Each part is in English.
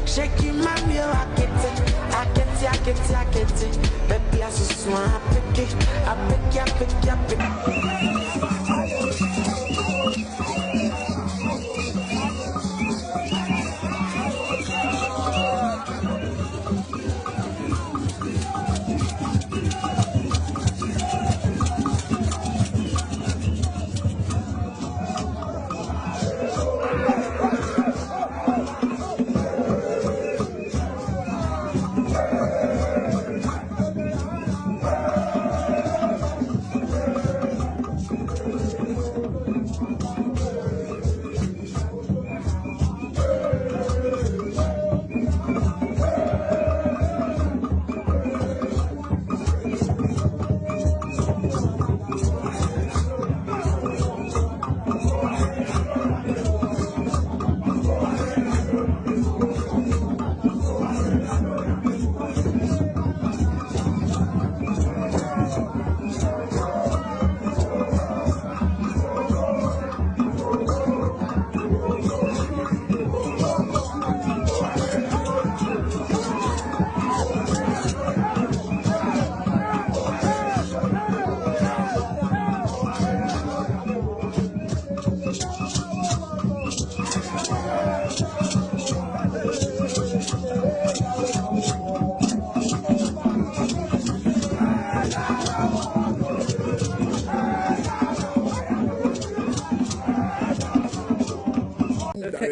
Shaking my meal, I get it. Baby, I just want to pick it. I pick it.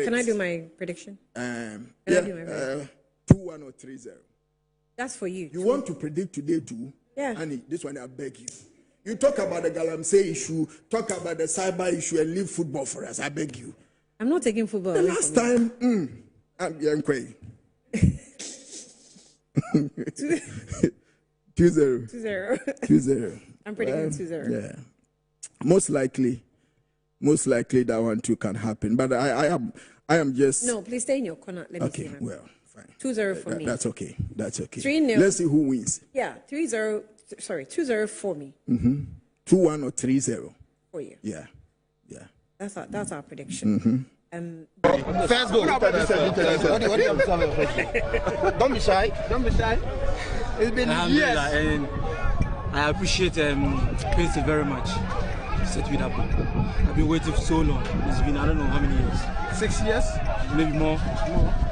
Can I do my prediction? Yeah, 2-1 or 3-0. That's for you. You want to predict today too? Yeah. Annie, this one I beg you. You talk about the Galamsey issue, talk about the cyber issue, and leave football for us. I beg you. I'm not taking football. The away last from time, I'm young. 2-0. 2-0. I'm predicting 2-0. Yeah. Most likely that one too can happen. But I am just. No, please stay in your corner. Let me see. Okay, well, fine. 2-0 for me. That's okay. 3-0. Let's see who wins. Yeah, 3-0. Sorry, 2-0 for me. 2-1 or 3-0. For you. Yeah. That's our prediction. First goal. What do you have? Don't be shy. Don't be shy. It's been years. And I appreciate Quincy very much. Set me that book. I've been waiting for so long. It's been I don't know how many years. 6 years? Maybe more.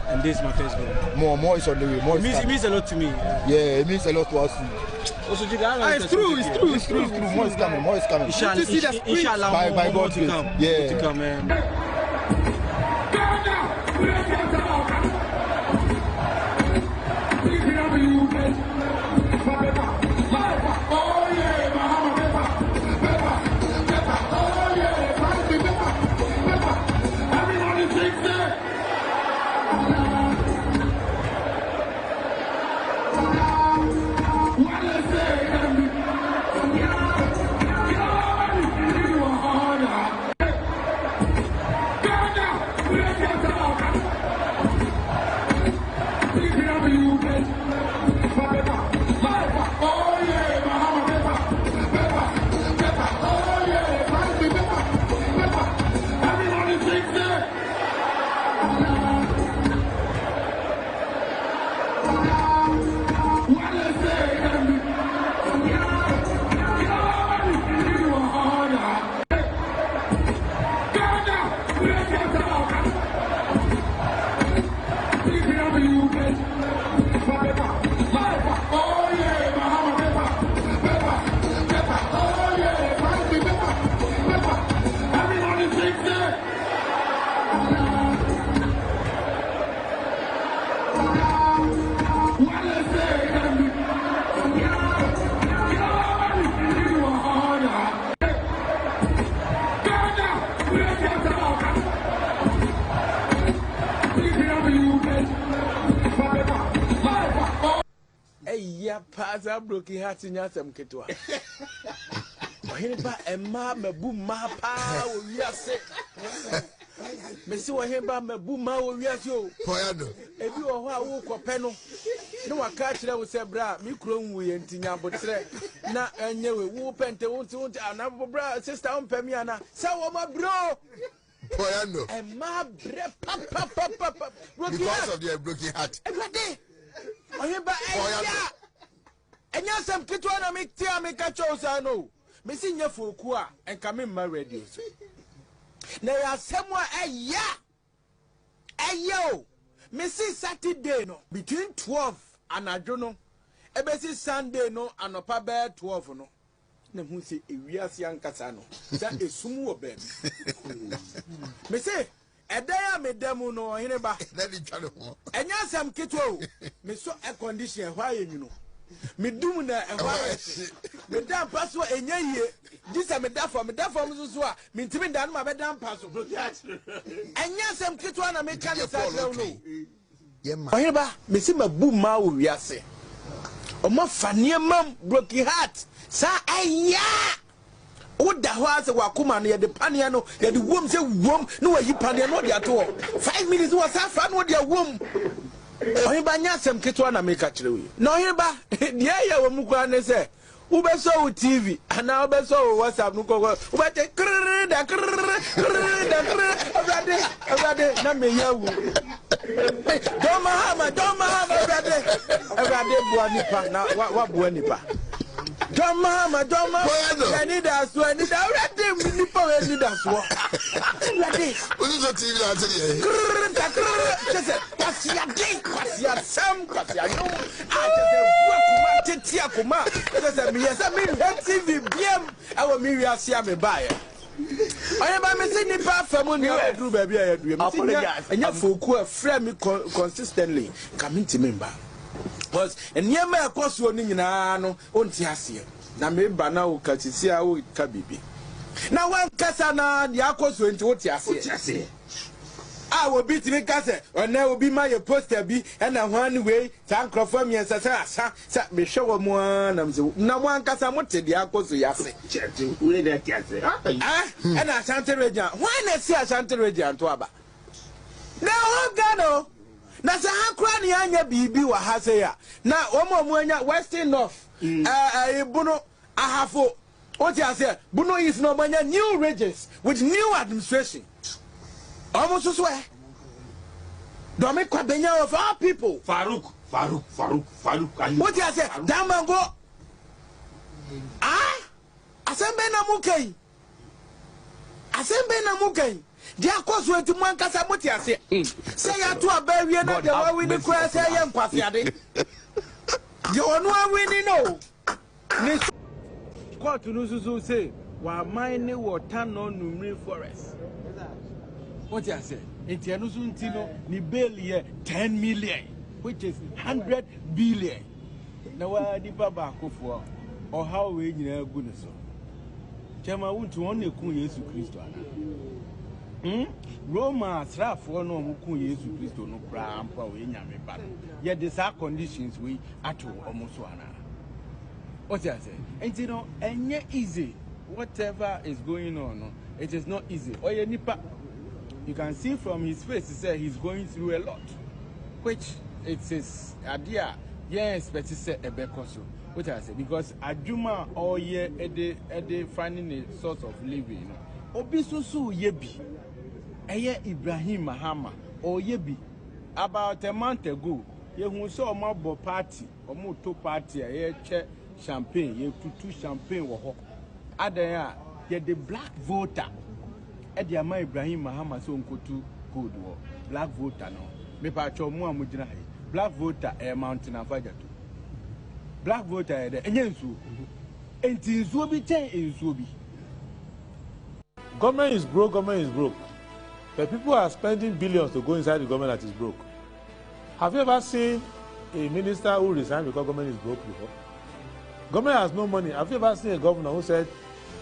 And this is my first goal. More is on the way. It means a lot to me. Yeah, it means a lot to us too. Also, it's true. More is coming. Inshallah, by more God to come. Yeah. To come, Paza broken heart in Yasam Ketua. Himba and ma boom ma pa we are sick. Messi wa himba me boom ma we are so. Poyado. If you are who peno. No one catch that with bra, me clone we and Tina, but na and you will pente won't and bra sister on Pemiana. So my bro. Poyado. And ma bre papa. Because of your broken heart. Every day. Himba and yes, I'm Kitwana make tea, make a chose. I know. Missing your Fukua and come in my radio. There are somewhere a ya. Yo, Missy Saturday no between 12 and I don't know. A Bessie Sunday no and a paba 12 no. Who say we are young Casano. That is sumo bed. Missy, a day I made them no in a back. And yes, I'm Kitwo. Miss so a condition why you know. Me do na environment me dan paso enye ye this me da for so a me ntimi dan ma be dan paso enya sem kitwa na me kan sa no yema oyeba me si mabu ma wo wiase o ma fanie mam broken heart sa aya o da ho ase wakoma no ye de pania no ye de wom se wom no wa yi pania no de ato 5 minutes wa sa fa no de wom oyeba nya sem ketwa na make kire we na oyeba de ya wo mu kwa ne se wo be so wo TV ana wo be so wo WhatsApp no ko wo be te da brade na me ya wu don't mahama brade bua nipa na wa bua nipa don't mahama any that so any that brade nipa we need that so brade What is the TV that Kwasia Sam Kwasia no I just say kuma just me yes me TV biem I me wiase me buy I am me say nipa fam ni aduru ba bia ya duem enya foku afra me consistently community member because eniema ekoso ni nyina no onti ase na me ba na o katisi a o ka bibi na wan kasa na dia akoso enti oti ase I will beat me case or now will be my poster be and a one way thank from me as a me show one no one casa mutte the aquas yase and I shan't regia why not see a shan't regia and twaba now gano nasa hakrani anya bibi wa haseya na omo muanya western north buno ahafo what you say buno is no mania new regions with new administration Almost swear. Don't make Kwabenya of our people. Farouk. What you say? Damango. Ah? Asembe na mukei. Asembe na mukei. Dia cause we to man kasa muti ase. Say ya to abawie na de wa wini kwa say ya nkwase ade. Ye onu awini no. Ni court no so say wa mine water no numri forest. What you say? Enti anu so ntino ni bail ye 10 million, which is 100 billion. Na wa di baba akofo o how we nyina gu ne so. Chema wuntu won na kun Yesu Kristo ana. Roma asrafo no omukun Yesu Kristo no kra ampa we nyame ba. Ye the sa conditions we ato omuso ana. What you say? Enti no enye easy. Whatever is going on, no, it is not easy. Oye nipa. You can see from his face, he said he's going through a lot, which it is idea. Yes, but he said a bekoso. What I say because Ajuma all year ede finding a source of living. Obisusu yebi, eye Ibrahim Mahama or yebi. About a month ago, you saw a mob party or moto party. A che champagne, you two champagne wo. Adaya, ye the black voter. Edi ama Ibrahim Mahama so nkotu code wo black voter no me pa cho mu amugina he black voter mountain afajato black voter de enye nsuo enti nsuo bi ten nsuo bi. Government is broke. The people are spending billions to go inside the government that is broke. Have you ever seen a minister who resigned because government is broke before? Government has no money. Have you ever seen a governor who said,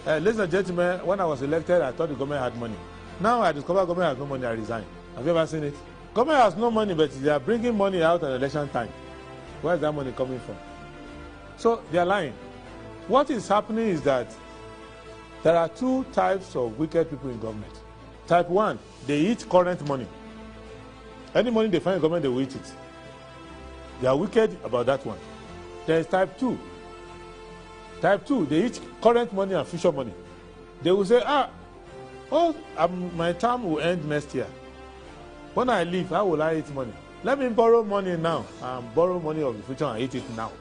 ladies and gentlemen, when I was elected, I thought the government had money. Now I discover government has no money, I resign. Have you ever seen it? Government has no money, but they are bringing money out at election time. Where is that money coming from? So they are lying. What is happening is that there are two types of wicked people in government. Type 1, they eat current money. Any money they find in government, they will eat it. They are wicked about that one. There is type 2. Type 2, they eat current money and future money. They will say, my term will end next year. When I leave, how will I eat money? Let me borrow money now and borrow money of the future and eat it now.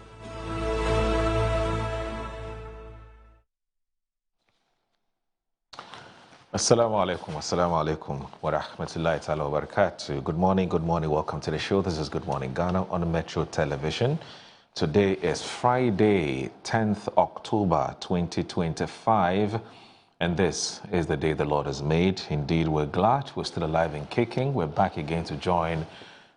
Assalamu alaikum wa rahmatullahi ta'ala wa barakatuh. Good morning, welcome to the show. This is Good Morning Ghana on Metro Television. Today is Friday, 10th October 2025, and this is the day the Lord has made. Indeed, we're glad we're still alive and kicking. We're back again to join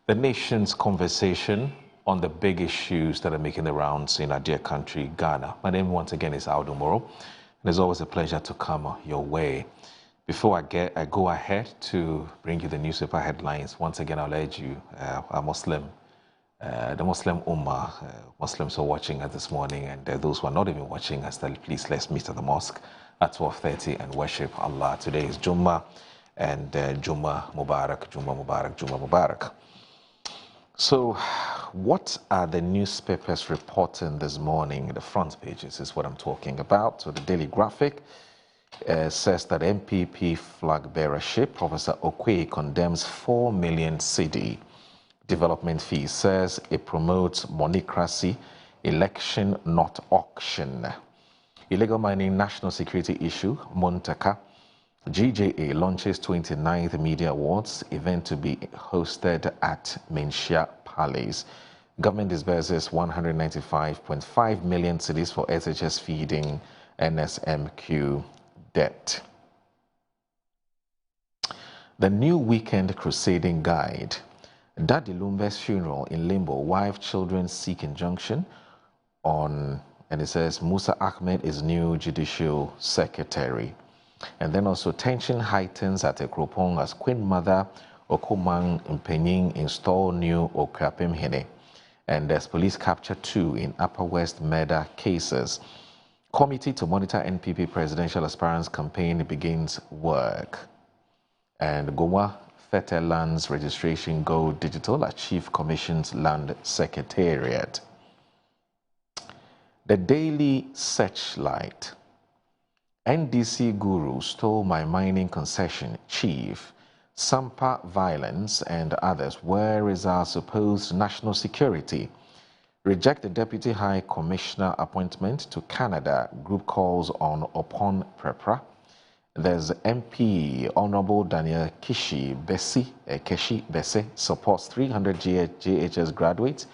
the nation's conversation on the big issues that are making the rounds in our dear country, Ghana. My name once again is Aldo Moro, and it's always a pleasure to come your way. Before I go ahead to bring you the newspaper headlines, once again I'll urge you, the Muslim Ummah, Muslims are watching us this morning, and those who are not even watching us, please let's meet at the mosque at 12:30 and worship Allah. Today is Jummah, and Jummah Mubarak. So, what are the newspapers reporting this morning? The front pages is what I'm talking about. So, the Daily Graphic says that MPP flag bearership, Professor Okwe condemns 4 million cedi development fees, says it promotes monocracy, election not auction. Illegal mining national security issue, Montaka. GJA launches 29th Media Awards, event to be hosted at Menchia Palace. Government disburses 195.5 million cedis for SHS feeding NSMQ debt. The New Weekend Crusading Guide. Daddy Lumbe's funeral in limbo, wife, children seek injunction on, and it says Musa Ahmed is new judicial secretary. And then also tension heightens at Ekropong as Queen Mother Okomang Mpenying install new Okrapim Hene. And there's police capture 2 in Upper West murder cases. Committee to monitor NPP presidential aspirants campaign begins work. And Goma Fete Lands registration go digital at Chief Commission's Land Secretariat. The Daily Searchlight. NDC guru stole my mining concession. Chief Sampa violence, and others. Where is our supposed national security? Reject the Deputy High Commissioner appointment to Canada. Group calls on Opon Prepra. There's MP Honorable Daniel Keshi Besse supports 300 JHS graduates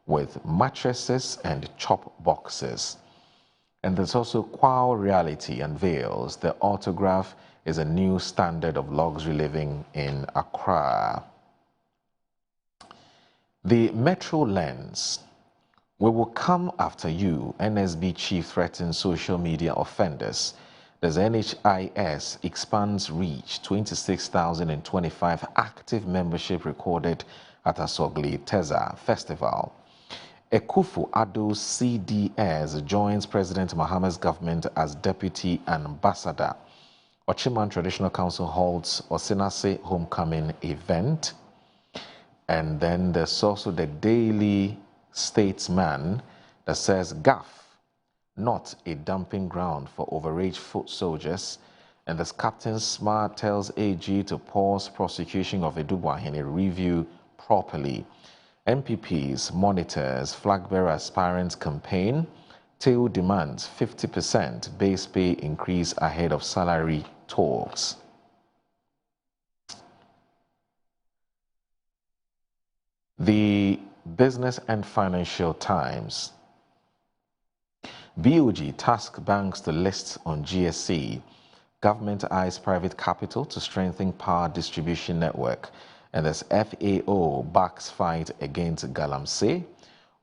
with mattresses and chop boxes. And there's also Quao Reality unveils the autograph is a new standard of luxury living in Accra. The Metro Lens. We will come after you. NSB chief threatens social media offenders. As NHIS expands reach, 26,025 active membership recorded at Asogli Teza Festival. Ekufu Addo CDS joins President Mahama's government as deputy ambassador. Ochiman Traditional Council holds Osinase Homecoming event. And then there's also the Daily Statesman that says GAF, not a dumping ground for overage foot soldiers. And this Captain Smart tells AG to pause prosecution of Edubuahene review properly. MPPs monitors flag bearer aspirants campaign. TAU demands 50% base pay increase ahead of salary talks. The Business and Financial Times. BOG task banks to list on GSC. Government eyes private capital to strengthen power distribution network. And there's FAO backs fight against Galamsey.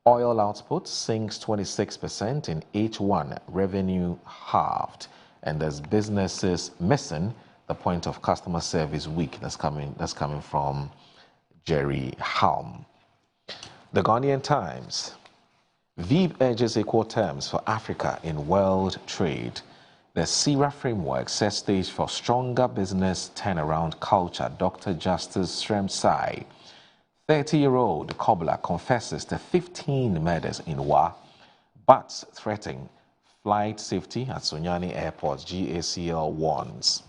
Oil output sinks 26% in H1, revenue halved. And there's businesses missing the point of customer service week. That's coming from Jerry Halm. The Ghanaian Times. VIB urges equal terms for Africa in world trade. The CIRA framework sets stage for stronger business turnaround culture. Dr. Justice Shremsai. 30-year-old cobbler confesses to 15 murders in Wa, but threatening flight safety at Sonyani Airport. GACL warns.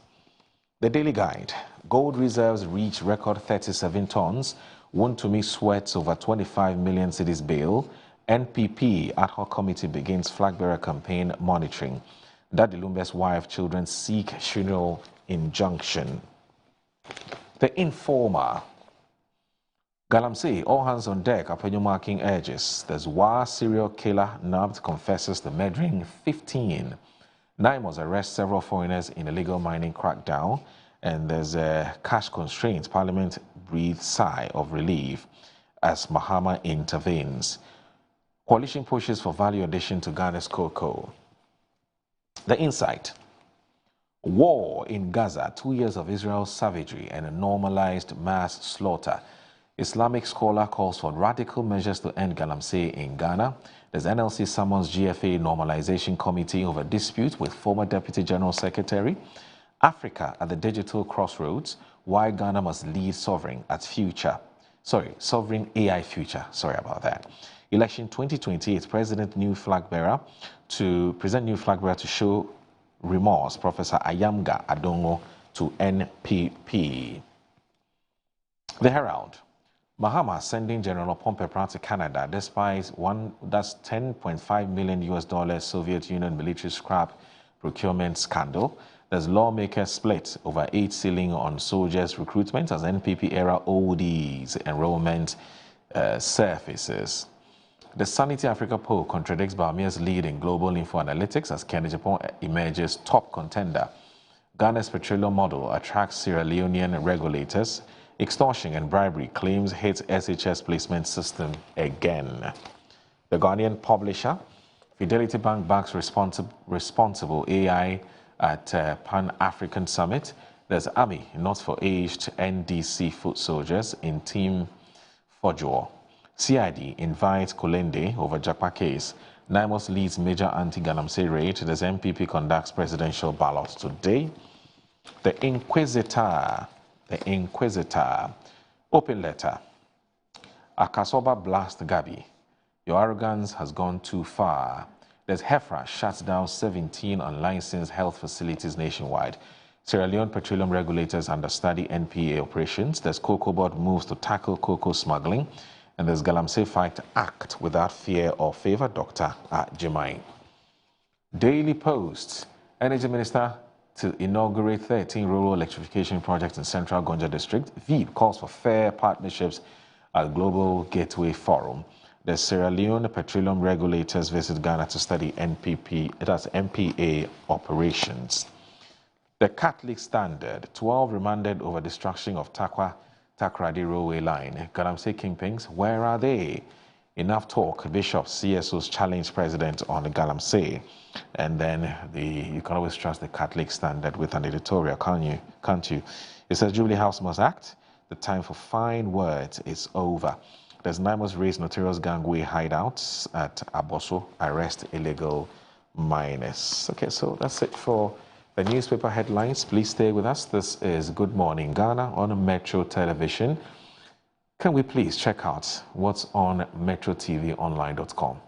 The Daily Guide. Gold reserves reach record 37 tons. Wontumi sweats over 25 million cedis bail. NPP ad hoc committee begins flag bearer campaign monitoring. Daddy Lumbe's wife, children seek funeral injunction. The Informer. Galamsey, all hands on deck, Apenyo marking urges. There's Wa serial killer nabbed confesses to murdering 15. Naimos arrests several foreigners in illegal mining crackdown. And there's a cash constraints. Parliament breathes sigh of relief as Mahama intervenes. Coalition pushes for value addition to Ghana's cocoa. The Insight. War in Gaza, 2 years of Israel's savagery and a normalized mass slaughter. Islamic scholar calls for radical measures to end Galamsey in Ghana. There's NLC summons GFA normalization committee over dispute with former Deputy General Secretary. Africa at the digital crossroads. Why Ghana must lead sovereign AI future. Sorry about that. Election 2028, President new flag bearer to present new flag bearer to show remorse. Professor Ayamga Adongo to NPP. The Herald. Mahama sending General Pompey to Canada despite that's $10.5 million Soviet Union military scrap procurement scandal. There's lawmakers split over 8 ceiling on soldiers recruitment as NPP era ODs enrollment surfaces. The Sanity Africa poll contradicts Bamia's lead in global info analytics as Kenya Japan emerges top contender. Ghana's petroleum model attracts Sierra Leonean regulators. Extortion and bribery claims hits SHS placement system again. The Ghanaian publisher, Fidelity Bank backs responsible AI at Pan-African Summit. There's Army, not for aged NDC foot soldiers in Team Fojuo. CID invites Kolende over Japa case. Naimos leads major anti-Galamsey raid. There's MPP conducts presidential ballot today. The Inquisitor. Open letter. Akasoba blast Gabi. Your arrogance has gone too far. There's Hefra shuts down 17 unlicensed health facilities nationwide. Sierra Leone Petroleum Regulators understudy NPA operations. There's Cocoa Board moves to tackle cocoa smuggling. And there's Galamsey Fight Act without fear or favor, Dr. Jemai. Daily Post. Energy Minister to inaugurate 13 rural electrification projects in Central Gonja District. VEEP calls for fair partnerships at Global Gateway Forum. The Sierra Leone Petroleum Regulators visit Ghana to study MPA operations. The Catholic Standard, 12 remanded over destruction of Takrady railway line. Galamsey Kingpins, where are they? Enough talk. Bishop CSO's challenge president on the Galamsey. And then you can always trust the Catholic Standard with an editorial, can't you? It says Jubilee House must act. The time for fine words is over. There's Naimos raised notorious gangway hideouts at Aboso, arrest illegal miners. Okay, so that's it for the newspaper headlines. Please stay with us. This is Good Morning Ghana on Metro Television. Can we please check out what's on metrotvonline.com?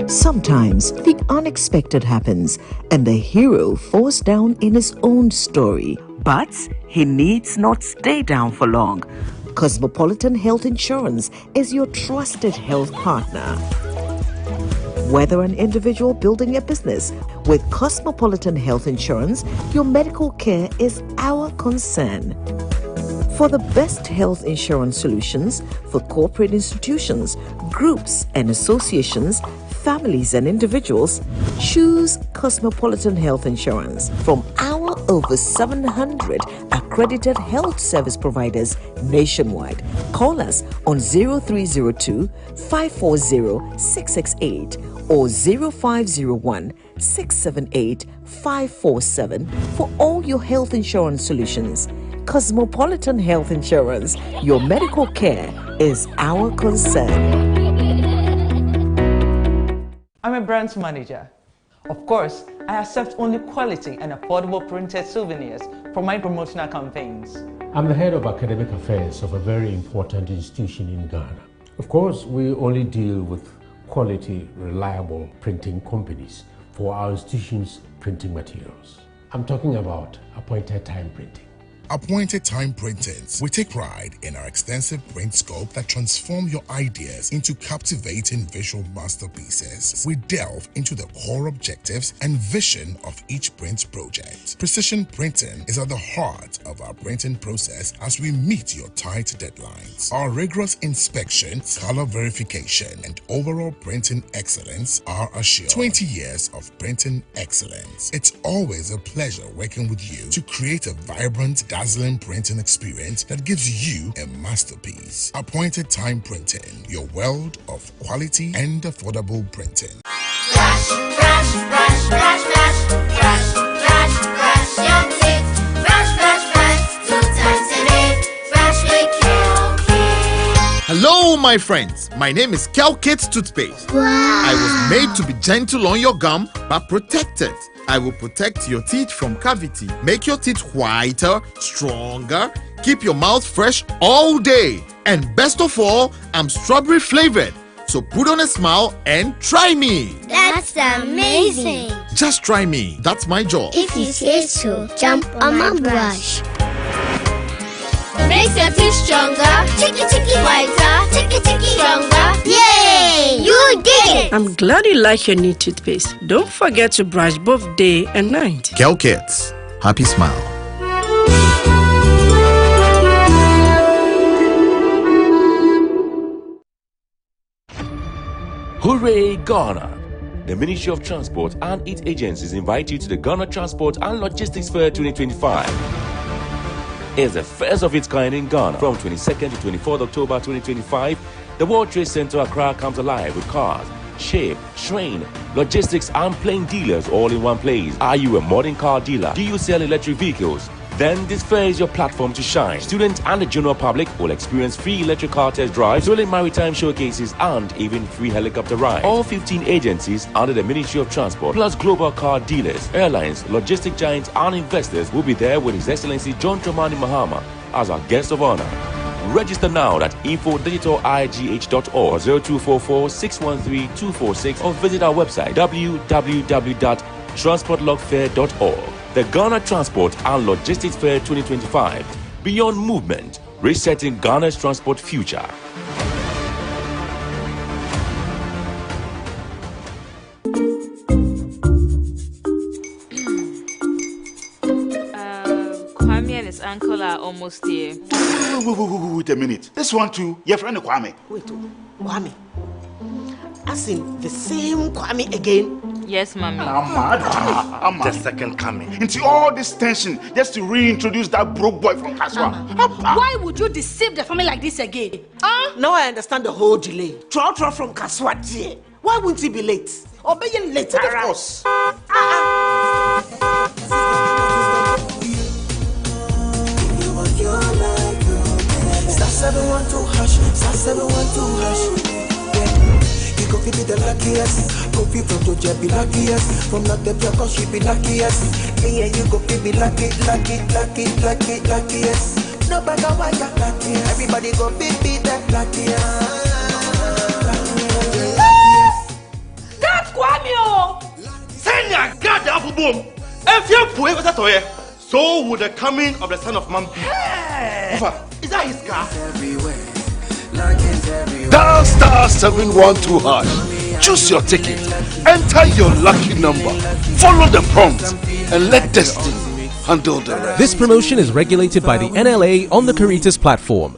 Sometimes the unexpected happens and the hero falls down in his own story. But he needs not stay down for long. Cosmopolitan Health Insurance is your trusted health partner. Whether an individual building a business, with Cosmopolitan Health Insurance, your medical care is our concern. For the best health insurance solutions for corporate institutions, groups and associations, families and individuals, choose Cosmopolitan Health Insurance. From our over 700 accredited health service providers nationwide. Call us on 0302 540 668 or 0501 678 547 for all your health insurance solutions. Cosmopolitan Health Insurance, your medical care is our concern. I'm a branch manager. Of course, I accept only quality and affordable printed souvenirs for my promotional campaigns. I'm the head of academic affairs of a very important institution in Ghana. Of course, we only deal with quality, reliable printing companies for our institution's printing materials. I'm talking about appointed time printing. Appointed Time Printings. We take pride in our extensive print scope that transform your ideas into captivating visual masterpieces. We delve into the core objectives and vision of each print project. Precision printing is at the heart of our printing process as we meet your tight deadlines. Our rigorous inspection, color verification, and overall printing excellence are assured. 20 years of printing excellence. It's always a pleasure working with you to create a vibrant, dazzling printing experience that gives you a masterpiece. Appointed Time Printing, your world of quality and affordable printing. Brush, brush, brush, brush, brush, brush, brush, brush your teeth. Brush, brush, brush, 2 times a day. Brush with Kel-Kit. Hello, my friends. My name is Kel-Kit Toothpaste. Wow. I was made to be gentle on your gum, but protected. I will protect your teeth from cavity, make your teeth whiter, stronger, keep your mouth fresh all day. And best of all, I'm strawberry flavored. So put on a smile and try me. That's amazing. Just try me. That's my job. If you say so, jump on my brush. Makes your teeth stronger, chicky chicky whiter, chicky chicky stronger. Yay! You did it! I'm glad you like your new toothpaste. Don't forget to brush both day and night. Kel-Kit. Happy smile. Hooray, Ghana! The Ministry of Transport and its agencies invite you to the Ghana Transport and Logistics Fair 2025. It's the first of its kind in Ghana. From 22nd to 24th October 2025, the World Trade Center Accra comes alive with cars, ship, train, logistics and plane dealers all in one place. Are you a modern car dealer? Do you sell electric vehicles? Then this fair is your platform to shine. Students and the general public will experience free electric car test drives, thrilling maritime showcases, and even free helicopter rides. All 15 agencies under the Ministry of Transport, plus global car dealers, airlines, logistic giants, and investors will be there with His Excellency John Dramani Mahama as our guest of honor. Register now at info.digitaligh.org 0244 613 246 or visit our website www.transportlogfair.org. The Ghana Transport and Logistics Fair 2025. Beyond movement, resetting Ghana's transport future. Kwame and his uncle are almost here. Wait a minute. This one too, your friend Kwame. Wait, Kwame. As in the same Kwame again? Yes, Mommy. The second coming. Into all this tension just to reintroduce that broke boy from Kaswa. Why would you deceive the family like this again? Now I understand the whole delay. Troll from Kaswa. Why wouldn't he be late? Obey him later. Of course. Star 712 hash, star 712 hash. Go be the luckiest, go be from Georgia be luckiest, from not the cause she be luckiest. Me and you go be luckiest. No matter what you're luckiest, everybody go be the luckiest. That's Kwame! Send your God apple boom. If you put it away, so would the coming of the Son of Man be. Is that his car? Dial star 712 hash. Choose your ticket. Enter your lucky number. Follow the prompts and let destiny handle the rest. This promotion is regulated by the NLA on the Caritas platform.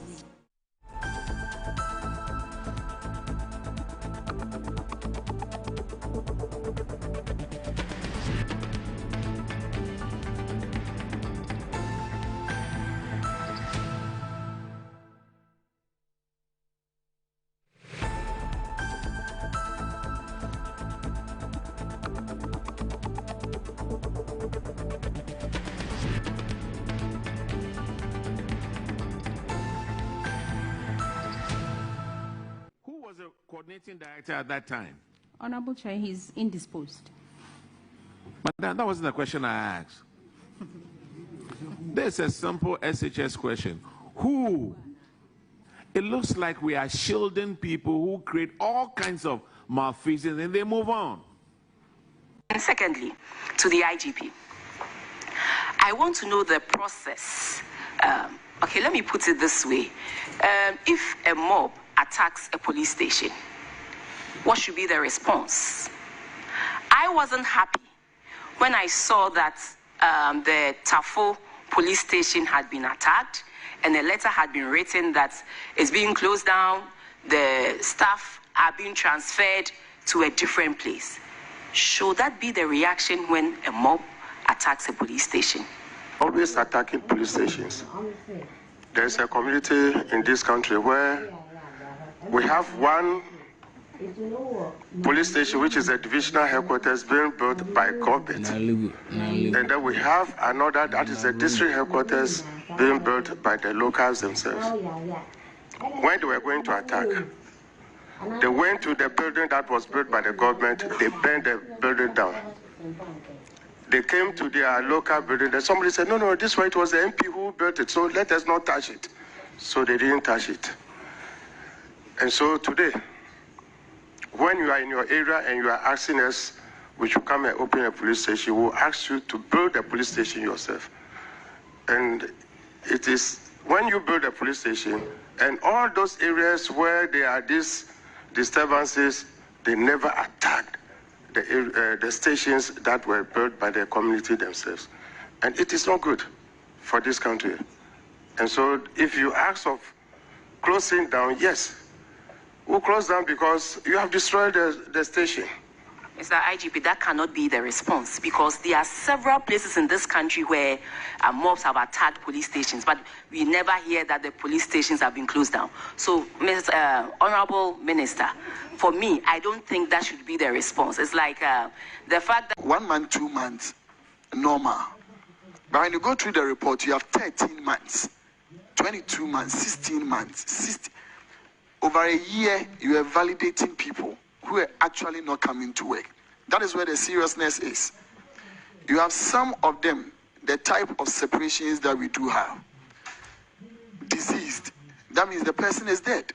was the coordinating director at that time? Honorable Chair, he's indisposed. But that wasn't the question I asked. There's a simple SHS question. Who? It looks like we are shielding people who create all kinds of malfeasance and they move on. And secondly, to the IGP, I want to know the process. Okay, let me put it this way. If a mob attacks a police station, what should be the response? I wasn't happy when I saw that the Tafo police station had been attacked and a letter had been written that it's being closed down, the staff are being transferred to a different place. Should that be the reaction when a mob attacks a police station? Always attacking police stations. There's a community in this country where we have one police station which is a divisional headquarters being built by government. And then we have another that is a district headquarters being built by the locals themselves. When they were going to attack, they went to the building that was built by the government, they burned the building down. They came to their local building, and somebody said, no, this way it was the MP who built it, so let us not touch it. So they didn't touch it. And so today, when you are in your area and you are asking us, we should come and open a police station, we will ask you to build a police station yourself. And it is when you build a police station, and all those areas where there are these disturbances, they attacked the stations that were built by the community themselves. And it is not good for this country. And so if you ask of closing down, yes, we'll close down because you have destroyed the station. Mr. IGP, that cannot be the response because there are several places in this country where mobs have attacked police stations, but we never hear that the police stations have been closed down. So, Honorable Minister, for me, I don't think that should be the response. It's like the fact that 1 month, 2 months, normal. But when you go through the report, you have 13 months, 22 months, 16 months, 60. Over a year, you are validating people who are actually not coming to work. That is where the seriousness is. You have some of them, the type of separations that we do have. Deceased. That means the person is dead.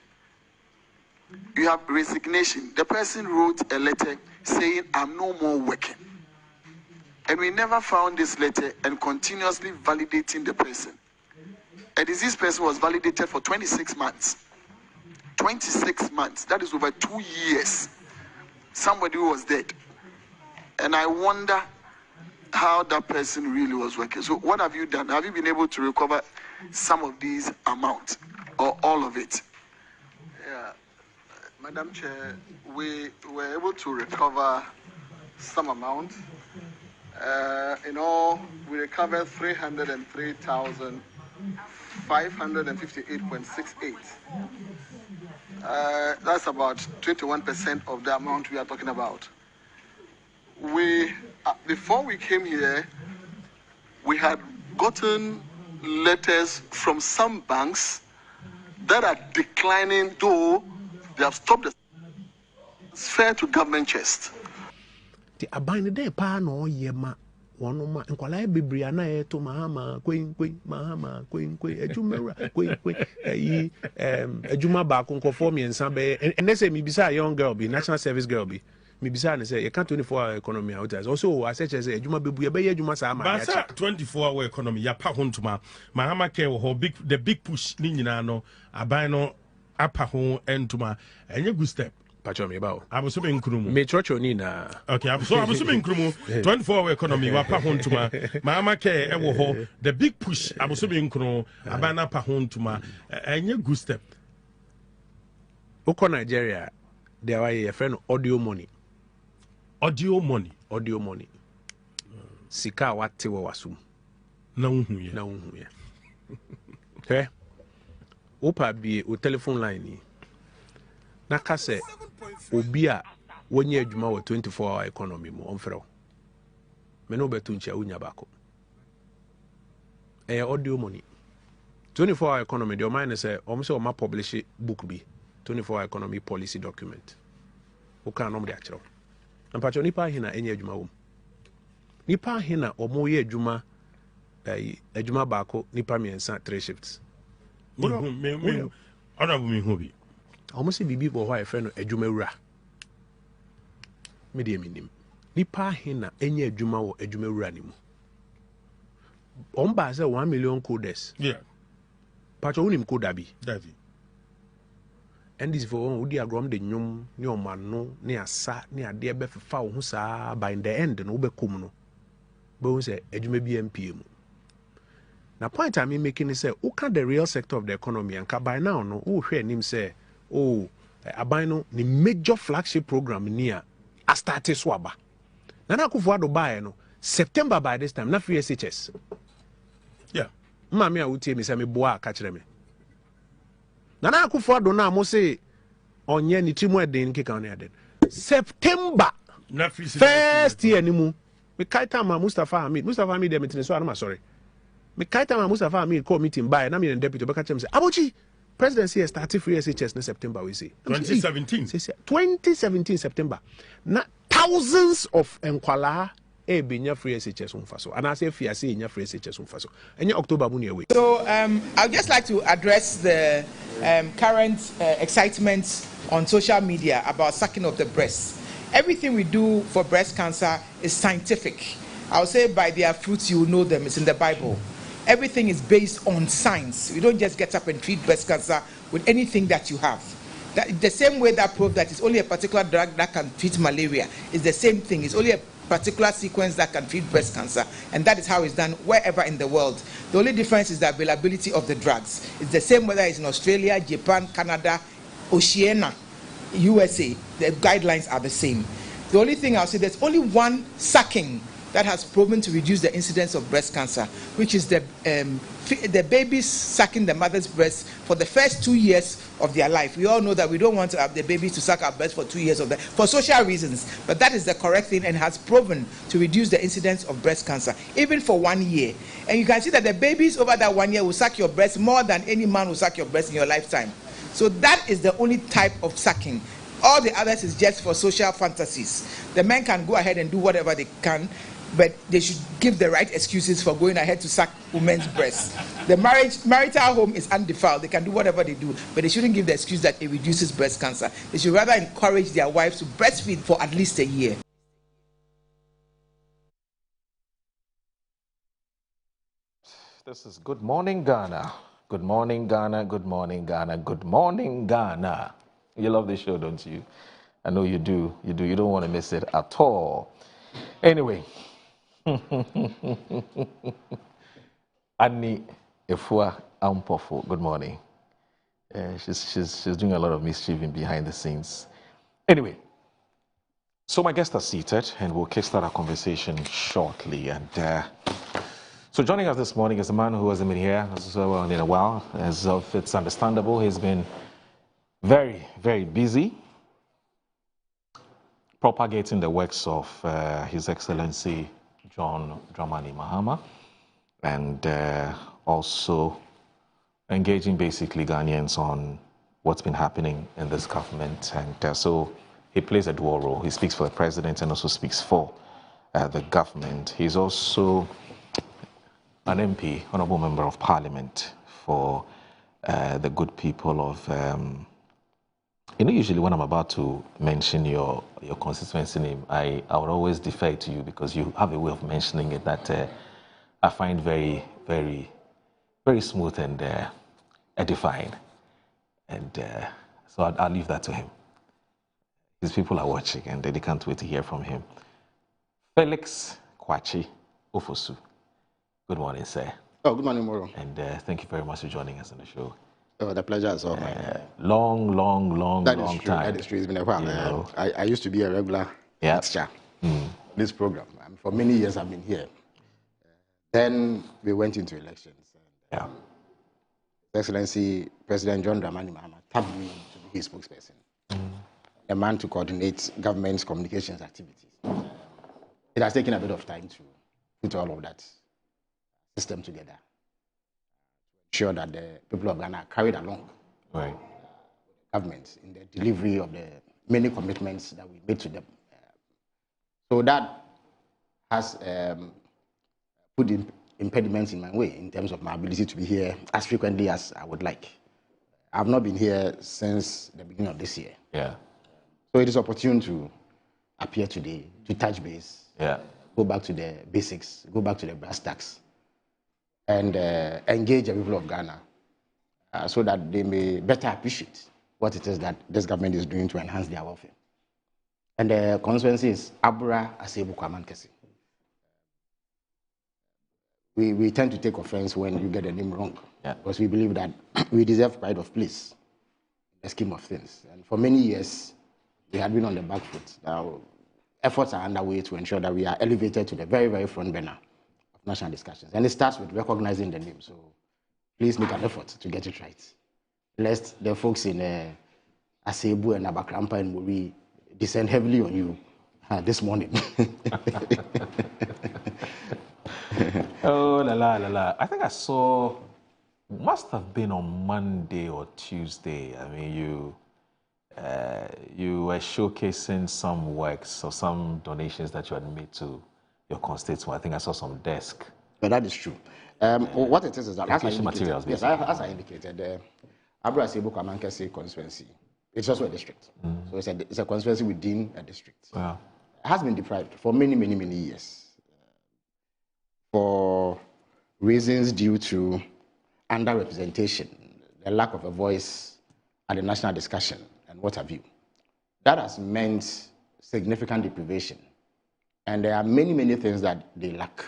You have resignation. The person wrote a letter saying, I'm no more working. And we never found this letter and continuously validating the person. A deceased person was validated for 26 months. 26 months. That is over 2 years. Somebody who was dead. And I wonder how that person really was working. So what have you done? Have you been able to recover some of these amounts or all of it? Yeah, Madam Chair, we were able to recover some amount. In all, we recovered 303,558.68. That's about 21% of the amount we are talking about. We, before we came here, we had gotten letters from some banks that are declining, though they have stopped the transfer to government chest. The abine de pa no yema one ma nkwala bebre na e to mahama kwen ejumera kwen yi ejuma ba konkofo miensa be and say me bisa young girl be national service girl be me bisa na say you can't 24-hour economy out as also I say ejuma bebu ye be ejuma sa ma ya 24-hour economy ya pa hontuma mahama ke wo the big push ni nyina no aban no apa ho entuma enye good step. Abusume nkrumu. Me chocho ni na. Okay, abusume nkrumu. 24-hour economy wa pa hontuma. Mama ke ewo ho the big push abusume nkrumu abana pa hontuma enye good step. Oko Nigeria there were a friend audio money. Audio money. Sika wate wa wasum. Na unhu ye. Okay. Opa bi o telephone line ni. Na kase obi a wonye adwuma wa 24-hour economy mo onfrɛ me no betu nchia unya bako audio money 24-hour economy the mind say o ma publish book bi 24 economy policy document. Oka nom de achiro. Ampacho nipa hina enye adwuma wom. Nipa hina omo ye adwuma adwuma baako nipa miensa 3 shifts. Honorable me hobi. Almost bibi bo hwa efe no adwuma wura. Me de minim. Nipa hina enye adwuma wo adwuma wura ni mu. Omba say 1 million coders. Yeah. Pacho unim coda bi. Davi. And this for one udi agrom de nyom ne omano ne asa ne ade be fefa wo hu saa by the end no be kom no. Be wo say adwuma bi MPM. Na point I'm making is say uka the real sector of the economy and by now no wo hwe anim say aban no the major flagship program near a start so aba. Na Akufo-Addo buy no September by this time na free SHS. Yeah. Mama a wutie me say me boa ka kire me. Nana Akufo-Addo na mo say onye ni timu eden keka na eden. September na free first year ni mu. Me kaita ma Mustafa Hamid dem meeting so am sorry. Me kaita ma Mustafa Hamid call meeting by na me and deputy Obeka chem say Abochi presidency has started free SHS in September we say 2017 September. Na thousands of enkwala binya free SHS unfaso. And I say fiase inya free SHS unfaso. Enya October mu away. So I'd just like to address the current excitement on social media about sucking of the breast. Everything we do for breast cancer is scientific. I'll say by their fruits you will know them. It's in the Bible. Everything is based on science. You don't just get up and treat breast cancer with anything that you have. The same way that proves that it's only a particular drug that can treat malaria is the same thing. It's only a particular sequence that can treat breast cancer, and that is how it's done wherever in the world. The only difference is the availability of the drugs. It's the same whether it's in Australia, Japan, Canada, Oceania, USA. The guidelines are the same. The only thing I'll say, there's only one sucking that has proven to reduce the incidence of breast cancer, which is the babies sucking the mother's breast for the first 2 years of their life. We all know that we don't want to have the babies to suck our breast for 2 years for social reasons, but that is the correct thing and has proven to reduce the incidence of breast cancer, even for 1 year. And you can see that the babies over that 1 year will suck your breast more than any man will suck your breast in your lifetime. So that is the only type of sucking. All the others is just for social fantasies. The men can go ahead and do whatever they can, but they should give the right excuses for going ahead to suck women's breasts. The marital home is undefiled. They can do whatever they do, but they shouldn't give the excuse that it reduces breast cancer. They should rather encourage their wives to breastfeed for at least a year. This is Good Morning Ghana. Good morning, Ghana. Good morning, Ghana. Good morning, Ghana. You love this show, don't you? I know you do. You do. You don't want to miss it at all. Anyway. Annie Efua Ampofo, good morning. She's doing a lot of mischief behind the scenes. Anyway, so my guests are seated and we'll kickstart our conversation shortly. And so joining us this morning is a man who hasn't been here in a while. As of it's understandable, he's been very, very busy propagating the works of His Excellency John Dramani Mahama, and also engaging basically Ghanaians on what's been happening in this government. And so he plays a dual role. He speaks for the president and also speaks for the government. He's also an MP, Honorable Member of Parliament for the good people of usually when I'm about to mention your constituency name, I would always defer to you because you have a way of mentioning it that I find very, very, very smooth and edifying. And so I'll leave that to him. His people are watching and they can't wait to hear from him. Felix Kwakye Ofosu. Good morning, sir. Oh, good morning, Moro. And thank you very much for joining us on the show. Oh, the pleasure is all mine. Long time. That is true. It's been a while. I used to be a regular lecturer this program. For many years I've been here. Then we went into elections. And, His Excellency President John Dramani Mahama tapped me to be his spokesperson. A man to coordinate government's communications activities. It has taken a bit of time to put all of that system together. Sure that the people of Ghana are carried along. Right. government in the delivery of the many commitments that we made to them. So that has put impediments in my way in terms of my ability to be here as frequently as I would like. I've not been here since the beginning of this year. Yeah. So it is opportune to appear today, to touch base, go back to the basics, go back to the brass tacks, and engage the people of Ghana so that they may better appreciate what it is that this government is doing to enhance their welfare. And the constituency is Abura Asebu Kwaman Kesi. We tend to take offense when you get the name wrong, because we believe that we deserve pride of place in the scheme of things. And for many years, we had been on the back foot. Now, efforts are underway to ensure that we are elevated to the very, very front burner of national discussions. And it starts with recognizing the name. So please make an effort to get it right, lest the folks in Asebu and Abakrampa and Muri descend heavily on you this morning. Oh, la la la la. I think I saw, must have been on Monday or Tuesday. I mean, you were showcasing some works or some donations that you had made to your constituents. I think I saw some desk. But that is true. What it is that, as I indicated, Abura Asebu Kwaman Kesi constituency, it's also a district. So it's a constituency within a district. Wow. It has been deprived for many, many, many years. For reasons due to underrepresentation, the lack of a voice at the national discussion, and what have you. That has meant significant deprivation. And there are many, many things that they lack.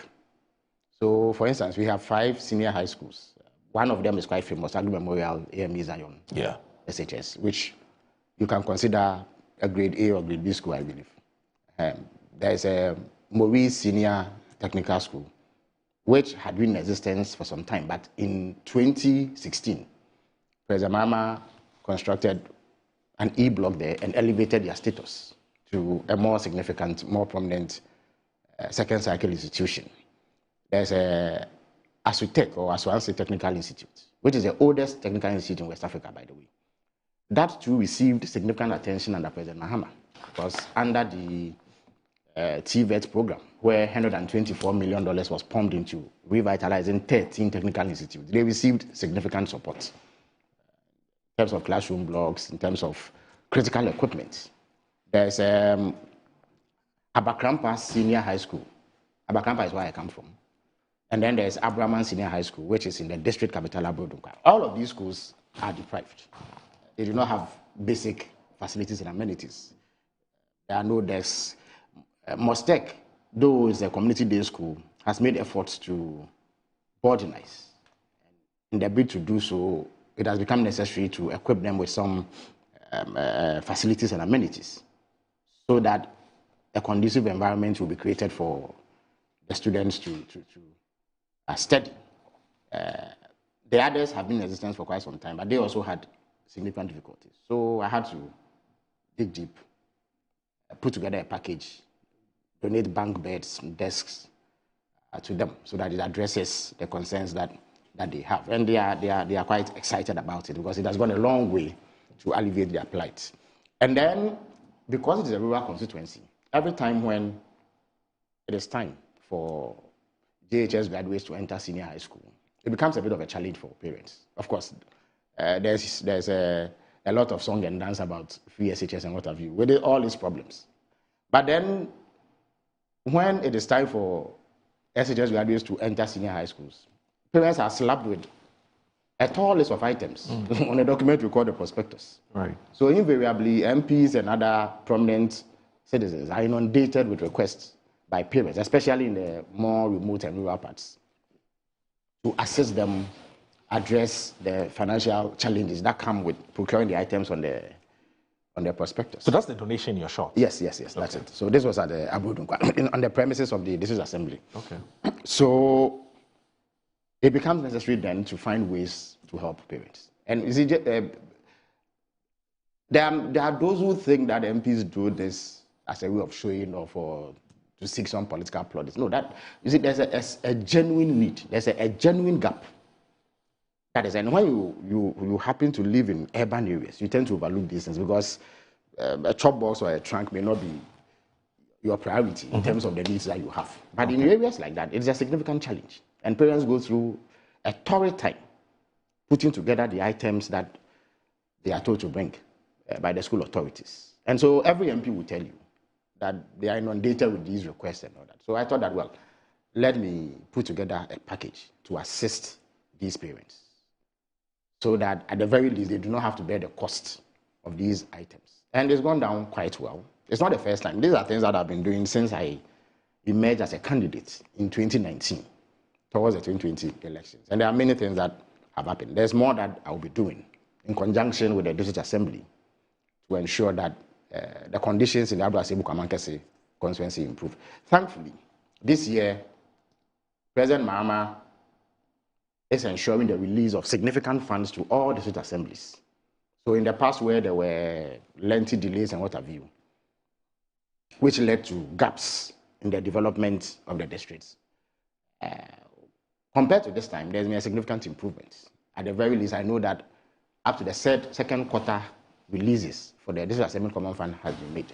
So, for instance, we have 5 senior high schools. One of them is quite famous, Agri Memorial AME Zion, SHS, which you can consider a grade A or grade B school, I believe. There's a Maurice Senior Technical School, which had been in existence for some time. But in 2016, President Mahama constructed an E-block there and elevated their status to a more significant, more prominent second cycle institution. There's a ASUTEC, or Aswansi Technical Institute, which is the oldest technical institute in West Africa, by the way. That too received significant attention under President Mahama, because under the TVET program, where $124 million was pumped into revitalizing 13 technical institutes, they received significant support in terms of classroom blocks, in terms of critical equipment. There's Abakrampa Senior High School. Abakrampa is where I come from. And then there's Abraman Senior High School, which is in the district capital, Abuja. All of these schools are deprived. They do not have basic facilities and amenities. There are no desks. Mostek, though it's a community day school, has made efforts to modernize. In the bid to do so, it has become necessary to equip them with some facilities and amenities so that a conducive environment will be created for the students to study. The others have been in existence for quite some time, but they also had significant difficulties. So I had to dig deep, put together a package, donate bank beds and desks to them so that it addresses the concerns that they have. And they are quite excited about it because it has gone a long way to alleviate their plight. And then, because it is a rural constituency, every time when it is time for JHS graduates to enter senior high school, it becomes a bit of a challenge for parents. Of course, there's a lot of song and dance about free SHS and what have you, with all these problems. But then, when it is time for SHS graduates to enter senior high schools, parents are slapped with a tall list of items on a document we call the prospectus. Right. So invariably, MPs and other prominent citizens are inundated with requests by parents, especially in the more remote and rural parts, to assist them address the financial challenges that come with procuring the items on the prospectus. So that's the donation you're short? Yes, that's it. So this was at the Abudunkwa, on the premises of the District Assembly. Okay. So it becomes necessary then to find ways to help parents. And you see, there are those who think that MPs do this as a way of showing or to seek some political plaudits. No, that you see, there's a genuine need. There's a genuine gap That is, and when you happen to live in urban areas, you tend to overlook these things because a chop box or a trunk may not be your priority in terms of the needs that you have. But in areas like that, it's a significant challenge. And parents go through a torrid time putting together the items that they are told to bring by the school authorities. And so every MP will tell you that they are inundated with these requests and all that. So I thought that, well, let me put together a package to assist these parents so that at the very least they do not have to bear the cost of these items. And it's gone down quite well. It's not the first time. These are things that I've been doing since I emerged as a candidate in 2019 towards the 2020 elections. And there are many things that have happened. There's more that I will be doing in conjunction with the District Assembly to ensure that the conditions in the Abra Sebu Kamankese constituency improve. Thankfully, this year, President Mahama is ensuring the release of significant funds to all district assemblies. So in the past where there were lengthy delays and what have you, which led to gaps in the development of the districts. Compared to this time, there's been a significant improvement. At the very least, I know that up to the second quarter releases for the District Assembly Common Fund has been made.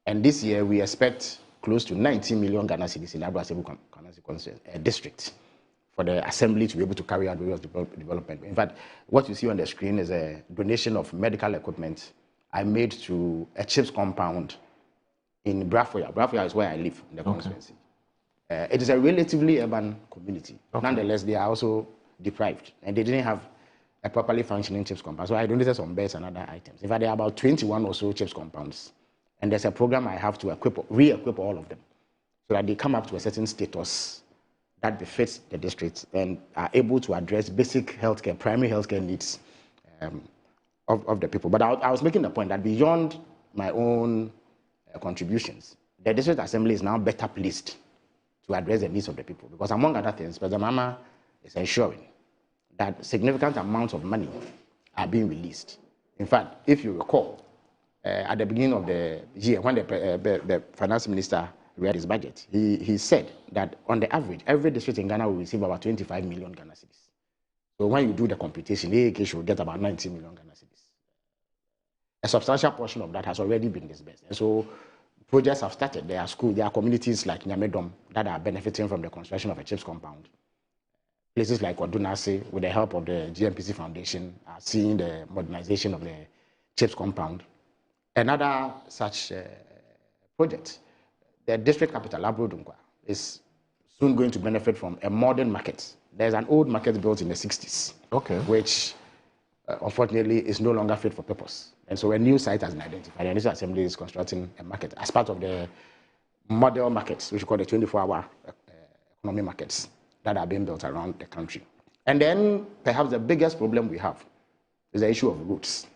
And this year, we expect close to 90 million Ghana cedis in the Abra Sebu district for the assembly to be able to carry out various development. In fact, what you see on the screen is a donation of medical equipment I made to a CHIPS compound in Brafoya. Brafoya is where I live in the constituency. It is a relatively urban community. Nonetheless, they are also deprived, and they didn't have a properly functioning CHIPS compound. So I donated some beds and other items. In fact, there are about 21 or so CHIPS compounds, and there's a program I have to re-equip all of them so that they come up to a certain status that befits the district and are able to address basic healthcare, primary healthcare needs of the people. But I was making the point that beyond my own contributions, the district assembly is now better placed to address the needs of the people. Because among other things, President Mahama is ensuring that significant amounts of money are being released. In fact, if you recall, at the beginning of the year, when the finance minister read his budget, he said that on the average, every district in Ghana will receive about 25 million Ghana cedis. So when you do the computation, AAK should get about 90 million Ghana cedis. A substantial portion of that has already been disbursed. And so projects have started. There are schools, there are communities like Nyamedom that are benefiting from the construction of a CHIPS compound. Places like Odunase, with the help of the GMPC Foundation, are seeing the modernization of the CHIPS compound. Another such project, the district capital, Abrodunkwa, is soon going to benefit from a modern market. There's an old market built in the 60s, which unfortunately is no longer fit for purpose. And so a new site has been identified. The National Assembly is constructing a market as part of the model markets, which we call the 24-hour economy markets that are being built around the country. And then perhaps the biggest problem we have is the issue of roads.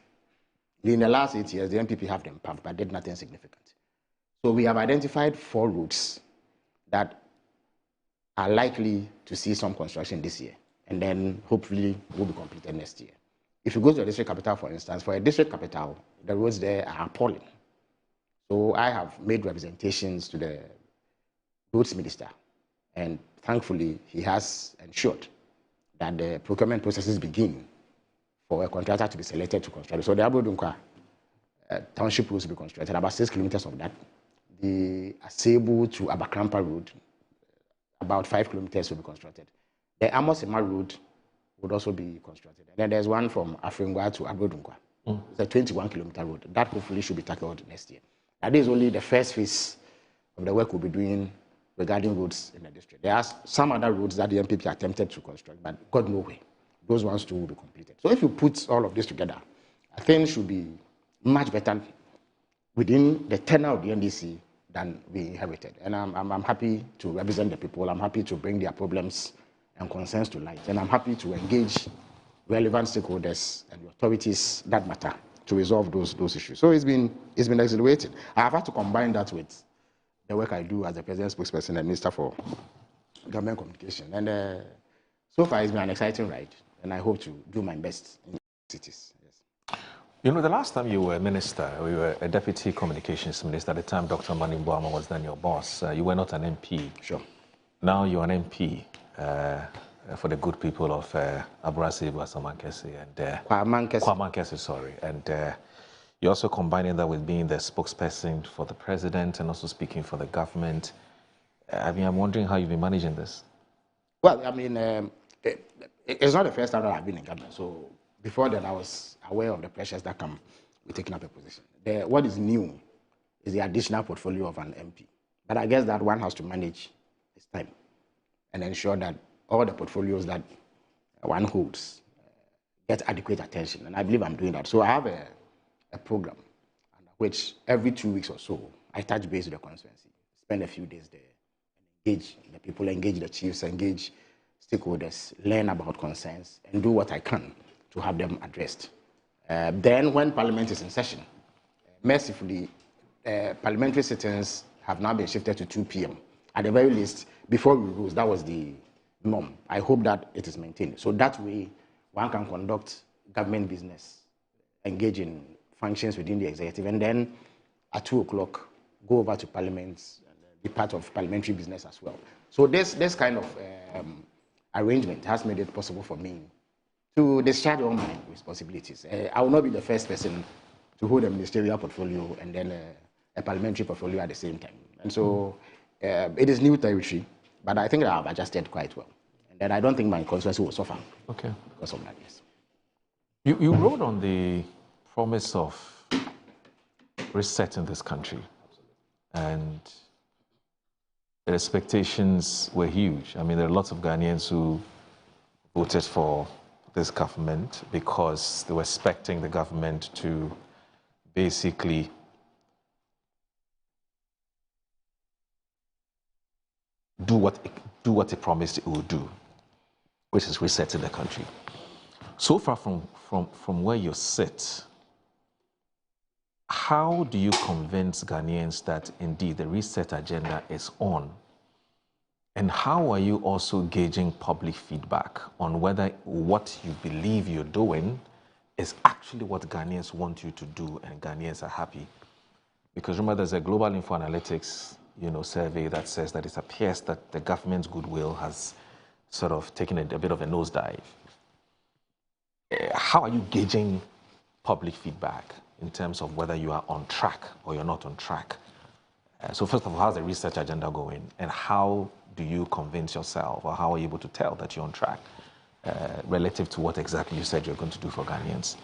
In the last 8 years, the NPP have them pumped, but did nothing significant. So we have identified 4 routes that are likely to see some construction this year, and then hopefully will be completed next year. If you go to the district capital, for instance, for a district capital, the roads there are appalling. So I have made representations to the roads minister, and thankfully he has ensured that the procurement processes begin for a contractor to be selected to construct. So the Abrodunkwa township roads will be constructed, about 6 kilometers of that. The Asebu to Abakrampa road, about 5 kilometers will be constructed. The Amosima road would also be constructed. And then there's one from Afringwa to Abrodunkwa. It's a 21-kilometer road. That hopefully should be tackled next year. That is only the first phase of the work we'll be doing regarding roads in the district. There are some other roads that the MPP attempted to construct, but got nowhere. Those ones too will be completed. So if you put all of this together, I think it should be much better within the tenure of the NDC than we inherited. And I'm happy to represent the people. I'm happy to bring their problems and concerns to light. And I'm happy to engage relevant stakeholders and the authorities that matter to resolve those issues. So it's been exhilarating. I've had to combine that with the work I do as the President's spokesperson and Minister for Government Communication. And so far it's been an exciting ride, and I hope to do my best in cities. Yes. You know, the last time you were a minister, you were a deputy communications minister. At the time, Dr. Mani was then your boss. You were not an MP. Sure. Now you're an MP. for the good people of Abrasi Basamankesi and Kwamankesi, sorry. And you're also combining that with being the spokesperson for the president and also speaking for the government. I mean, I'm wondering how you've been managing this. Well, I mean, it's not the first time that I've been in government. So before that, I was aware of the pressures that come with taking up a position. What is new is the additional portfolio of an MP. But I guess that one has to manage his time and ensure that all the portfolios that one holds get adequate attention. And I believe I'm doing that. So I have a program which every 2 weeks or so, I touch base with the constituency, spend a few days there, engage the people, engage the chiefs, engage stakeholders, learn about concerns, and do what I can to have them addressed. Then when Parliament is in session, mercifully, parliamentary sittings have now been shifted to 2 p.m. At the very least, before we rose, that was the norm. I hope that it is maintained. So that way, one can conduct government business, engage in functions within the executive, and then at 2 o'clock, go over to Parliament and be part of parliamentary business as well. So this kind of arrangement has made it possible for me to discharge all my responsibilities. I will not be the first person to hold a ministerial portfolio and then a parliamentary portfolio at the same time. And so it is new territory, but I think that I've adjusted quite well. And then I don't think my constituency will suffer because of that, yes. You wrote on the promise of resetting this country, and the expectations were huge. I mean, there are lots of Ghanaians who voted for this government because they were expecting the government to basically do what it promised it would do, which is resetting the country. So far from where you sit, how do you convince Ghanaians that indeed the reset agenda is on? And how are you also gauging public feedback on whether what you believe you're doing is actually what Ghanaians want you to do and Ghanaians are happy? Because remember, there's a Global Info Analytics survey that says that it appears that the government's goodwill has sort of taken a bit of a nosedive. How are you gauging public feedback in terms of whether you are on track or you're not on track? So first of all, how's the research agenda going? And how do you convince yourself, or how are you able to tell that you're on track relative to what exactly you said you're going to do for Ghanaians?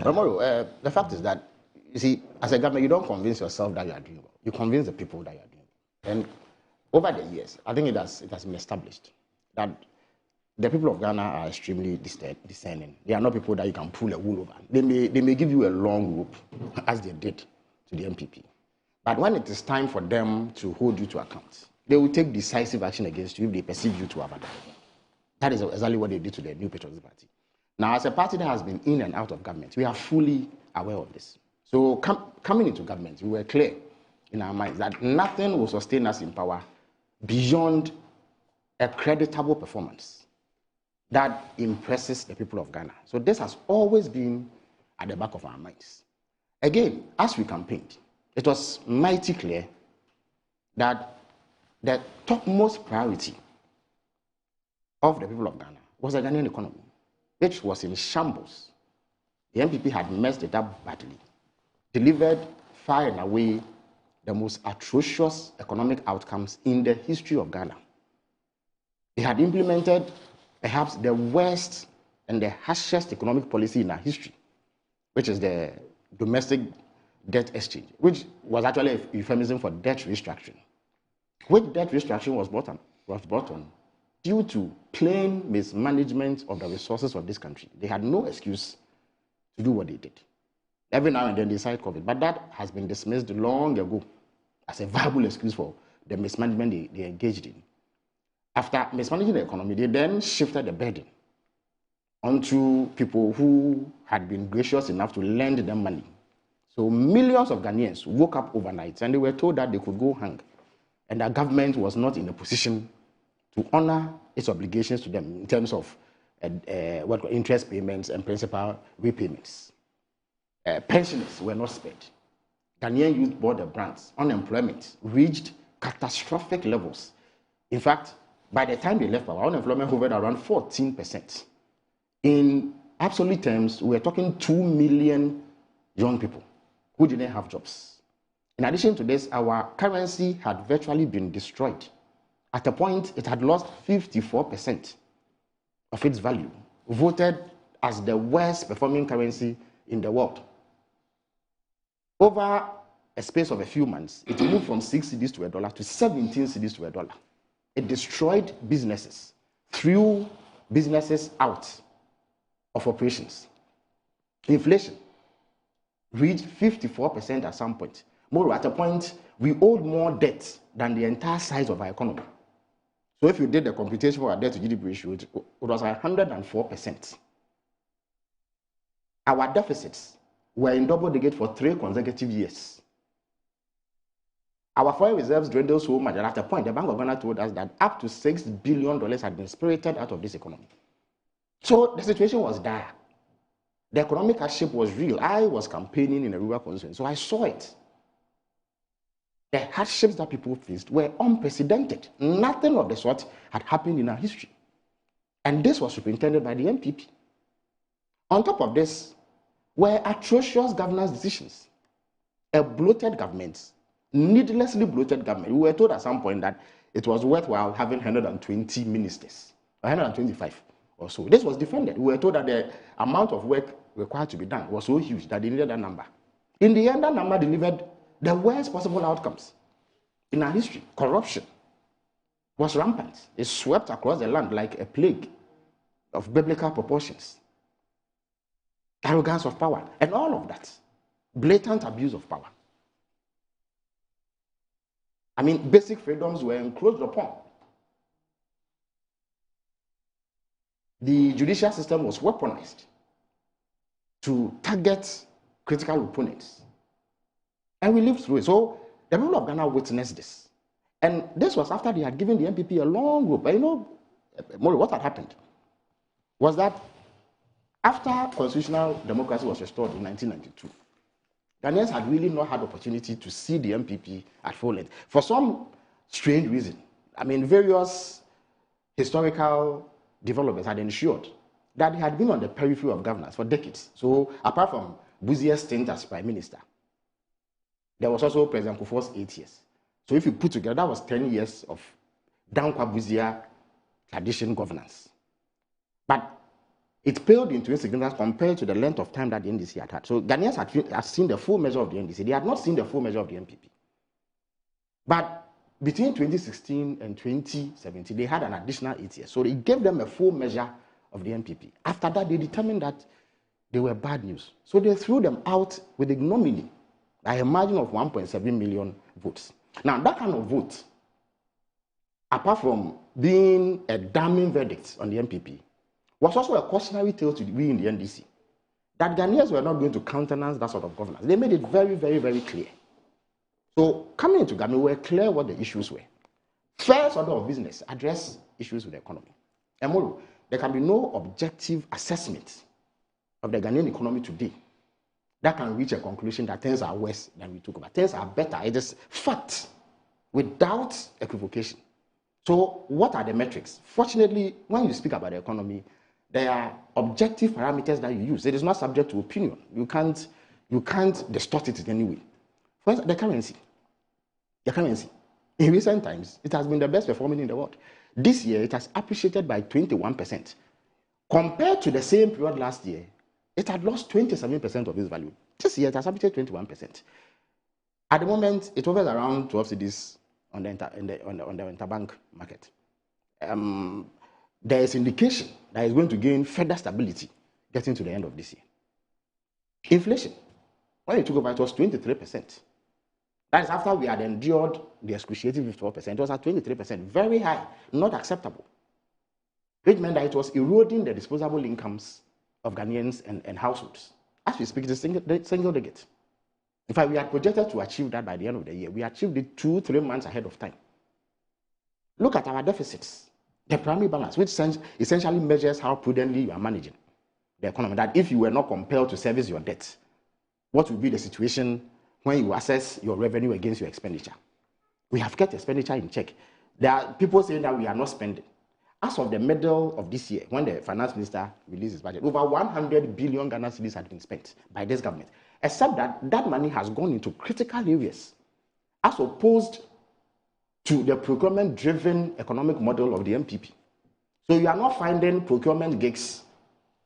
Romero, the fact is that, you see, as a government, you don't convince yourself that you are doing well. You convince the people that you are doing well. And over the years, I think it has been established that the people of Ghana are extremely discerning. They are not people that you can pull a wool over. They may give you a long rope, as they did to the MPP. But when it is time for them to hold you to account, they will take decisive action against you if they perceive you to have done. That is exactly what they did to the New Patriotic Party. Now, as a party that has been in and out of government, we are fully aware of this. So coming into government, we were clear in our minds that nothing will sustain us in power beyond a creditable performance that impresses the people of Ghana. So this has always been at the back of our minds. Again, as we campaigned, it was mighty clear that the topmost priority of the people of Ghana was the Ghanaian economy, which was in shambles. The MPP had messed it up badly, delivered far and away the most atrocious economic outcomes in the history of Ghana. They had implemented perhaps the worst and the harshest economic policy in our history, which is the domestic debt exchange, which was actually a euphemism for debt restructuring. Which debt restructuring was brought on due to plain mismanagement of the resources of this country. They had no excuse to do what they did. Every now and then they cite COVID, but that has been dismissed long ago as a viable excuse for the mismanagement they engaged in. After mismanaging the economy, they then shifted the burden onto people who had been gracious enough to lend them money. So millions of Ghanaians woke up overnight and they were told that they could go hang, and the government was not in a position to honor its obligations to them in terms of interest payments and principal repayments. Pensioners were not spared. Ghanaian youth bought the brands. Unemployment reached catastrophic levels. In fact, By the time they left power, unemployment hovered around 14%. In absolute terms, we're talking 2 million young people who didn't have jobs. In addition to this, our currency had virtually been destroyed. At a point, it had lost 54% of its value, voted as the worst performing currency in the world. Over a space of a few months, it moved from 6 cedis to $1 to 17 cedis to $1. It destroyed businesses, threw businesses out of operations. Inflation reached 54% at some point. More, at a point, we owed more debt than the entire size of our economy. So if you did the computation for our debt to GDP ratio, it was 104%. Our deficits were in double digit for 3 consecutive years. Our foreign reserves dwindled so much that at a point, the Bank of Ghana told us that up to $6 billion had been spirited out of this economy. So the situation was dire. The economic hardship was real. I was campaigning in a rural constituency, so I saw it. The hardships that people faced were unprecedented. Nothing of the sort had happened in our history. And this was superintended by the NPP. On top of this were atrocious governance decisions. A bloated government, needlessly bloated government. We were told at some point that it was worthwhile having 120 ministers, 125 or so. This was defended. We were told that the amount of work required to be done was so huge that they needed that number. In the end, that number delivered the worst possible outcomes in our history. Corruption was rampant. It swept across the land like a plague of biblical proportions. Arrogance of power, and all of that. Blatant abuse of power. I mean, basic freedoms were encroached upon. The judicial system was weaponized to target critical opponents. And we lived through it. So the people of Ghana witnessed this. And this was after they had given the NPP a long rope. But you know, what had happened was that after constitutional democracy was restored in 1992, Ghanaians had really not had opportunity to see the NPP at full length. For some strange reason, I mean, various historical developments had ensured that they had been on the periphery of governance for decades. So apart from Buzia's stint as prime minister, there was also President Kufuor's 8 years. So if you put together, that was 10 years of Dankwa Buzia tradition governance. But it paled into insignificance compared to the length of time that the NDC had had. So Ghanaians had seen the full measure of the NDC. They had not seen the full measure of the NPP. But between 2016 and 2017, they had an additional 8 years. So it gave them a full measure of the NPP. After that, they determined that they were bad news. So they threw them out with ignominy by a margin of 1.7 million votes. Now, that kind of vote, apart from being a damning verdict on the NPP, was also a cautionary tale to we in the NDC that Ghanaians were not going to countenance that sort of governance. They made it very, very, very clear. So coming into Ghana, we were clear what the issues were. First order of business, address issues with the economy. And more, there can be no objective assessment of the Ghanaian economy today that can reach a conclusion that things are worse than we talk about. Things are better. It is fact, without equivocation. So what are the metrics? Fortunately, when you speak about the economy, there are objective parameters that you use. It is not subject to opinion. You can't distort it in any way. For instance, the currency. The currency. In recent times, it has been the best performing in the world. This year, it has appreciated by 21%. Compared to the same period last year, it had lost 27% of its value. This year, it has appreciated 21%. At the moment, it hovers around 12 cedis on the interbank market. There is indication that it's going to gain further stability getting to the end of this year. Inflation, when it took over, it was 23%. That is after we had endured the excruciating 54%. It was at 23%, very high, not acceptable. Which meant that it was eroding the disposable incomes of Ghanaians and households. As we speak, it's a single digit. In fact, we had projected to achieve that by the end of the year. We achieved it 2-3 months ahead of time. Look at our deficits. The primary balance, which essentially measures how prudently you are managing the economy. That if you were not compelled to service your debt, what would be the situation when you assess your revenue against your expenditure? We have kept expenditure in check. There are people saying that we are not spending. As of the middle of this year, when the finance minister released his budget, over 100 billion Ghana cedis had been spent by this government, except that that money has gone into critical areas, as opposed to the procurement-driven economic model of the MPP. So you are not finding procurement gigs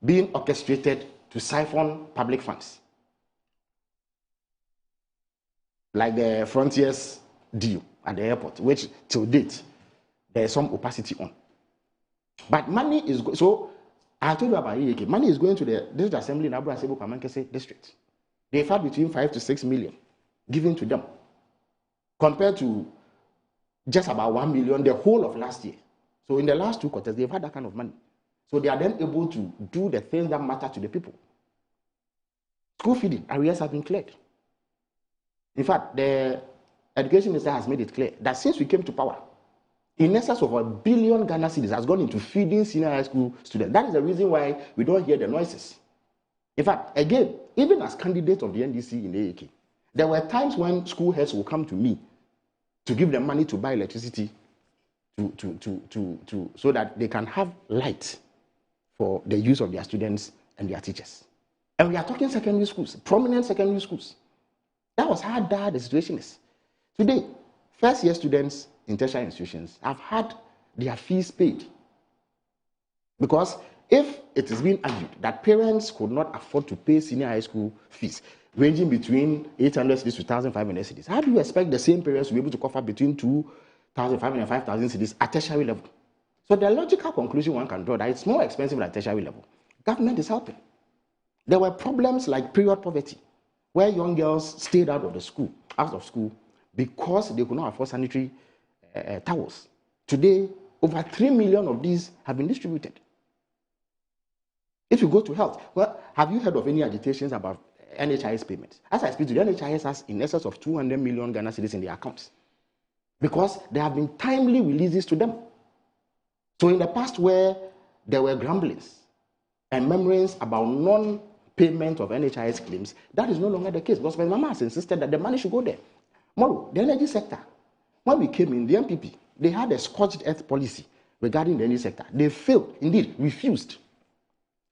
being orchestrated to siphon public funds, like the Frontiers deal at the airport, which till date there is some opacity on. But money is so I told you about EAK. Money is going to the district assembly in Abu Asebu Kamankese district. They've had between 5 to 6 million given to them, compared to just about 1 million the whole of last year. So in the last 2 quarters, they've had that kind of money. So they are then able to do the things that matter to the people. School feeding, arrears have been cleared. In fact, the education minister has made it clear that since we came to power, in excess of 1 billion Ghana cedis has gone into feeding senior high school students. That is the reason why we don't hear the noises. In fact, again, even as candidate of the NDC in AAK, there were times when school heads will come to me to give them money to buy electricity so that they can have light for the use of their students and their teachers. And we are talking secondary schools, prominent secondary schools. That was how bad the situation is. Today, first-year students in tertiary institutions have had their fees paid. Because if it is being argued that parents could not afford to pay senior high school fees, ranging between 800 cedis to 1,500 cedis, how do you expect the same parents to be able to cover between 2,500 and 5,000 cedis at tertiary level? So the logical conclusion one can draw that it's more expensive at tertiary level. Government is helping. There were problems like period poverty, where young girls stayed out of school, because they could not afford sanitary towels. Today, over 3 million of these have been distributed. If you go to health, well, have you heard of any agitations about NHIS payments? As I speak to you, the NHIS has in excess of 200 million Ghana cedis in their accounts, because there have been timely releases to them. So in the past, where there were grumblings and murmurings about non-payment of NHIS claims, that is no longer the case, because Mama has insisted that the money should go there. Moro, the energy sector, when we came in, the MPP, they had a scorched earth policy regarding the energy sector. They failed, indeed, refused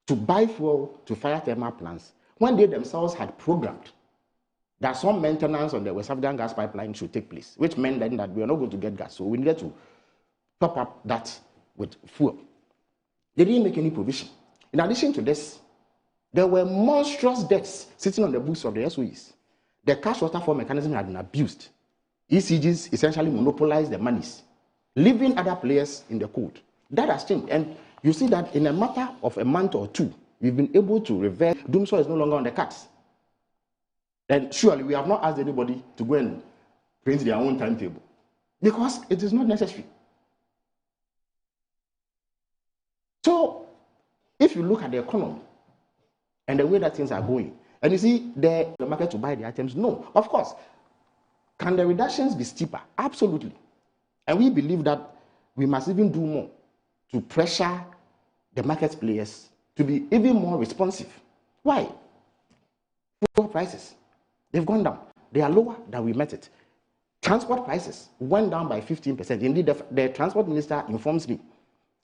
to buy fuel to fire thermal plants when they themselves had programmed that some maintenance on the West African gas pipeline should take place, which meant then that we are not going to get gas. So we needed to top up that with fuel. They didn't make any provision. In addition to this, there were monstrous debts sitting on the books of the SOEs. The cash waterfall mechanism had been abused. ECGs essentially monopolized the monies, leaving other players in the cold. That has changed. And you see that in a matter of a month or two, we've been able to reverse. Doomsday is no longer on the cards. And surely we have not asked anybody to go and print their own timetable, because it is not necessary. So, if you look at the economy and the way that things are going, and you see the market to buy the items, no, of course. Can the reductions be steeper? Absolutely. And we believe that we must even do more to pressure the market players to be even more responsive. Why? Fuel prices, they've gone down. They are lower than we met it. Transport prices went down by 15%. Indeed, the transport minister informs me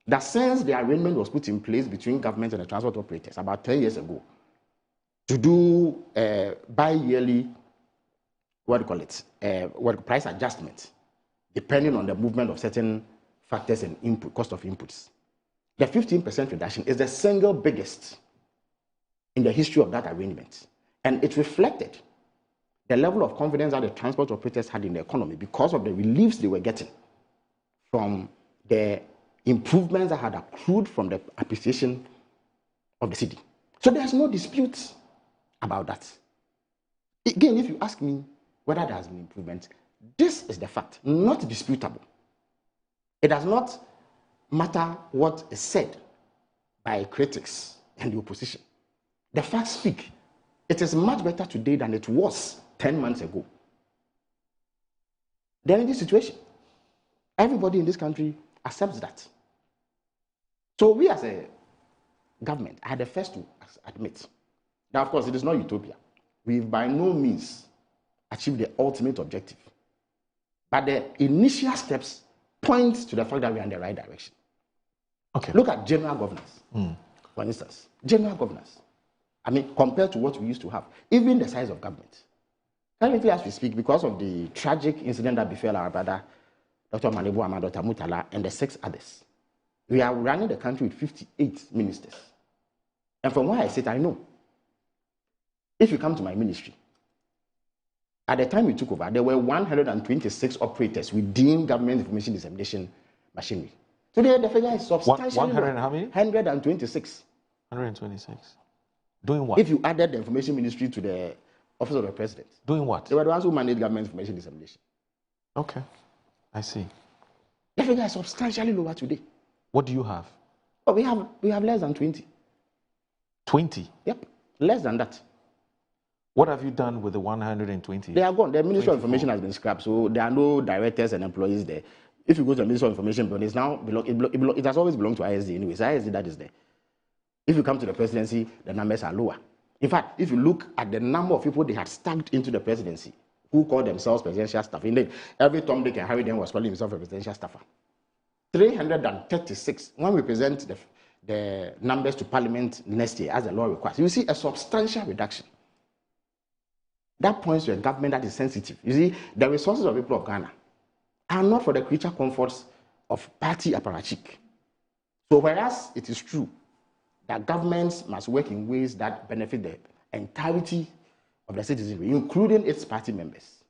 that since the arrangement was put in place between government and the transport operators about 10 years ago to do bi-yearly, price adjustment, depending on the movement of certain factors and input, cost of inputs, the 15% reduction is the single biggest in the history of that arrangement. And it reflected the level of confidence that the transport operators had in the economy because of the reliefs they were getting from the improvements that had accrued from the appreciation of the city. So there's no dispute about that. Again, if you ask me whether there has been improvement, this is the fact, not disputable. It does not matter what is said by critics and the opposition. The facts speak. It is much better today than it was 10 months ago. The energy situation, everybody in this country accepts that. So we as a government are the first to admit that, of course, it is not utopia. We've by no means achieved the ultimate objective. But the initial steps points to the fact that we are in the right direction. Okay. Look at general governance, for instance. General governance. I mean, compared to what we used to have, even the size of government. Currently, as we speak, because of the tragic incident that befell our brother, Dr. Manibu Ahmad, Dr. Mutala, and the 6 others, we are running the country with 58 ministers. And from where I sit, I know. If you come to my ministry, at the time we took over, there were 126 operators within government information dissemination machinery. Today, the figure is substantially 100 how many? 126. 126. Doing what? If you added the information ministry to the office of the president. Doing what? They were the ones who managed government information dissemination. Okay, I see. The figure is substantially lower today. What do you have? Oh, we have less than 20. 20? Yep, less than that. What have you done with the 120? They are gone. The Ministry of Information has been scrapped, so there are no directors and employees there. If you go to the Ministry of Information, but it's now it has always belonged to ISD anyway. It's ISD that is there. If you come to the presidency, the numbers are lower. In fact, if you look at the number of people they had stacked into the presidency, who call themselves presidential staff, indeed, every Tom, Dick, and Harry then was calling himself a presidential staffer. 336. When we present the numbers to Parliament next year, as the law requires, you see a substantial reduction. That points to a government that is sensitive. You see, the resources of the people of Ghana are not for the creature comforts of party apparatchik. So whereas it is true that governments must work in ways that benefit the entirety of the citizenry, including its party members,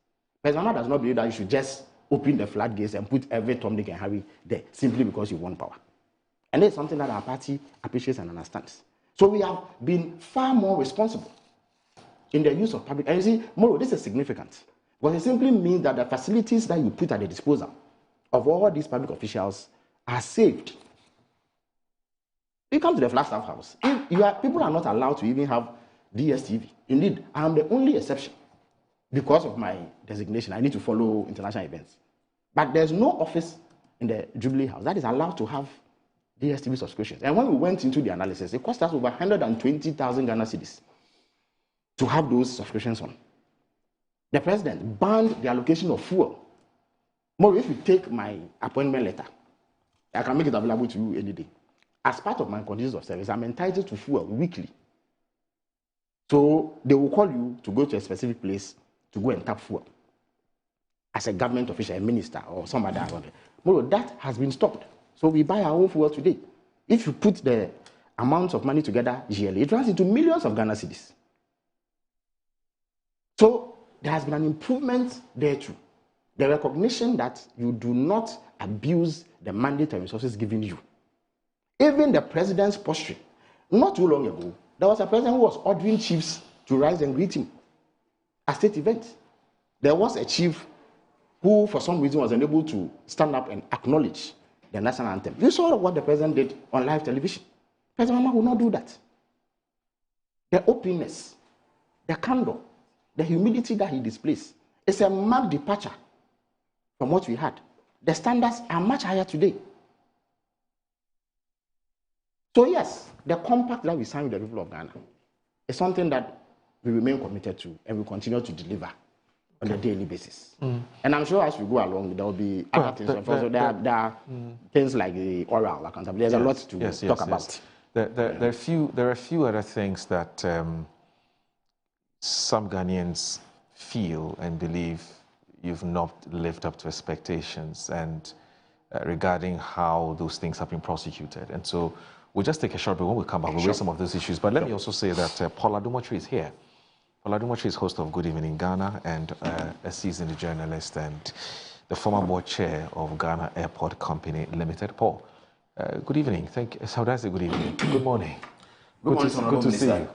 President does not believe that you should just open the floodgates and put every Tom, Dick, and Harry there simply because you want power. And it's something that our party appreciates and understands. So we have been far more responsible in the use of public. And you see, Moro, this is significant. Because it simply means that the facilities that you put at the disposal of all these public officials are saved. You come to the Flagstaff House. People are not allowed to even have DSTV. Indeed, I am the only exception. Because of my designation, I need to follow international events. But there's no office in the Jubilee House that is allowed to have DSTV subscriptions. And when we went into the analysis, it cost us over 120,000 Ghana cedis to have those subscriptions on. The president banned the allocation of fuel. More, if you take my appointment letter, I can make it available to you any day. As part of my conditions of service, I'm entitled to fuel weekly. So they will call you to go to a specific place to go and tap fuel. As a government official, a minister, or some other. More, that has been stopped. So we buy our own fuel today. If you put the amounts of money together yearly, it runs into millions of Ghana cedis. So there has been an improvement there too. The recognition that you do not abuse the mandate and resources given you. Even the president's posture, not too long ago, there was a president who was ordering chiefs to rise and greet him at state events. There was a chief who, for some reason, was unable to stand up and acknowledge the national anthem. You saw what the president did on live television. President Mama will not do that. The openness, the candor, the humility that he displays is a marked departure from what we had. The standards are much higher today. So yes, the compact that we signed with the people of Ghana is something that we remain committed to and we continue to deliver on a daily basis. And I'm sure as we go along, there will be other things. Also, there are things like the oral accountability. There's a lot to talk about. There are a few other things that some Ghanaians feel and believe you've not lived up to expectations, and regarding how those things have been prosecuted. And so we'll just take a short break. When we come back, we'll raise some of those issues. But let me also say that Paul Adomotri is here. Paul Adomotri is host of Good Evening in Ghana and a seasoned journalist and the former board chair of Ghana Airport Company Limited. Paul, good evening. Thank you. How do I say good evening? Good morning. Good to see you.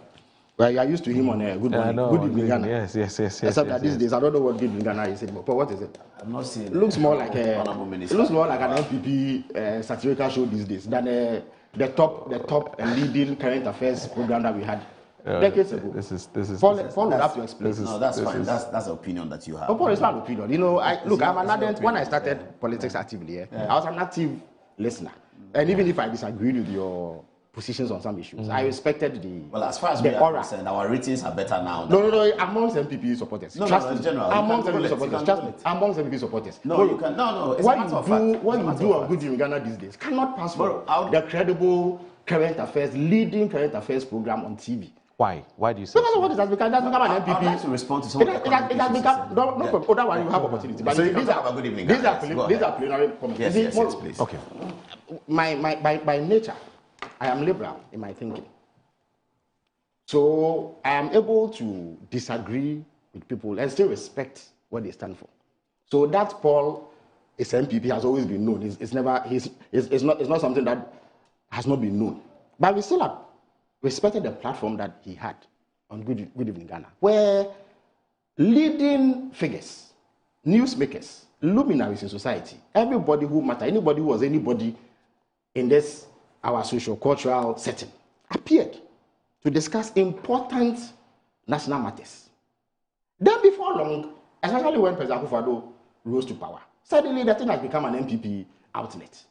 Well, you are used to him on a good morning. Good evening, Ghana. Yes. Except that these days, I don't know what good evening Ghana is anymore. But what is it? I'm not seeing it. Looks more like an MPP satirical show these days than the top and leading current affairs program that we had decades ago. This is Paul would have to explain. No, that's fine. That's the opinion that you have. Oh, Paul, it's not an opinion. You know, I'm an ardent. When I started politics actively, I was an active listener. And even if I disagreed with your positions on some issues. I respected the Well, as far as we are concerned, our ratings are better now. No, amongst MPP supporters. No, trust in me. general. Amongst MPP supporters. Trust me. Amongst MPP supporters. No, you can. No. It's what you do on Good in Ghana these days cannot pass for the credible current affairs, leading current affairs program on TV. Why? Why do you say? Because what it has become, an MPP. I'd like to respond to some of the It has become. Other one you have opportunity. But so you don't talk about Good Evening Ghana. These are plenary comments. Yes, please. Okay. By nature, I am liberal in my thinking. So I am able to disagree with people and still respect what they stand for. So that Paul is MPP has always been known. It's not something that has not been known. But we still have respected the platform that he had on Good Evening Ghana, where leading figures, newsmakers, luminaries in society, everybody who matter, anybody who was anybody in this our socio-cultural setting, appeared to discuss important national matters. Then before long, especially when President Akufo-Addo rose to power, suddenly the thing has become an MPP outlet,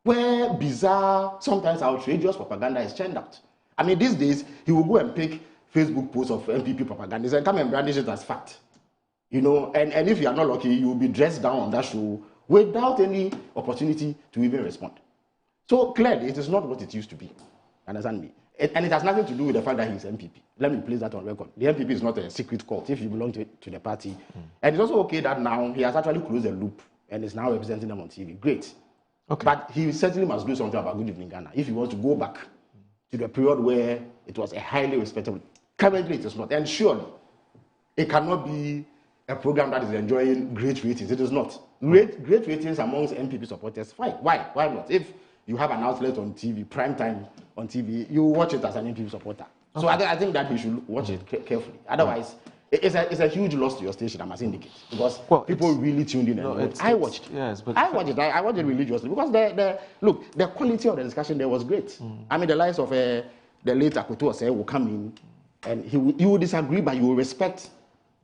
where bizarre, sometimes outrageous propaganda is churned out. I mean, these days, he will go and pick Facebook posts of MPP propaganda and come and brandish it as fact. You know, and if you are not lucky, you will be dressed down on that show without any opportunity to even respond. So clearly, it is not what it used to be. Understand me? And it has nothing to do with the fact that he is MPP. Let me place that on record. The MPP is not a secret cult if you belong to the party. And it's also okay that now he has actually closed the loop and is now representing them on TV. Great. Okay. But he certainly must do something about Good Evening Ghana if he wants to go back to the period where it was a highly respectable. Currently, it is not. And surely, it cannot be a program that is enjoying great ratings. It is not. Great ratings amongst MPP supporters, fine. Why? Why not? If you have an outlet on TV, prime time on TV, you watch it as an MPP supporter. Okay. So I think that you should watch it carefully. Otherwise, it's a huge loss to your station, I must indicate, because people really tuned in. I watched it. Yes, but I watched it religiously because the quality of the discussion there was great. I mean, the likes of the late Akoto Osei will come in, and he will disagree, but you will respect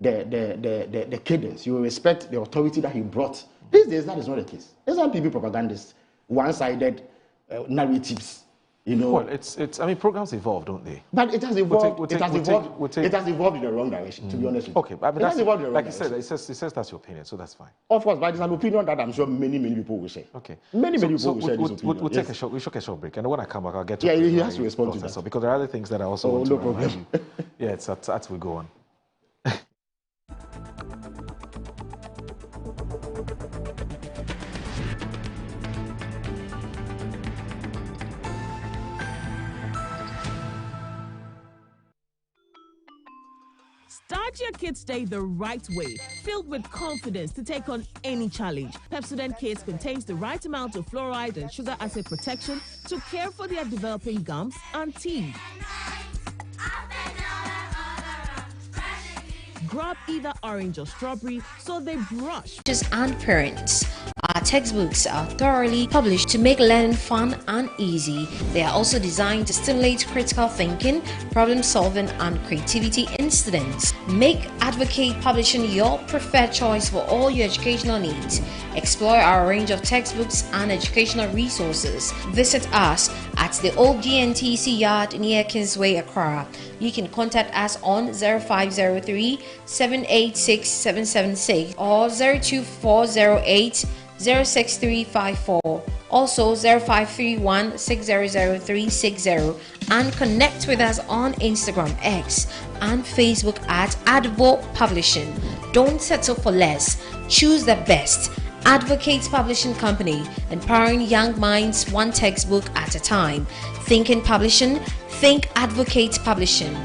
the cadence. You will respect the authority that he brought. These days, that is not the case. There's some MPP propagandists, one-sided narratives. You know, well, it's. I mean, programs evolve, don't they? But it has evolved. It has evolved in the wrong direction. To be honest with you. Okay, but it has evolved in the wrong direction. It says that's your opinion, so that's fine. Of course, but it's an opinion that I'm sure many people will share. Okay. Many people will share this opinion. We'll take a short. We should take a short break, and when I come back, I'll get to. Yeah, he has to respond to that. So, because there are other things that I also want to remind you. Yeah, it's as we go on. Start your kids' day the right way, filled with confidence to take on any challenge. Pepsodent Kids contains the right amount of fluoride and sugar acid protection to care for their developing gums and teeth. Grab either orange or strawberry so they brush. And parents. Our textbooks are thoroughly published to make learning fun and easy. They are also designed to stimulate critical thinking, problem solving, and creativity in students. Make Advocate Publishing your preferred choice for all your educational needs. Explore our range of textbooks and educational resources. Visit us at the old GNTC yard near Kingsway, Accra. You can contact us on 0503 786 776 or 02408 06354, also 0531 600360, and connect with us on Instagram, X, and Facebook at Advo Publishing. Don't settle for less. Choose the best. Advocate Publishing Company, empowering young minds one textbook at a time. Thinking Publishing, think Advocate Publishing.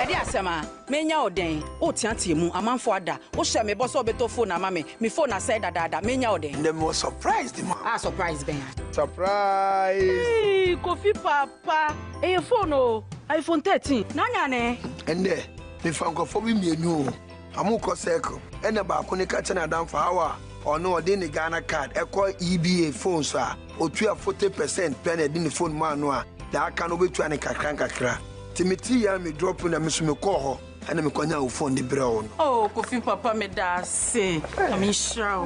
Edi asema menya oden o tiantie mu amanfo ada o hye me boso beto phone na mame me phone na say dada menya oden the most surprised man surprise ben surprise hey Kofi papa e phone o iPhone 13 nanya ne ende me fankofo bi mienu amuko circle ene ba ko ne ka chana dan for hour ono ode ne Ghana card ekọ EBA phone so a otua 40% pen ede ne phone man no a da aka no betua ne kakra Timothy ya me drop na me so me call ho And I'm going to phone the brown. Oh, Kofi Papa me da say. I mean sure.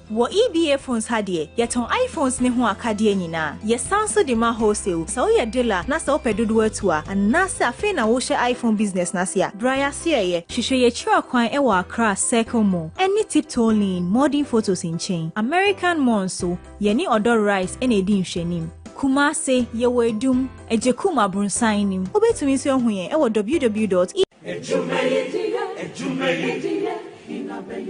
Wo EBA phones hadie, yeton iPhones ne ho akade nyina. Ye sanso de ma wholesale. So ye dealer na se opedodo atua. Na se afi na wo share iPhone business na se a. Braya se ye. Hwehwe ye chira kwan e wo Accra Circle Mall. Any Tiptoe Lane, modern photos in chain. American Monso, ye ni Odor Rice ene edi nhwenim. Kumase ye wedum ejekuma brunsan nim. Obetumi so hu ye e wo www.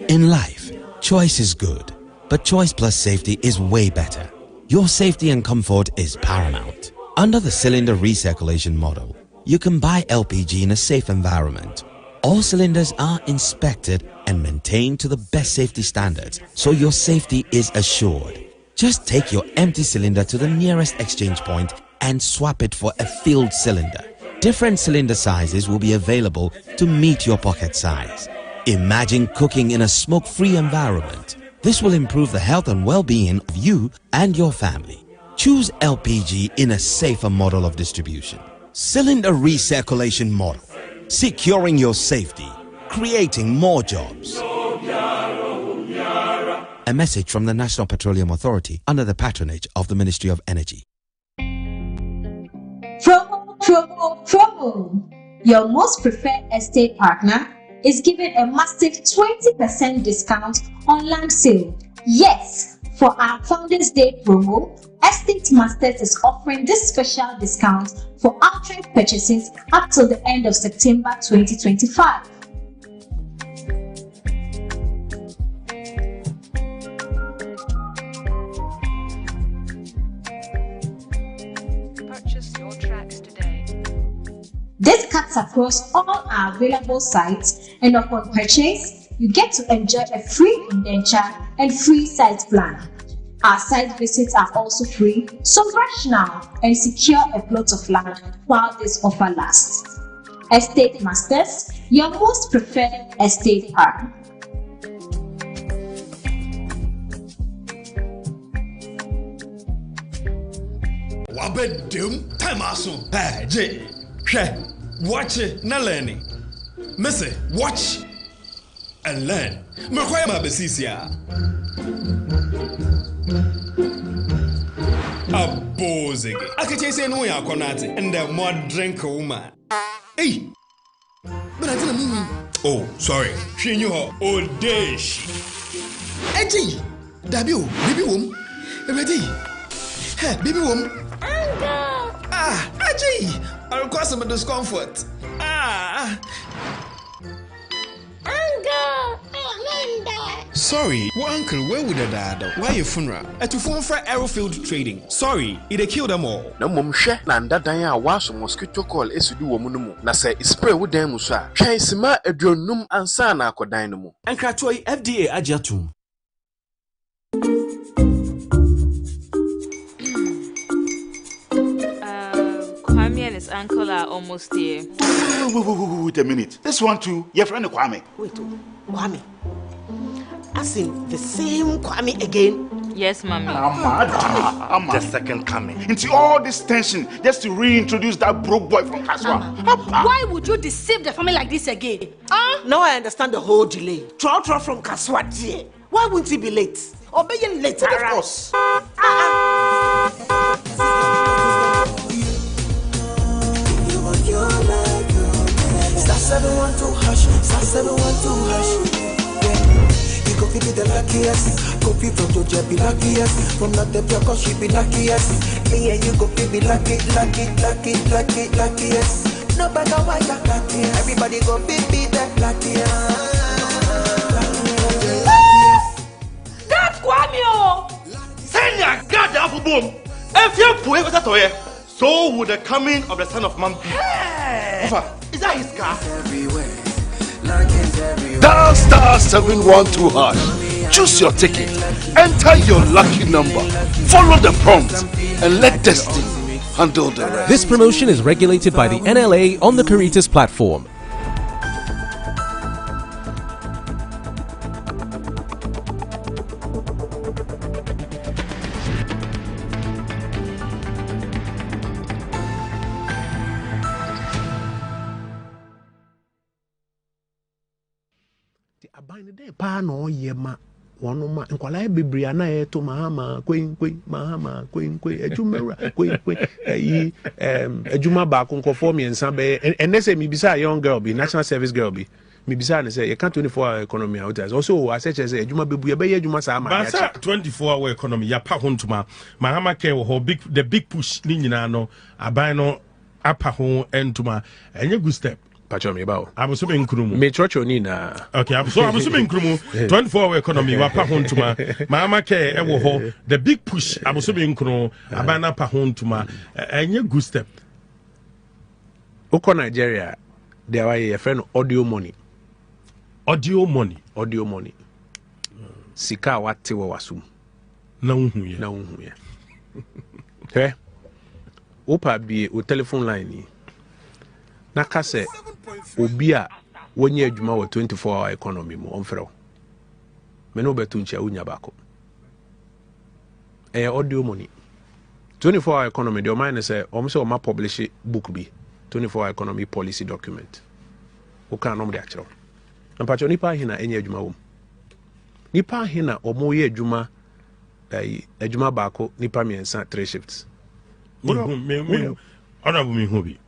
In life, choice is good, but choice plus safety is way better. Your safety and comfort is paramount. Under the cylinder recirculation model, you can buy LPG in a safe environment. All cylinders are inspected and maintained to the best safety standards, so your safety is assured. Just take your empty cylinder to the nearest exchange point and swap it for a filled cylinder. Different cylinder sizes will be available to meet your pocket size. Imagine cooking in a smoke-free environment. This will improve the health and well-being of you and your family. Choose LPG in a safer model of distribution. Cylinder recirculation model. Securing your safety. Creating more jobs. A message from the National Petroleum Authority under the patronage of the Ministry of Energy. Promo. Your most preferred estate partner is given a massive 20% discount on land sale. Yes, for our Founders Day promo, Estate Masters is offering this special discount for outright purchases up till the end of September 2025. This cuts across all our available sites, and upon purchase, you get to enjoy a free indenture and free site plan. Our site visits are also free, so rush now and secure a plot of land while this offer lasts. Estate Masters, your most preferred estate partner. Wabedum tamaso. Hey, J. Watch it, na learning. Missy, watch and learn. Makwaya mabesisia. Abozege. Akache say no ya konate and the more drink woman. Hey. But I tell me. Oh, sorry. She knew her old days. Eji. Dabio, baby wom. Ready. Hey, baby wom. Ah, Eji. I'll cause some discomfort. Sorry, well, uncle, where would I die? Why your funeral? At your phone for Aerofield Trading. Sorry, it killed them all. No mum share Nanda Daya was mosquito call is to do a munumu. Na say spray with them musa. Chaisima a dronum and sana ko dynamo. And Kratoi FDA Ajatum. Kwame and his uncle are almost here. Wait a minute. This one too, your friend Kwame. Wait, Kwame. As in the same Kwame again? Yes, Mommy. The second coming. Into all this tension just to reintroduce that broke boy from Kaswa. Why would you deceive the family like this again? Now I understand the whole delay. Troll from Kaswa dear. Why wouldn't he be late? Or be late, of course. Star 712 hash, star 712 hash. You go be the luckiest. Copy from Georgia be luckiest. From not the block, she be luckiest. Me and you go be luckiest. Nobody know why you're luckiest. Everybody go be the luckiest. God Kwame! Send your God down for boom. If you put it away, so would the coming of the Son of Man be. Is that his car? Dial star 712 hash. Choose your ticket. Enter your lucky number. Follow the prompts and let destiny handle the rest. This promotion is regulated by the NLA on the Caritas platform. by the day pa no yema one ma nkwala bebre na e to mahama kwen ejumera kwen yi ejuma ba konkofo miensa be enese mi bisa young girl be national service girl be mi bisa ne say you can't 24-hour economy out as also as such as ejuma bebu ye be ejuma sa ma ya 24-hour economy ya pa hontuma mahama ke wo the big push ni nyina no aban no apa ho entuma enye good step pacho me bawo abusume nkrumu me chocho ni na okay abusume nkrumu 24-hour economy wa pa hontuma mahama ke ewo ho the big push abusume nkrumu aban na pa hontuma enye good step uko Nigeria there were a friend audio money sika wate wo wasum na unhu ye he opa bi o telephone line ni na kase obi a wonye adwuma wa 24-hour economy mu onfrew me no betu nchia unya bako audio money 24-hour economy the mind say omse o ma publish book bi 24-hour economy policy document o kan no de akiro mpacho nipa hina enye adwuma wo nipa hina omo ye adwuma adwuma bako nipa miensa 3 shifts honorable me hobi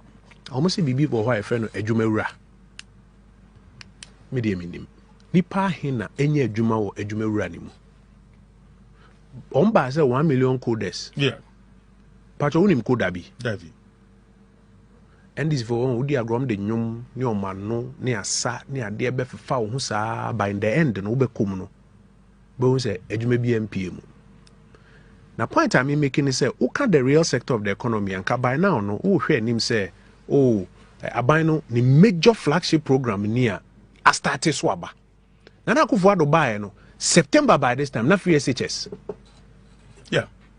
almost bibi bo ho efre no adwuma wura media minim nipa hina enye adwuma wo adwuma wura ni mu omba say 1 million coders pacho unim coda bi David and this for one udi agrom de nyum ni omano ni asa ni ade be fefa wo hu saa by the end no be kom no be hu say adwuma bi MPM na point I'm making is say uka the real sector of the economy and by now no wo hwe nim say aban no ni major flagship program ni a start so aba na Akufo-Addo buy no September by this time na free SHS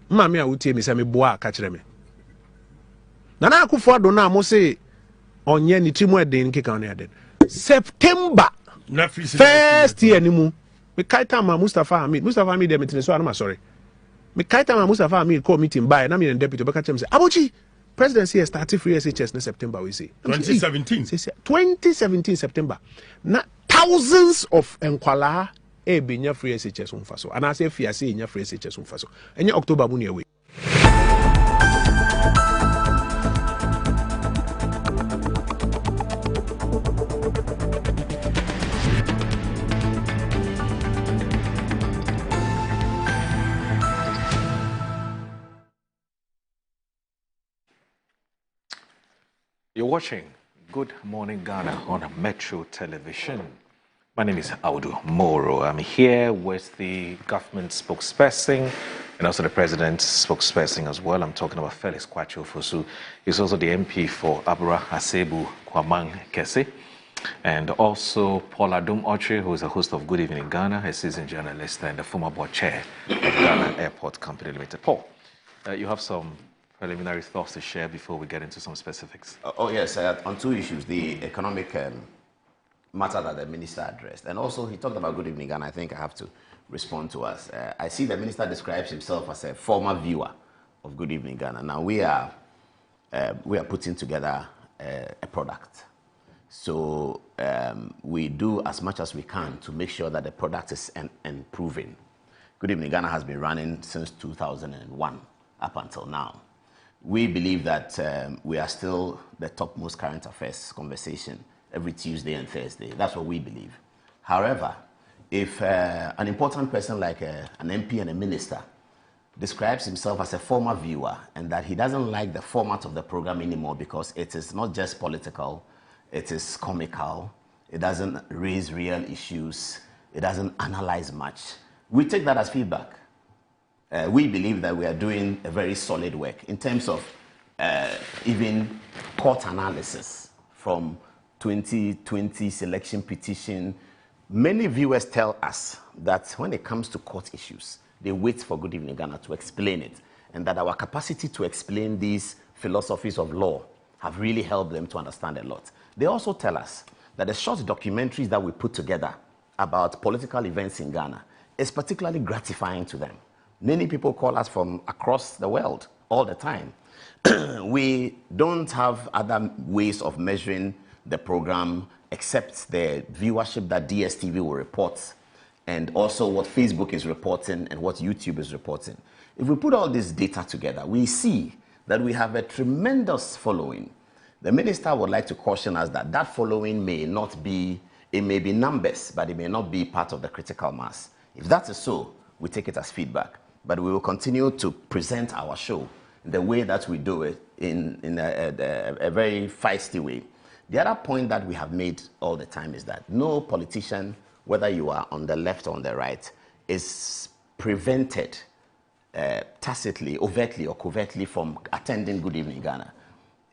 mama a wutie me say me boa ka kire me Nana Akufo-Addo na mo say onye ni trimu eden nkeka na eden September na free first year ni mu me kaita ma Mustafa Hamid dem meeting so anama sorry me kaita ma Mustafa Hamid call meeting by na me deputy be ka chem say Abochi presidency here started free SHS in September we say 2017 September na thousands of enkwala binya free SHS umfaso and I say fiase nya free SHS umfaso enye October mu ne we You're watching Good Morning Ghana on Metro Television. My name is Audu Moro. I'm here with the government spokesperson and also the president's spokesperson as well. I'm talking about Felix Kwakye Ofosu. He's also the MP for Abura Asebu Kwamang Kese. And also Paul Adum Oche, who is the host of Good Evening Ghana, a seasoned journalist and the former board chair of Ghana Airport Company Limited. Paul, you have some preliminary thoughts to share before we get into some specifics. Yes, on two issues, the economic matter that the minister addressed, and also he talked about Good Evening Ghana. I think I have to respond to us. I see the minister describes himself as a former viewer of Good Evening Ghana. Now we are putting together a product, so we do as much as we can to make sure that the product is improving. Good Evening Ghana has been running since 2001 up until now. We believe that we are still the topmost current affairs conversation every Tuesday and Thursday. That's what we believe. However, if an important person like an MP and a minister describes himself as a former viewer and that he doesn't like the format of the program anymore because it is not just political, it is comical, it doesn't raise real issues, it doesn't analyze much, we take that as feedback. We believe that we are doing a very solid work in terms of even court analysis from 2020 selection petition. Many viewers tell us that when it comes to court issues, they wait for Good Evening Ghana to explain it, and that our capacity to explain these philosophies of law have really helped them to understand a lot. They also tell us that the short documentaries that we put together about political events in Ghana is particularly gratifying to them. Many people call us from across the world all the time. We don't have other ways of measuring the program except the viewership that DSTV will report, and also what Facebook is reporting and what YouTube is reporting. If we put all this data together, we see that we have a tremendous following. The minister would like to caution us that that following may not be, it may be numbers, but it may not be part of the critical mass. If that is so, we take it as feedback. But we will continue to present our show the way that we do it in a very feisty way. The other point that we have made all the time is that no politician, whether you are on the left or on the right, is prevented tacitly, overtly or covertly from attending Good Evening Ghana.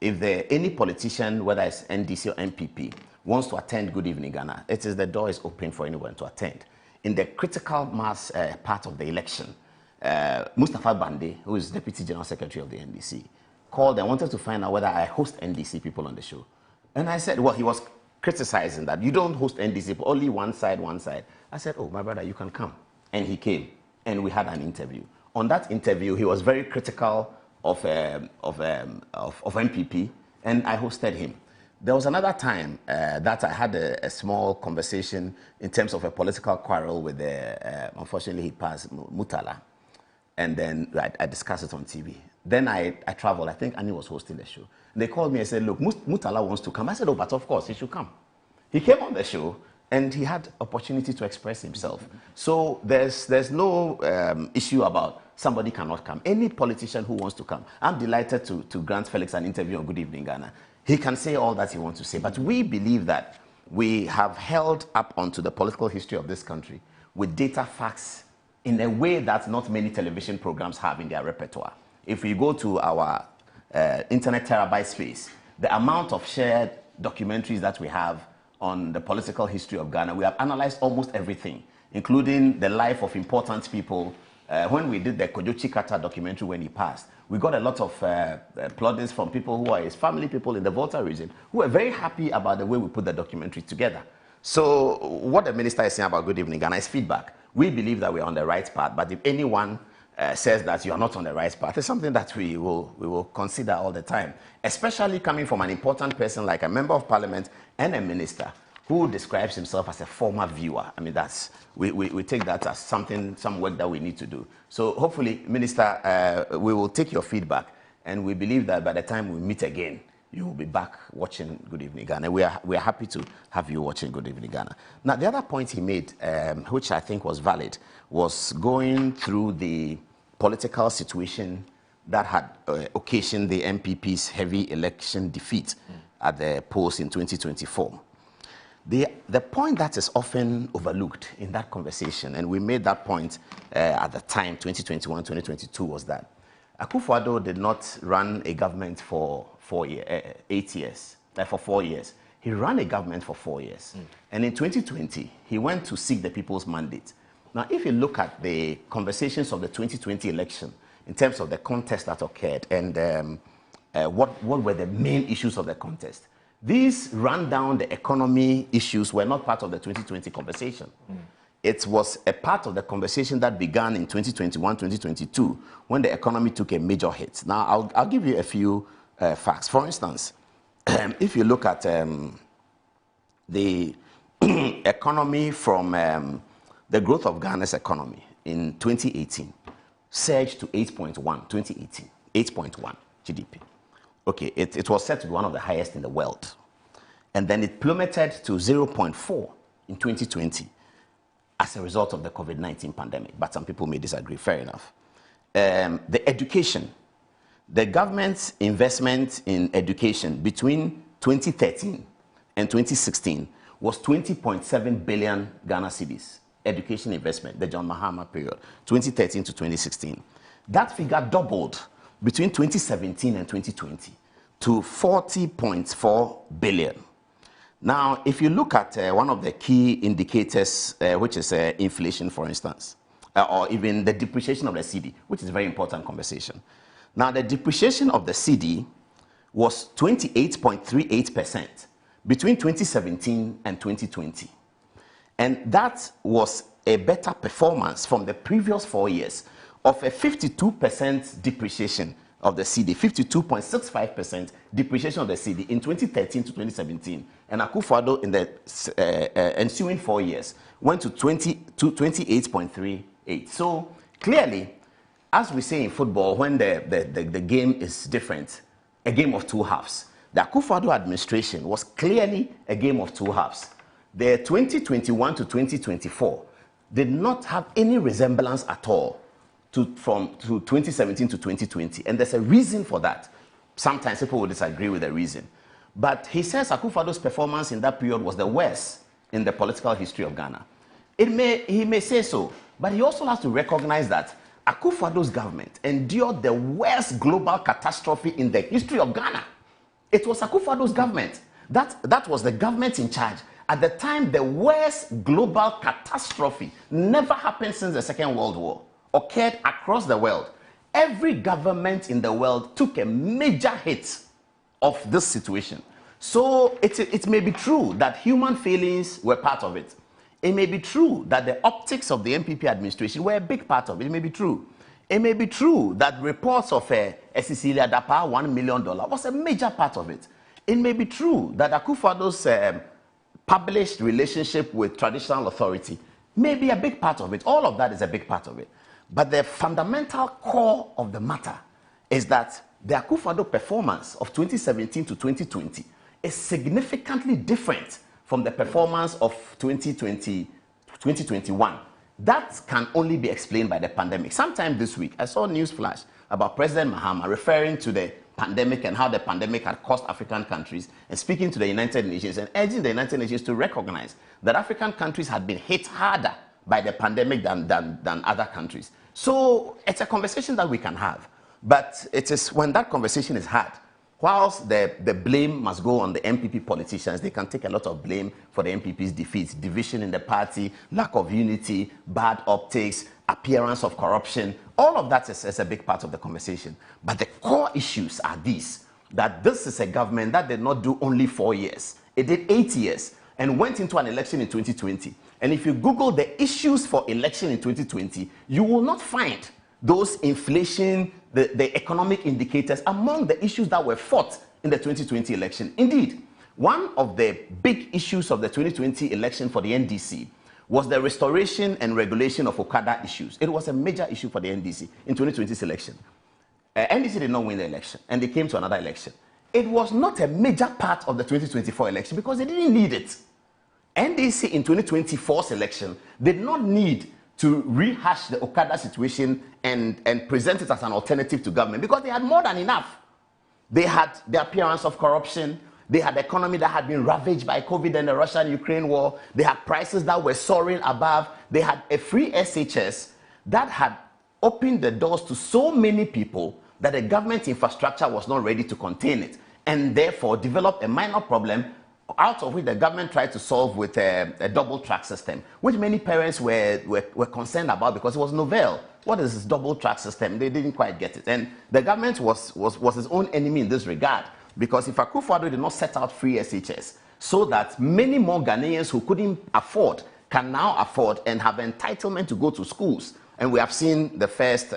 If any politician, whether it's NDC or MPP, wants to attend Good Evening Ghana, the door is open for anyone to attend. In the critical mass part of the election, Mustafa Bande, who is Deputy General Secretary of the NDC, called and wanted to find out whether I host NDC people on the show. And I said, well, he was criticizing that. You don't host NDC, only one side. I said, oh, my brother, you can come. And he came, and we had an interview. On that interview, he was very critical of MPP, and I hosted him. There was another time that I had a small conversation in terms of a political quarrel with unfortunately he passed, Mutala. And then I discussed it on TV. Then I traveled. I think Annie was hosting the show. And they called me and said, look, Mutala wants to come. I said, oh, but of course, he should come. He came on the show, and he had opportunity to express himself. So there's no issue about somebody cannot come. Any politician who wants to come. I'm delighted to grant Felix an interview on Good Evening Ghana. He can say all that he wants to say. But we believe that we have held up onto the political history of this country with data facts in a way that not many television programs have in their repertoire. If we go to our internet terabyte space, the amount of shared documentaries that we have on the political history of Ghana, we have analyzed almost everything, including the life of important people. When we did the Kojo Chikata documentary when he passed, we got a lot of plaudits from people who are his family people in the Volta region who were very happy about the way we put the documentary together. So what the minister is saying about Good Evening Ghana is feedback. We believe that we're on the right path, but if anyone says that you are not on the right path, it's something that we will consider all the time, especially coming from an important person like a member of parliament and a minister who describes himself as a former viewer. I mean, we take that as some work that we need to do. So hopefully, Minister, we will take your feedback, and we believe that by the time we meet again, you will be back watching Good Evening Ghana. We are happy to have you watching Good Evening Ghana. Now, the other point he made, which I think was valid, was going through the political situation that had occasioned the MPP's heavy election defeat at the polls in 2024. The point that is often overlooked in that conversation, and we made that point at the time, 2021, 2022, was that Akufo-Addo did not run a government for 8 years, for 4 years. He ran a government for 4 years. And in 2020, he went to seek the people's mandate. Now, if you look at the conversations of the 2020 election, in terms of the contest that occurred and what were the main issues of the contest, these ran down the economy issues were not part of the 2020 conversation. It was a part of the conversation that began in 2021, 2022, when the economy took a major hit. Now, I'll give you a few facts. For instance, if you look at the economy from the growth of Ghana's economy in 2018, surged to 8.1, 2018, 8.1 GDP. Okay, it was said to be one of the highest in the world. And then it plummeted to 0.4 in 2020 as a result of the COVID-19 pandemic. But some people may disagree, fair enough. The education, the government's investment in education between 2013 and 2016 was 20.7 billion Ghana cedis. Education investment, the John Mahama period, 2013 to 2016. That figure doubled between 2017 and 2020 to 40.4 billion. Now, if you look at one of the key indicators, which is inflation, for instance, or even the depreciation of the cedi, which is a very important conversation. Now, the depreciation of the cedi was 28.38% between 2017 and 2020. And that was a better performance from the previous 4 years of a 52% depreciation of the cedi, 52.65% depreciation of the cedi in 2013 to 2017. And Akufo-Addo in the ensuing 4 years went to 28.38. So clearly, as we say in football, when the game is different, a game of two halves. The Akufo-Addo administration was clearly a game of two halves. The 2021 to 2024 did not have any resemblance at all to 2017 to 2020. And there's a reason for that. Sometimes people will disagree with the reason. But he says Akufo-Addo's performance in that period was the worst in the political history of Ghana. He may say so, but he also has to recognize that Akufo-Addo's government endured the worst global catastrophe in the history of Ghana. It was Akufo-Addo's government. That was the government in charge. At the time, the worst global catastrophe never happened since the Second World War, occurred across the world. Every government in the world took a major hit of this situation. So it may be true that human failings were part of it. It may be true that the optics of the NPP administration were a big part of it. It may be true. It may be true that reports of a Cecilia Dapa $1 million was a major part of it. It may be true that Akufo-Addo's published relationship with traditional authority may be a big part of it. All of that is a big part of it. But the fundamental core of the matter is that the Akufo-Addo performance of 2017 to 2020 is significantly different from the performance of 2021. That can only be explained by the pandemic. Sometime this week, I saw a news flash about President Mahama referring to the pandemic and how the pandemic had cost African countries and speaking to the United Nations and urging the United Nations to recognize that African countries had been hit harder by the pandemic than other countries. So it's a conversation that we can have. But it is when that conversation is had, whilst the blame must go on the NPP politicians, they can take a lot of blame for the NPP's defeats, division in the party, lack of unity, bad optics, appearance of corruption. All of that is a big part of the conversation. But the core issues are these, that this is a government that did not do only 4 years. It did 8 years and went into an election in 2020. And if you Google the issues for election in 2020, you will not find those inflation, the economic indicators among the issues that were fought in the 2020 election. Indeed, one of the big issues of the 2020 election for the NDC was the restoration and regulation of Okada issues. It was a major issue for the NDC in 2020's election. NDC did not win the election, and they came to another election. It was not a major part of the 2024 election because they didn't need it. NDC in 2024's election did not need to rehash the Okada situation and present it as an alternative to government because they had more than enough. They had the appearance of corruption. They had an economy that had been ravaged by COVID and the Russian-Ukraine war. They had prices that were soaring above. They had a free SHS that had opened the doors to so many people that the government infrastructure was not ready to contain it, and therefore developed a minor problem out of which the government tried to solve with a double track system, which many parents were concerned about because it was novel. What is this double track system? They didn't quite get it. And the government was its own enemy in this regard, because if Akufo-Addo did not set out free SHS so that many more Ghanaians who couldn't afford can now afford and have entitlement to go to schools. And we have seen the first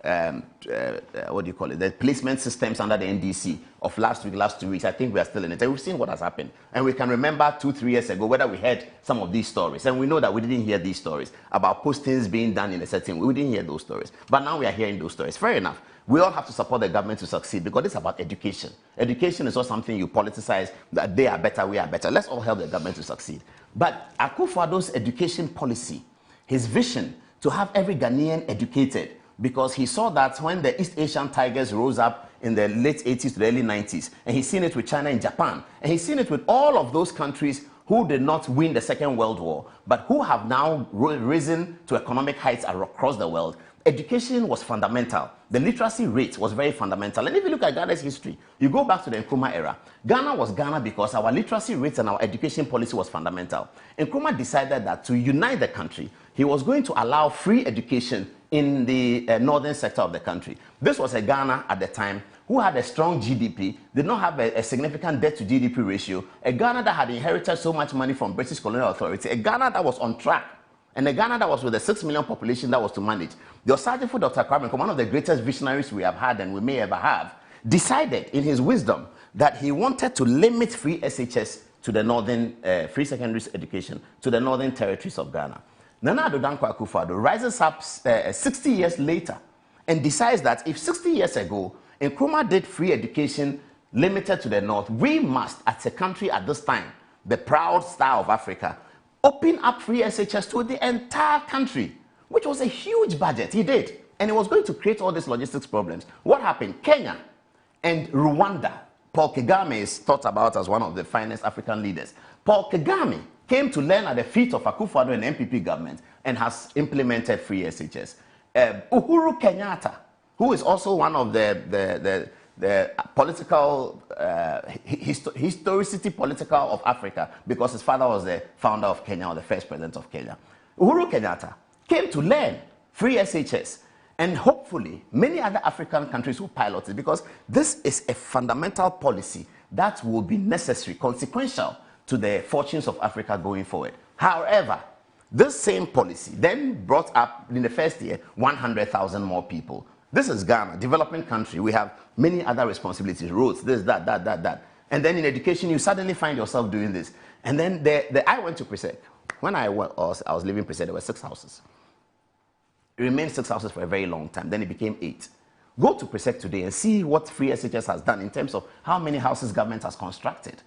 the placement systems under the NDC of last 2 weeks. I think we are still in it. And we've seen what has happened. And we can remember 2-3 years ago whether we heard some of these stories. And we know that we didn't hear these stories about postings being done in a certain way. We didn't hear those stories. But now we are hearing those stories. Fair enough. We all have to support the government to succeed because it's about education. Education is not something you politicize, that they are better, we are better. Let's all help the government to succeed. But Akufo-Addo's education policy, his vision to have every Ghanaian educated, because he saw that when the East Asian tigers rose up in the late 80s to the early 90s, and he's seen it with China and Japan, and he's seen it with all of those countries who did not win the Second World War, but who have now risen to economic heights across the world. Education was fundamental. The literacy rate was very fundamental. And if you look at Ghana's history, you go back to the Nkrumah era. Ghana was Ghana because our literacy rates and our education policy was fundamental. Nkrumah decided that to unite the country, he was going to allow free education in the northern sector of the country. This was a Ghana at the time who had a strong GDP, did not have a significant debt to GDP ratio, a Ghana that had inherited so much money from British colonial authority, a Ghana that was on track And the Ghana that was with a 6 million population that was to manage. The Osajifo Dr. Kwame Nkrumah, one of the greatest visionaries we have had and we may ever have, decided in his wisdom that he wanted to limit free SHS to the northern, free secondary education, to the northern territories of Ghana. Nana Addo Dankwa Akufo-Addo rises up 60 years later and decides that if 60 years ago, Nkrumah did free education limited to the north, we must, as a country at this time, the proud star of Africa, open up free SHS to the entire country, which was a huge budget. He did. And it was going to create all these logistics problems. What happened? Kenya and Rwanda, Paul Kagame is thought about as one of the finest African leaders. Paul Kagame came to learn at the feet of Akufo-Addo and NPP government and has implemented free SHS. Uhuru Kenyatta, who is also one of the political, historicity political of Africa, because his father was the founder of Kenya, or the first president of Kenya. Uhuru Kenyatta came to learn free SHS, and hopefully many other African countries will pilot it, because this is a fundamental policy that will be necessary, consequential to the fortunes of Africa going forward. However, this same policy then brought up in the first year 100,000 more people. This is Ghana, developing country. We have many other responsibilities, roads, this, that. And then in education, you suddenly find yourself doing this. And then I went to Presec. When I was living in Presec, there were 6 houses. It remained 6 houses for a very long time. Then it became 8. Go to Presec today and see what free SHS has done in terms of how many houses government has constructed.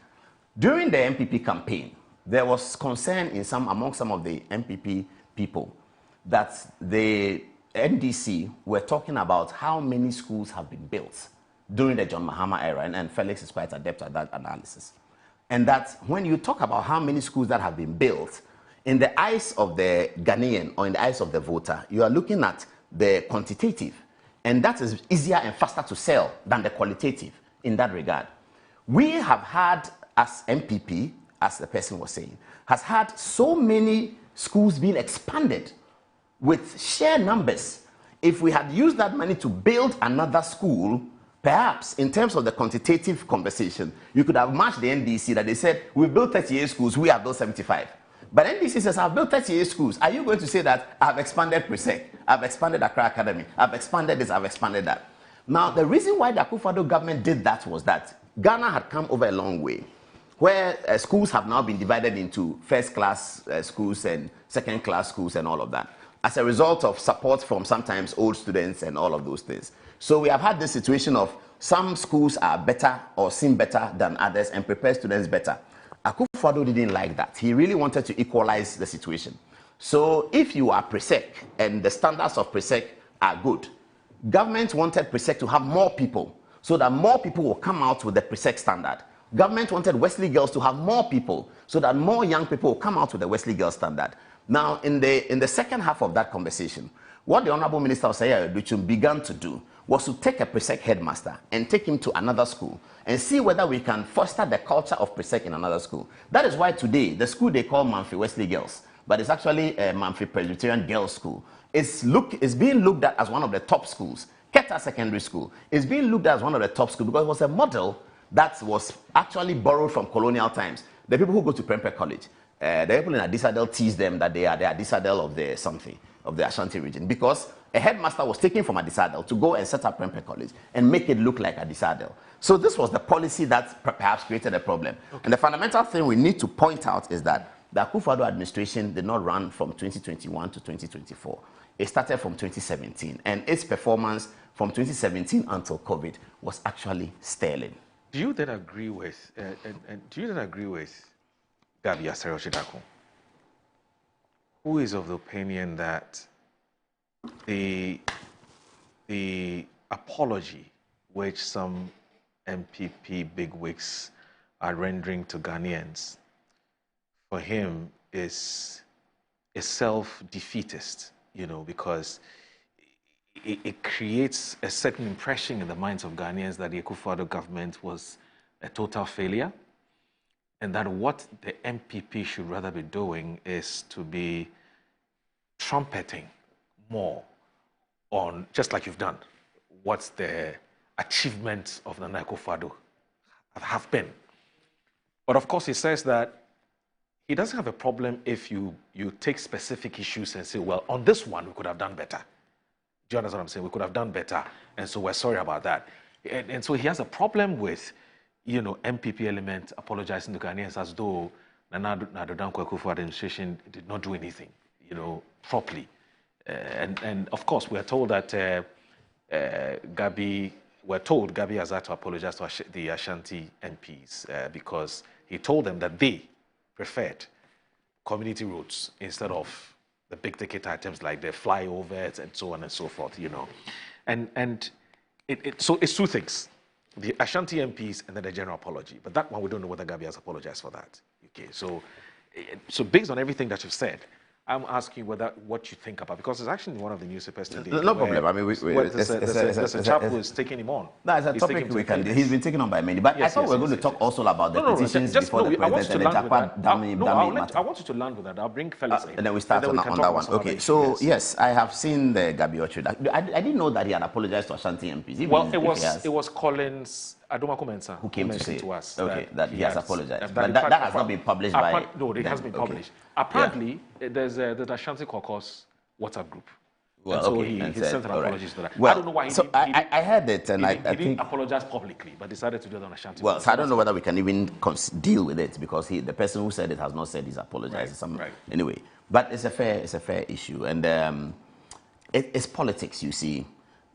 During the MPP campaign, there was concern among some of the MPP people that the NDC were talking about how many schools have been built during the John Mahama era, and Felix is quite adept at that analysis. And that when you talk about how many schools that have been built, in the eyes of the Ghanaian or in the eyes of the voter, you are looking at the quantitative, and that is easier and faster to sell than the qualitative in that regard. We have had, as MPP, as the person was saying, has had so many schools being expanded with sheer numbers. If we had used that money to build another school, perhaps in terms of the quantitative conversation, you could have matched the NDC that they said, we built 38 schools, we have built 75. But NDC says, I've built 38 schools. Are you going to say that I've expanded Presec, I've expanded Accra Academy, I've expanded this, I've expanded that? Now, the reason why the Akufo-Addo government did that was that Ghana had come over a long way, where schools have now been divided into first-class schools and second-class schools and all of that, as a result of support from sometimes old students and all of those things. So we have had this situation of some schools are better or seem better than others and prepare students better. Akufo-Addo didn't like that. He really wanted to equalize the situation. So if you are Presec and the standards of Presec are good, government wanted Presec to have more people so that more people will come out with the Presec standard. Government wanted Wesley Girls to have more people so that more young people will come out with the Wesley Girls standard. Now, in the second half of that conversation, what the Honorable Minister Osei Aduchum began to do was to take a Presec headmaster and take him to another school and see whether we can foster the culture of Presec in another school. That is why today, the school they call Manfi Wesley Girls, but it's actually a Manfi Presbyterian Girls School, it's being looked at as one of the top schools. Keta Secondary School is being looked at as one of the top schools because it was a model that was actually borrowed from colonial times. The people who go to Prempeh College, the people in Adisadel tease them that they are the Adisadel of the something, of the Ashanti region, because a headmaster was taken from Adisadel to go and set up Prempeh College and make it look like Adisadel. So this was the policy that perhaps created a problem. Okay. And the fundamental thing we need to point out is that the Akufo-Addo administration did not run from 2021 to 2024. It started from 2017, and its performance from 2017 until COVID was actually sterling. Do you then agree with Gabi Asare-Oshidako, who is of the opinion that the apology which some MPP bigwigs are rendering to Ghanaians, for him is self-defeatist, because it creates a certain impression in the minds of Ghanaians that the Akufo-Addo government was a total failure, and that what the MPP should rather be doing is to be trumpeting more on, just like you've done, what's the achievements of Nana Akufo-Addo have been. But of course, he says that he doesn't have a problem if you take specific issues and say, well, on this one, we could have done better. Do you understand what I'm saying? We could have done better, and so we're sorry about that. And so he has a problem with, MPP element apologizing to Ghanaians as though Nana Dankwa Akufo administration did not do anything, properly. And of course, we are told that Gabi has had to apologize to the Ashanti MPs because he told them that they preferred community roads instead of the big ticket items like the flyovers and so on and so forth, And so it's two things, the Ashanti MPs and then the general apology. But that one, we don't know whether Gabi has apologized for that. Okay, so based on everything that you've said, I'm asking what you think about, because it's actually one of the newspapers today. No problem. I mean, there's a chap who is taking him on. That's a topic we can. He's been taken on by many. But I thought we were going to talk also about the petitions before the president and the Japa Dami. I want you to land with that. I'll bring Felix in. And then we start on that one. Okay. So yes, I have seen the Gabi Ochre. I didn't know that he had apologized to Ashanti MPs. Well, it was Collins Adoma Komensa who came to say to us. Okay, that he has apologized. But that has not been published by. No, it has been published. Apparently, there's the Ashanti Caucus WhatsApp group. Well, so okay, he sent an apology to that. Well, I don't know why I heard it, and I think he didn't apologize publicly, but decided to do it on Ashanti. Well, so I don't know whether we can even deal with it because the person who said it has not said he's apologized. Right. Anyway, but it's a fair issue, and it's politics. You see,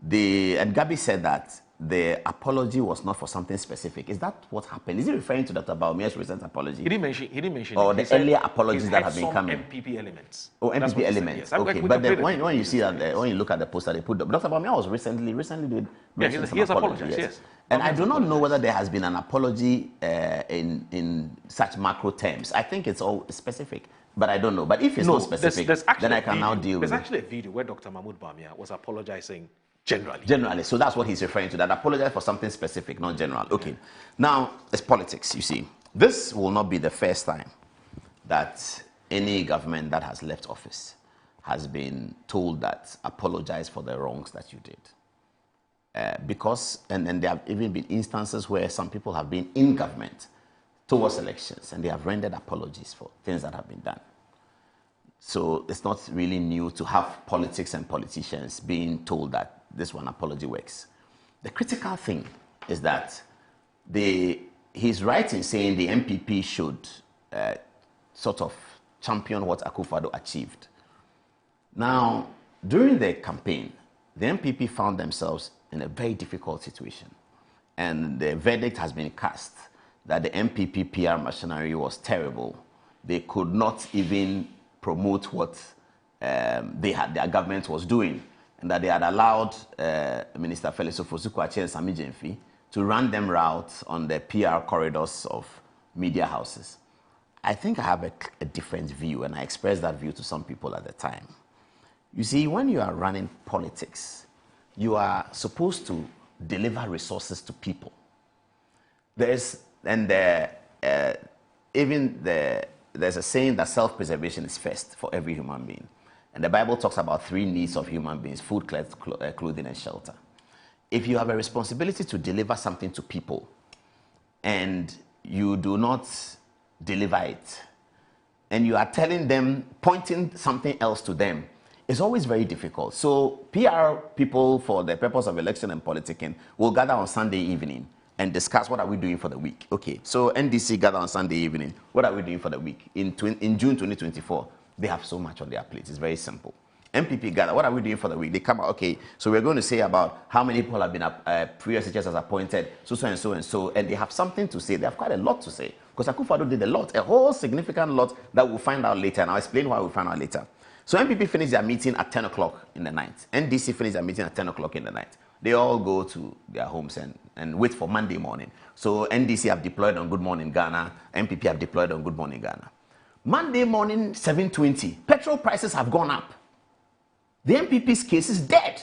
and Gabi said that the apology was not for something specific. Is that what happened? Is he referring to Dr. Baumia's recent apology? He didn't mention or the earlier apologies that have been coming. MPP elements. Oh, MPP elements. Yes. Okay, but then when you see that, when you look at the poster they put, Dr. Baumia was recently did mention some apologies. Yes. And I do not know whether there has been an apology in such macro terms. I think it's all specific. But I don't know. But if it's not specific, then I can now deal with it. There's actually a video where Dr. Mahmoud Bawumia was apologizing generally. Generally. So that's what he's referring to, that apologize for something specific, not general. Okay. Now, it's politics, you see. This will not be the first time that any government that has left office has been told that apologize for the wrongs that you did. Because there have even been instances where some people have been in government towards elections and they have rendered apologies for things that have been done. So it's not really new to have politics and politicians being told that this one apology works. The critical thing is that he's right in saying the MPP should sort of champion what Akufo-Addo achieved. Now, during the campaign, the MPP found themselves in a very difficult situation. And the verdict has been cast that the MPP PR machinery was terrible. They could not even promote what their government was doing, and that they had allowed Minister Felix Ofosu-Kwakye and Sami Gyamfi to run them routes on the PR corridors of media houses. I think I have a different view, and I expressed that view to some people at the time. You see, when you are running politics, you are supposed to deliver resources to people. There's a saying that self-preservation is first for every human being. And the Bible talks about 3 needs of human beings: food, clothing, and shelter. If you have a responsibility to deliver something to people and you do not deliver it, and you are telling them, pointing something else to them, it's always very difficult. So PR people, for the purpose of election and politicking, will gather on Sunday evening and discuss what are we doing for the week. Okay, so NDC gather on Sunday evening. What are we doing for the week? In June 2024, they have so much on their plate. It's very simple. MPP gather. What are we doing for the week? They come out, okay, so we're going to say about how many people have been previous teachers has appointed, so and so and so, and they have something to say. They have quite a lot to say, because Akufo-Addo did a whole significant lot that we'll find out later, and I'll explain why we'll find out later. So MPP finished their meeting at 10 o'clock in the night. NDC finished their meeting at 10 o'clock in the night. They all go to their homes and wait for Monday morning. So NDC have deployed on Good Morning Ghana. MPP have deployed on Good Morning Ghana. Monday morning, 7:20, petrol prices have gone up. The MPP's case is dead.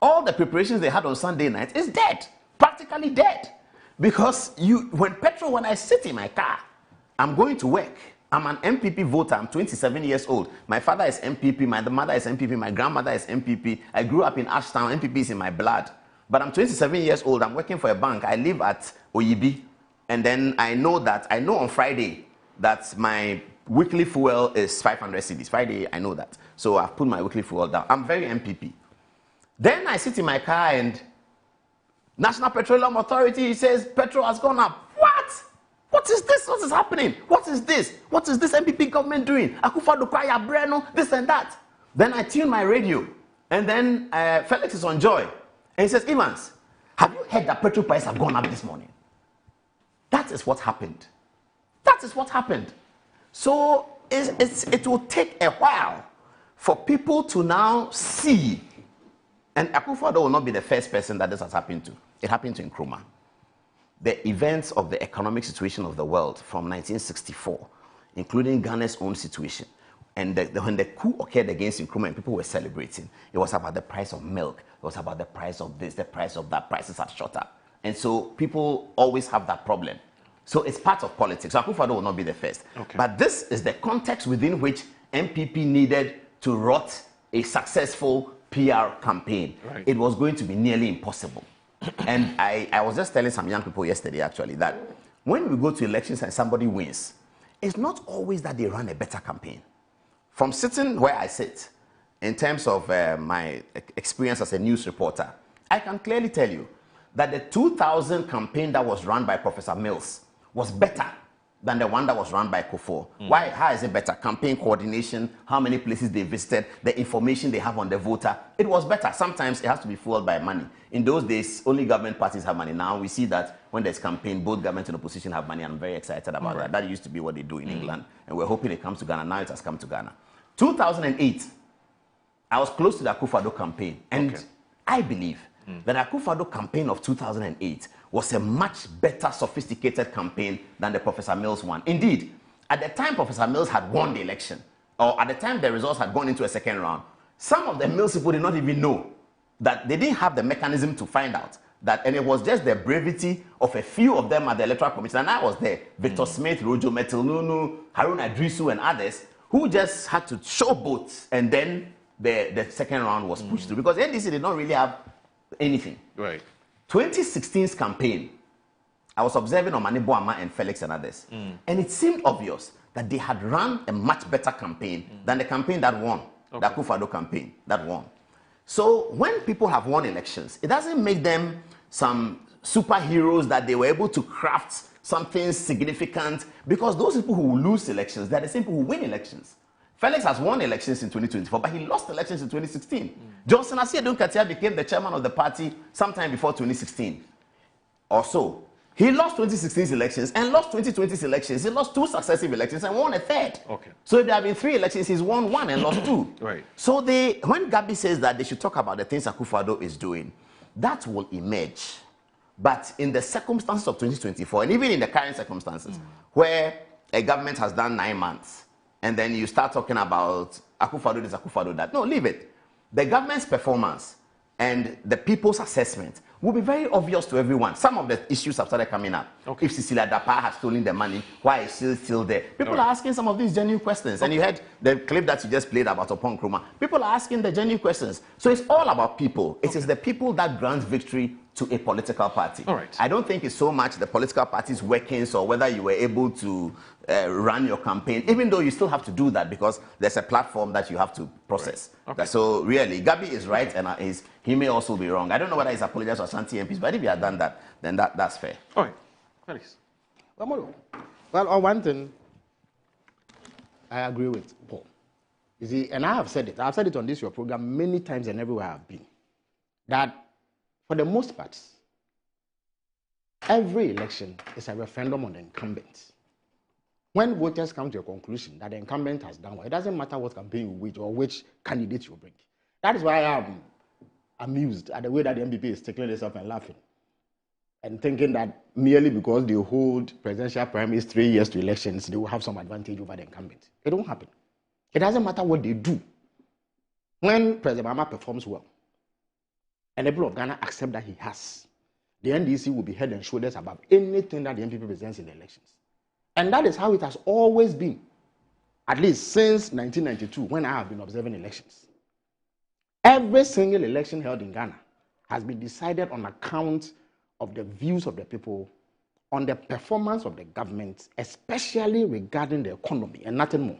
All the preparations they had on Sunday night is dead, practically dead. Because when I sit in my car, I'm going to work. I'm an MPP voter. I'm 27 years old. My father is MPP. My mother is MPP. My grandmother is MPP. I grew up in Ashtown. MPP is in my blood. But I'm 27 years old. I'm working for a bank. I live at Oyibi. And then I know on Friday that my weekly fuel is 500 cedis. Friday, I know that. So I've put my weekly fuel down. I'm very MPP. Then I sit in my car and National Petroleum Authority says petrol has gone up. What? What is this? What is happening? What is this? What is this MPP government doing? Akufo-Addo Kwaya Breno, this and that. Then I tune my radio. And then Felix is on Joy. And he says, Evans, have you heard that petrol prices have gone up this morning? That is what happened. That is what happened. So it will take a while for people to now see. And Akufo-Addo will not be the first person that this has happened to. It happened to Nkrumah. The events of the economic situation of the world from 1964, including Ghana's own situation, and when the coup occurred against Nkrumah and people were celebrating, it was about the price of milk, it was about the price of this, the price of that, prices have shot up. And so people always have that problem. So it's part of politics. So Akufo-Addo will not be the first. Okay. But this is the context within which MPP needed to rot a successful PR campaign. Right. It was going to be nearly impossible. And I was just telling some young people yesterday, actually, that when we go to elections and somebody wins, it's not always that they run a better campaign. From sitting where I sit, in terms of my experience as a news reporter, I can clearly tell you that the 2000 campaign that was run by Professor Mills was better than the one that was run by Kufuor. Why? How is it better? Campaign coordination, how many places they visited, the information they have on the voter. It was better. Sometimes it has to be fueled by money. In those days, only government parties have money. Now we see that when there's campaign, both government and opposition have money. I'm very excited about that. That used to be what they do in England. And we're hoping it comes to Ghana. Now it has come to Ghana. 2008, I was close to the Akufo-Addo campaign. And I believe that the Akufo-Addo campaign of 2008 was a much better, sophisticated campaign than the Professor Mills one. Indeed, at the time Professor Mills had won the election, or at the time the results had gone into a second round, some of the Mills people did not even know that they didn't have the mechanism to find out that, and it was just the brevity of a few of them at the Electoral Commission, and I was there, Victor Smith, Rojo Metilnunu, Haruna Drisu, and others, who just had to showboat, and then the second round was pushed through, because the NDC did not really have anything. Right. 2016's campaign, I was observing Omani Boama and Felix and others, and it seemed obvious that they had run a much better campaign than the campaign that won, the Akufo-Addo campaign that won. So when people have won elections, it doesn't make them some superheroes that they were able to craft something significant, because those people who lose elections, they're the same people who win elections. Felix has won elections in 2024, but he lost elections in 2016. Johnson Asiedu Nkatia became the chairman of the party sometime before 2016 or so. He lost 2016's elections and lost 2020's elections. He lost 2 successive elections and won a 3rd. Okay. So if there have been 3 elections, he's won 1 and lost 2. Right. So when Gabi says that they should talk about the things Akufo-Addo is doing, that will emerge. But in the circumstances of 2024, and even in the current circumstances, where a government has done 9 months, and then you start talking about Akufo-Addo this, Akufo-Addo that. No, leave it. The government's performance and the people's assessment will be very obvious to everyone. Some of the issues have started coming up. Okay. If Cecilia Dapa has stolen the money, why is she still there? People are asking some of these genuine questions. And you heard the clip that you just played about Oppong Nkrumah. People are asking the genuine questions. So it's all about people. It is the people that grant victory to a political party. All right. I don't think it's so much the political party's workings or whether you were able to run your campaign, even though you still have to do that because there's a platform that you have to process. Right. Okay. So really, Gabi is right and he may also be wrong. I don't know whether he's apologized to Ashanti MPs, but if he had done that, then that's fair. All right. Felix. Well, on one thing, I agree with Paul. You see, and I have said it. I've said it on this your program many times and everywhere I've been, that for the most part, every election is a referendum on the incumbent. When voters come to a conclusion that the incumbent has done well, it doesn't matter what campaign you wage or which candidate you bring. That is why I am amused at the way that the MPP is tickling itself and laughing and thinking that merely because they hold presidential primaries 3 years to elections, they will have some advantage over the incumbent. It won't happen. It doesn't matter what they do. When President Mahama performs well, and the people of Ghana accept that he has, the NDC will be head and shoulders above anything that the MPP presents in the elections. And that is how it has always been, at least since 1992, when I have been observing elections. Every single election held in Ghana has been decided on account of the views of the people on the performance of the government, especially regarding the economy and nothing more.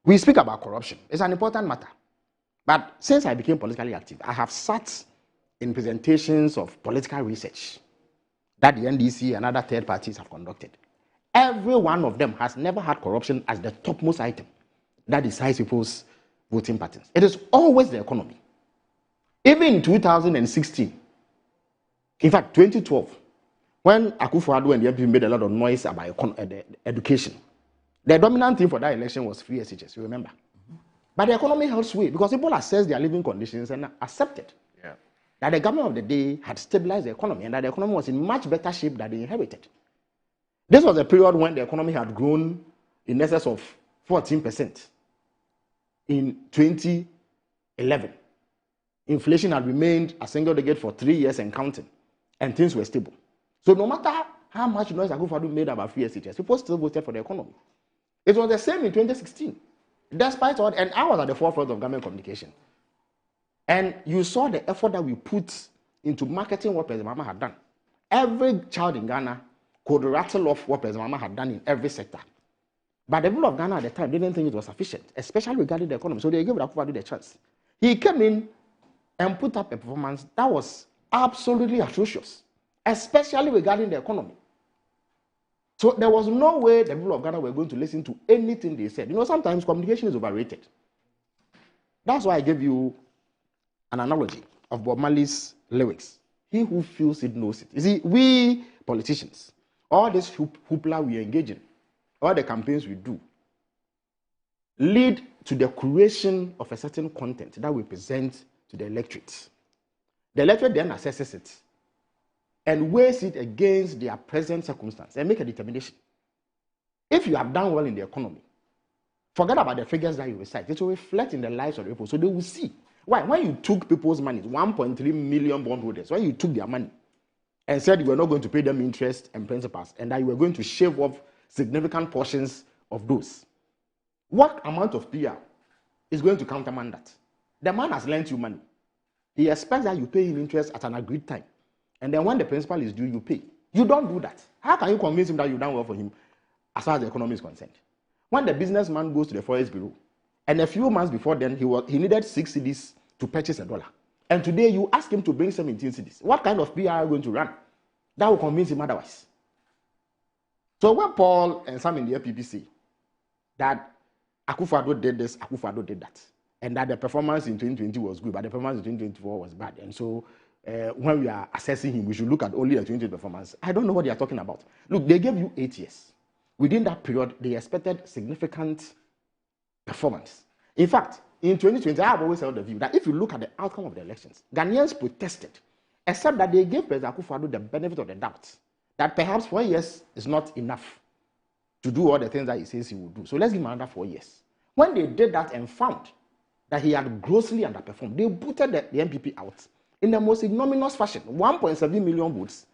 We speak about corruption. It's an important matter. But since I became politically active, I have sat in presentations of political research that the NDC and other third parties have conducted. Every one of them has never had corruption as the topmost item that decides people's voting patterns. It is always the economy. Even in 2016, in fact, 2012, when Akufo-Addo and the FPP made a lot of noise about education, the dominant thing for that election was free SHS, you remember? But the economy held sway because people assessed their living conditions and accepted that the government of the day had stabilized the economy and that the economy was in much better shape than they inherited. This was a period when the economy had grown in excess of 14% in 2011. Inflation had remained a single digit for 3 years and counting, and things were stable. So no matter how much noise Akufo-Addo made about free SHS, people still voted for the economy. It was the same in 2016. Despite all, and I was at the forefront of government communication. And you saw the effort that we put into marketing what President Mahama had done. Every child in Ghana could rattle off what President Mahama had done in every sector. But the people of Ghana at the time didn't think it was sufficient, especially regarding the economy. So they gave Akufo-Addo the chance. He came in and put up a performance that was absolutely atrocious, especially regarding the economy. So there was no way the people of Ghana were going to listen to anything they said. You know, sometimes communication is overrated. That's why I gave you an analogy of Bob Marley's lyrics. He who feels it knows it. You see, we politicians, all this hoopla we engage in, all the campaigns we do, lead to the creation of a certain content that we present to the electorate. The electorate then assesses it and weighs it against their present circumstance and make a determination. If you have done well in the economy, forget about the figures that you recite. It will reflect in the lives of the people, so they will see. Why? When you took people's money, 1.3 million bondholders, when you took their money and said you were not going to pay them interest and principals and that you were going to shave off significant portions of those, what amount of PR is going to countermand that? The man has lent you money. He expects that you pay him interest at an agreed time. And then when the principal is due, you pay. You don't do that. How can you convince him that you've done well for him as far as the economy is concerned? When the businessman goes to the Forest Bureau, and a few months before then, he needed 6 cedis to purchase $1. And today you ask him to bring 17 cedis. What kind of PR are you going to run that will convince him otherwise? So when Paul and some in the FPP say that Akufo-Addo did this, Akufo-Addo did that, and that the performance in 2020 was good, but the performance in 2024 was bad, and so when we are assessing him, we should look at only the 2020 performance. I don't know what they are talking about. Look, they gave you 8 years. Within that period, they expected significant performance. In fact, in 2020, I have always held the view that if you look at the outcome of the elections, Ghanaians protested, except that they gave President Akufo-Addo the benefit of the doubt that perhaps 4 years is not enough to do all the things that he says he will do. So let's give him another 4 years. When they did that and found that he had grossly underperformed, they booted the NPP out in the most ignominious fashion. 1.7 million votes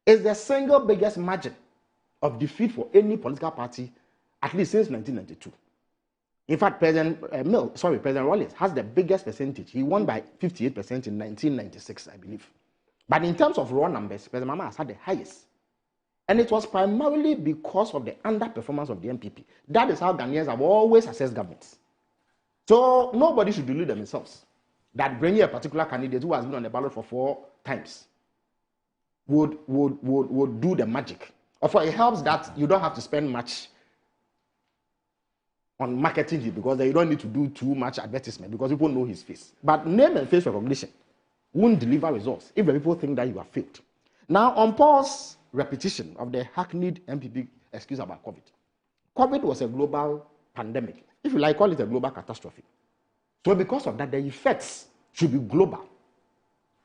is the single biggest margin of defeat for any political party, at least since 1992. In fact, President Rawlings has the biggest percentage. He won by 58% in 1996, I believe. But in terms of raw numbers, President Mahama has had the highest. And it was primarily because of the underperformance of the NPP. That is how Ghanaians have always assessed governments. So nobody should delude themselves that bringing a particular candidate who has been on the ballot for 4 times would do the magic. Of course, it helps that you don't have to spend much on marketing him because you don't need to do too much advertisement because people know his face. But name and face recognition won't deliver results if the people think that you have failed. Now, on Paul's repetition of the hackneyed MPP excuse about COVID. COVID was a global pandemic. If you like, call it a global catastrophe. So because of that, the effects should be global.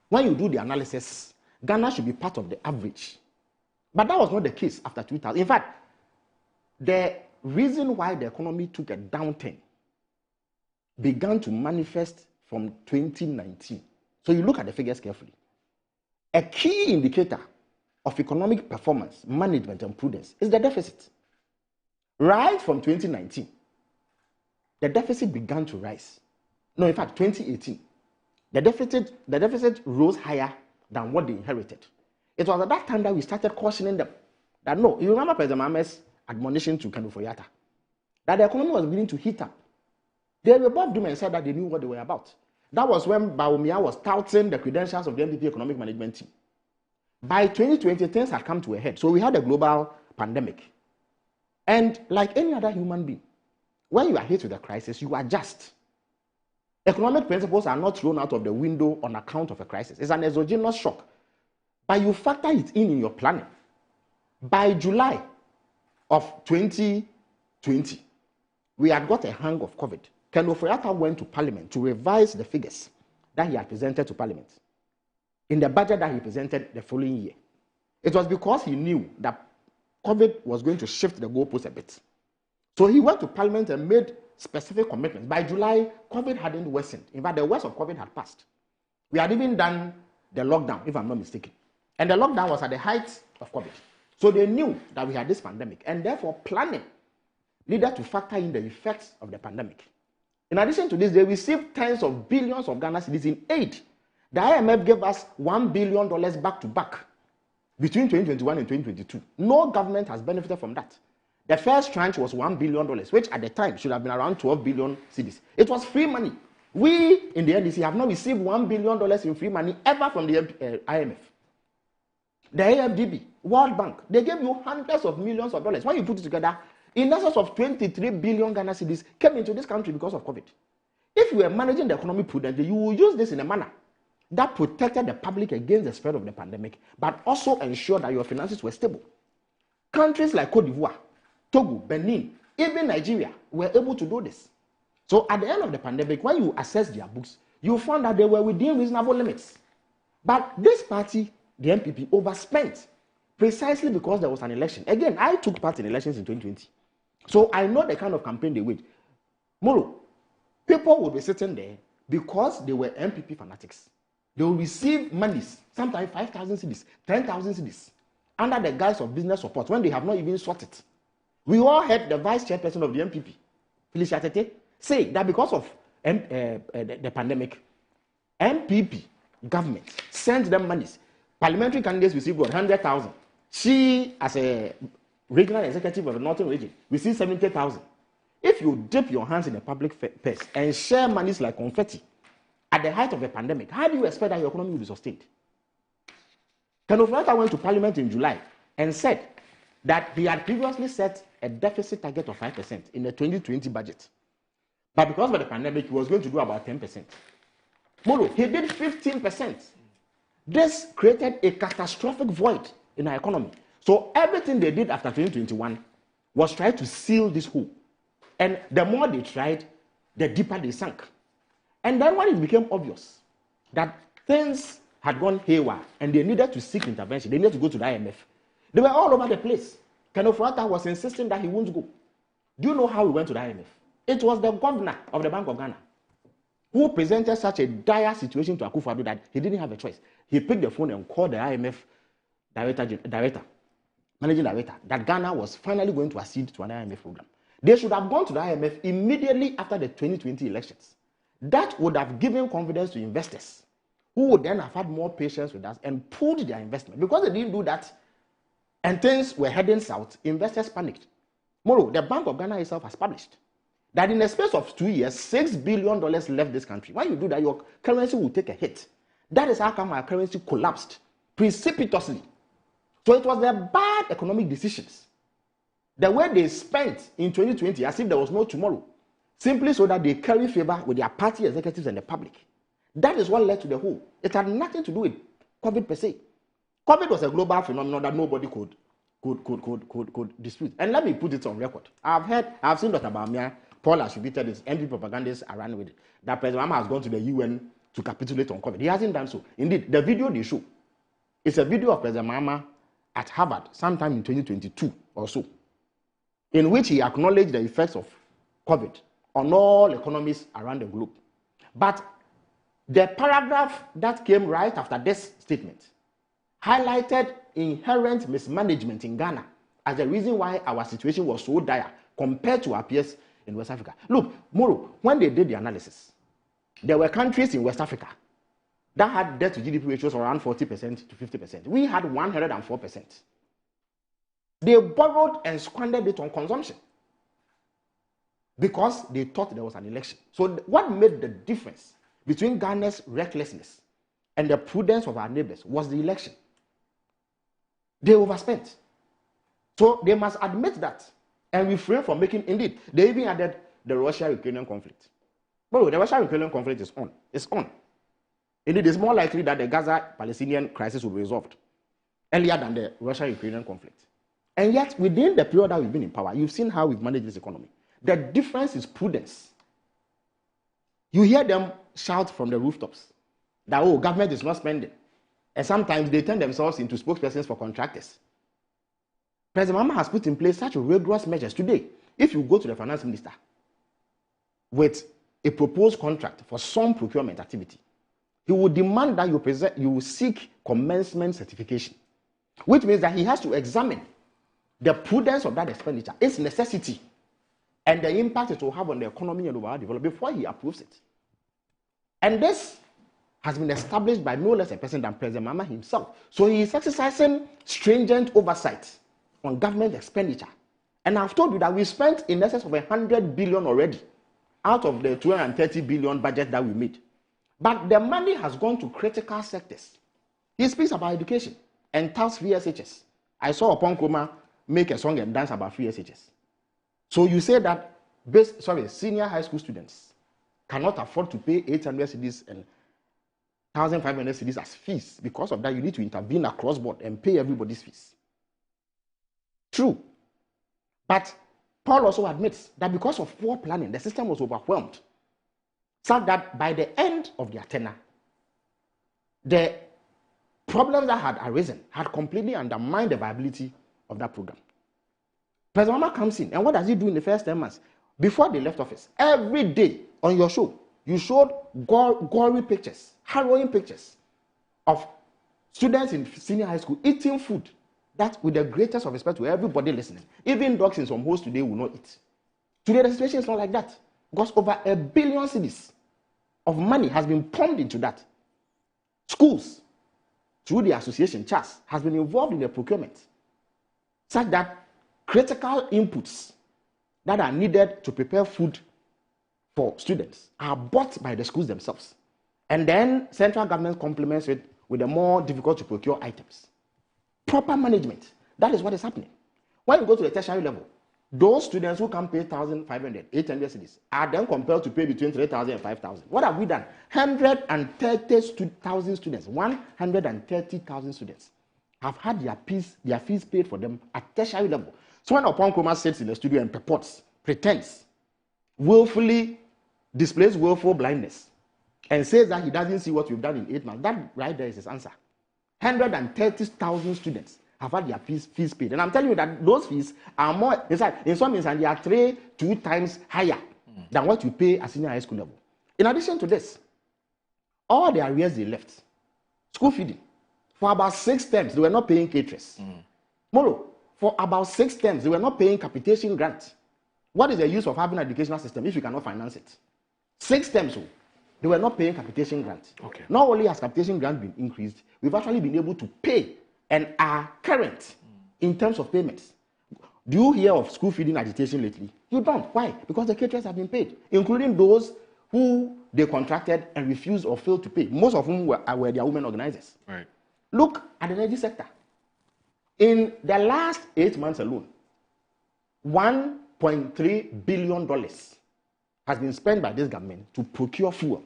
When you do the analysis, Ghana should be part of the average. But that was not the case after 2000. In fact, the reason why the economy took a downturn began to manifest from 2019. So you look at the figures carefully. A key indicator of economic performance, management, and prudence is the deficit. Right from 2019, the deficit began to rise. No, in fact, 2018, the deficit rose higher than what they inherited. It was at that time that we started cautioning them That no, you remember President Mahama's admonition to Kanu Foyata that the economy was beginning to heat up. They were both doing and said that they knew what they were about. That was when Bawumia was touting the credentials of the MPP economic management team. By 2020, things had come to a head. So we had a global pandemic. And like any other human being, when you are hit with a crisis, you adjust. Economic principles are not thrown out of the window on account of a crisis. It's an exogenous shock. But you factor it in your planning. By July of 2020, we had got a hang of COVID. Ken Ofori-Atta went to Parliament to revise the figures that he had presented to Parliament in the budget that he presented the following year. It was because he knew that COVID was going to shift the goalpost a bit. So he went to Parliament and made specific commitments. By July, COVID hadn't worsened. In fact, the worst of COVID had passed. We had even done the lockdown, if I'm not mistaken. And the lockdown was at the height of COVID. So they knew that we had this pandemic, and therefore planning needed to factor in the effects of the pandemic. In addition to this, they received tens of billions of Ghana cedis in aid. The IMF gave us $1 billion back to back between 2021 and 2022. No government has benefited from that. The first tranche was $1 billion, which at the time should have been around 12 billion cedis. It was free money. We in the NDC have not received $1 billion in free money ever from the IMF. The AFDB, World Bank, they gave you hundreds of millions of dollars. When you put it together, in excess of 23 billion Ghana cedis came into this country because of COVID. If you were managing the economy prudently, you will use this in a manner that protected the public against the spread of the pandemic, but also ensured that your finances were stable. Countries like Cote d'Ivoire, Togo, Benin, even Nigeria were able to do this. So at the end of the pandemic, when you assess their books, you found that they were within reasonable limits. But this party, the MPP, overspent precisely because there was an election. Again, I took part in elections in 2020. So I know the kind of campaign they waged. Molo, people would be sitting there because they were MPP fanatics. They will receive monies, sometimes 5,000 cedis, 10,000 cedis, under the guise of business support when they have not even sought it. We all heard the vice chairperson of the MPP, Felicia Tete, say that because of the pandemic, MPP government sent them monies. Parliamentary candidates received 100,000. She, as a regional executive of the Northern Region, received 70,000. If you dip your hands in the public purse and share monies like confetti at the height of the pandemic, how do you expect that your economy will be sustained? Ken Ofori-Atta went to Parliament in July and said that he had previously set a deficit target of 5% in the 2020 budget. But because of the pandemic, he was going to do about 10%. Molo, he did 15%. This created a catastrophic void in our economy. So everything they did after 2021 was try to seal this hole. And the more they tried, the deeper they sank. And then when it became obvious that things had gone haywire and they needed to seek intervention, they needed to go to the IMF, they were all over the place. Ken Ofori-Atta was insisting that he won't go. Do you know how he went to the IMF? It was the governor of the Bank of Ghana who presented such a dire situation to Akufo-Addo that he didn't have a choice. He picked the phone and called the IMF managing director, that Ghana was finally going to accede to an IMF program. They should have gone to the IMF immediately after the 2020 elections. That would have given confidence to investors, who would then have had more patience with us and pulled their investment. Because they didn't do that and things were heading south, investors panicked. Moreover, the Bank of Ghana itself has published that in the space of 2 years, $6 billion left this country. When you do that, your currency will take a hit. That is how come our currency collapsed precipitously. So it was their bad economic decisions, the way they spent in 2020 as if there was no tomorrow, simply so that they carry favor with their party executives and the public. That is what led to the whole. It had nothing to do with COVID per se. COVID was a global phenomenon that nobody could dispute. And let me put it on record. I've seen Dr. Bawumia, Paul attributed his NP propagandists around with it, that President Mahama has gone to the UN to capitulate on COVID. He hasn't done so. Indeed, the video they show is a video of President Mahama at Harvard sometime in 2022 or so, in which he acknowledged the effects of COVID on all economies around the globe. But the paragraph that came right after this statement highlighted inherent mismanagement in Ghana as the reason why our situation was so dire compared to our peers in West Africa. Look, Moro, when they did the analysis, there were countries in West Africa that had debt to GDP ratios around 40% to 50%. We had 104%. They borrowed and squandered it on consumption because they thought there was an election. So what made the difference between Ghana's recklessness and the prudence of our neighbors was the election. They overspent. So they must admit that and refrain from making, indeed, they even added the Russia-Ukrainian conflict. But the Russia-Ukrainian conflict is on. It's on. Indeed, it's more likely that the Gaza-Palestinian crisis will be resolved earlier than the Russia-Ukrainian conflict. And yet, within the period that we've been in power, you've seen how we've managed this economy. The difference is prudence. You hear them shout from the rooftops that, oh, government is not spending. And sometimes they turn themselves into spokespersons for contractors. President Mahama has put in place such rigorous measures. Today, if you go to the finance minister with a proposed contract for some procurement activity, he will demand that you seek commencement certification, which means that he has to examine the prudence of that expenditure, its necessity, and the impact it will have on the economy and overall development before he approves it. And this has been established by no less a person than President Mahama himself. So he is exercising stringent oversight on government expenditure. And I've told you that we spent in excess of 100 billion already out of the 230 billion budget that we made. But the money has gone to critical sectors. He speaks about education and touts free SHS. I saw Oppong Nkrumah make a song and dance about free SHS. So you say that senior high school students cannot afford to pay 800 cedis and 1,500 cedis as fees. Because of that, you need to intervene across board and pay everybody's fees. True. But Paul also admits that because of poor planning, the system was overwhelmed. So that by the end of their tenure, the problems that had arisen had completely undermined the viability of that program. President Mahama comes in, and what does he do in the first 10 months? Before they left office, every day on your show, you showed gory pictures, harrowing pictures of students in senior high school eating food that, with the greatest of respect to everybody listening, even dogs in some homes today will not eat. Today, the situation is not like that. Because over 1 billion cedis of money has been pumped into that. Schools, through the association, CHAS, has been involved in the procurement, such that critical inputs that are needed to prepare food for students are bought by the schools themselves. And then central government complements it with the more difficult to procure items. Proper management, that is what is happening. When you go to the tertiary level, those students who can pay 1,500, 800 cedis are then compelled to pay between 3,000 and 5,000. What have we done? 130,000 students, 130,000 students have had their fees paid for them at tertiary level. So when Oppong Nkrumah sits in the studio and purports, pretends, willfully displays willful blindness, and says that he doesn't see what we've done in 8 months, that right there is his answer. 130,000 students have had their fees paid. And I'm telling you that those fees are more, in some instances, they are 2 times higher than what you pay at senior high school level. In addition to this, all the arrears they left, school feeding, for about 6 terms, they were not paying caterers. Molo, for about 6 terms, they were not paying capitation grant. What is the use of having an educational system if you cannot finance it? 6 terms, they were not paying capitation grant. Okay. Not only has capitation grant been increased, we've actually been able to pay and are current in terms of payments. Do you hear of school feeding agitation lately? You don't. Why? Because the caterers have been paid, including those who they contracted and refused or failed to pay, most of whom were their women organizers. Right. Look at the energy sector. In the last 8 months alone, $1.3 billion has been spent by this government to procure fuel.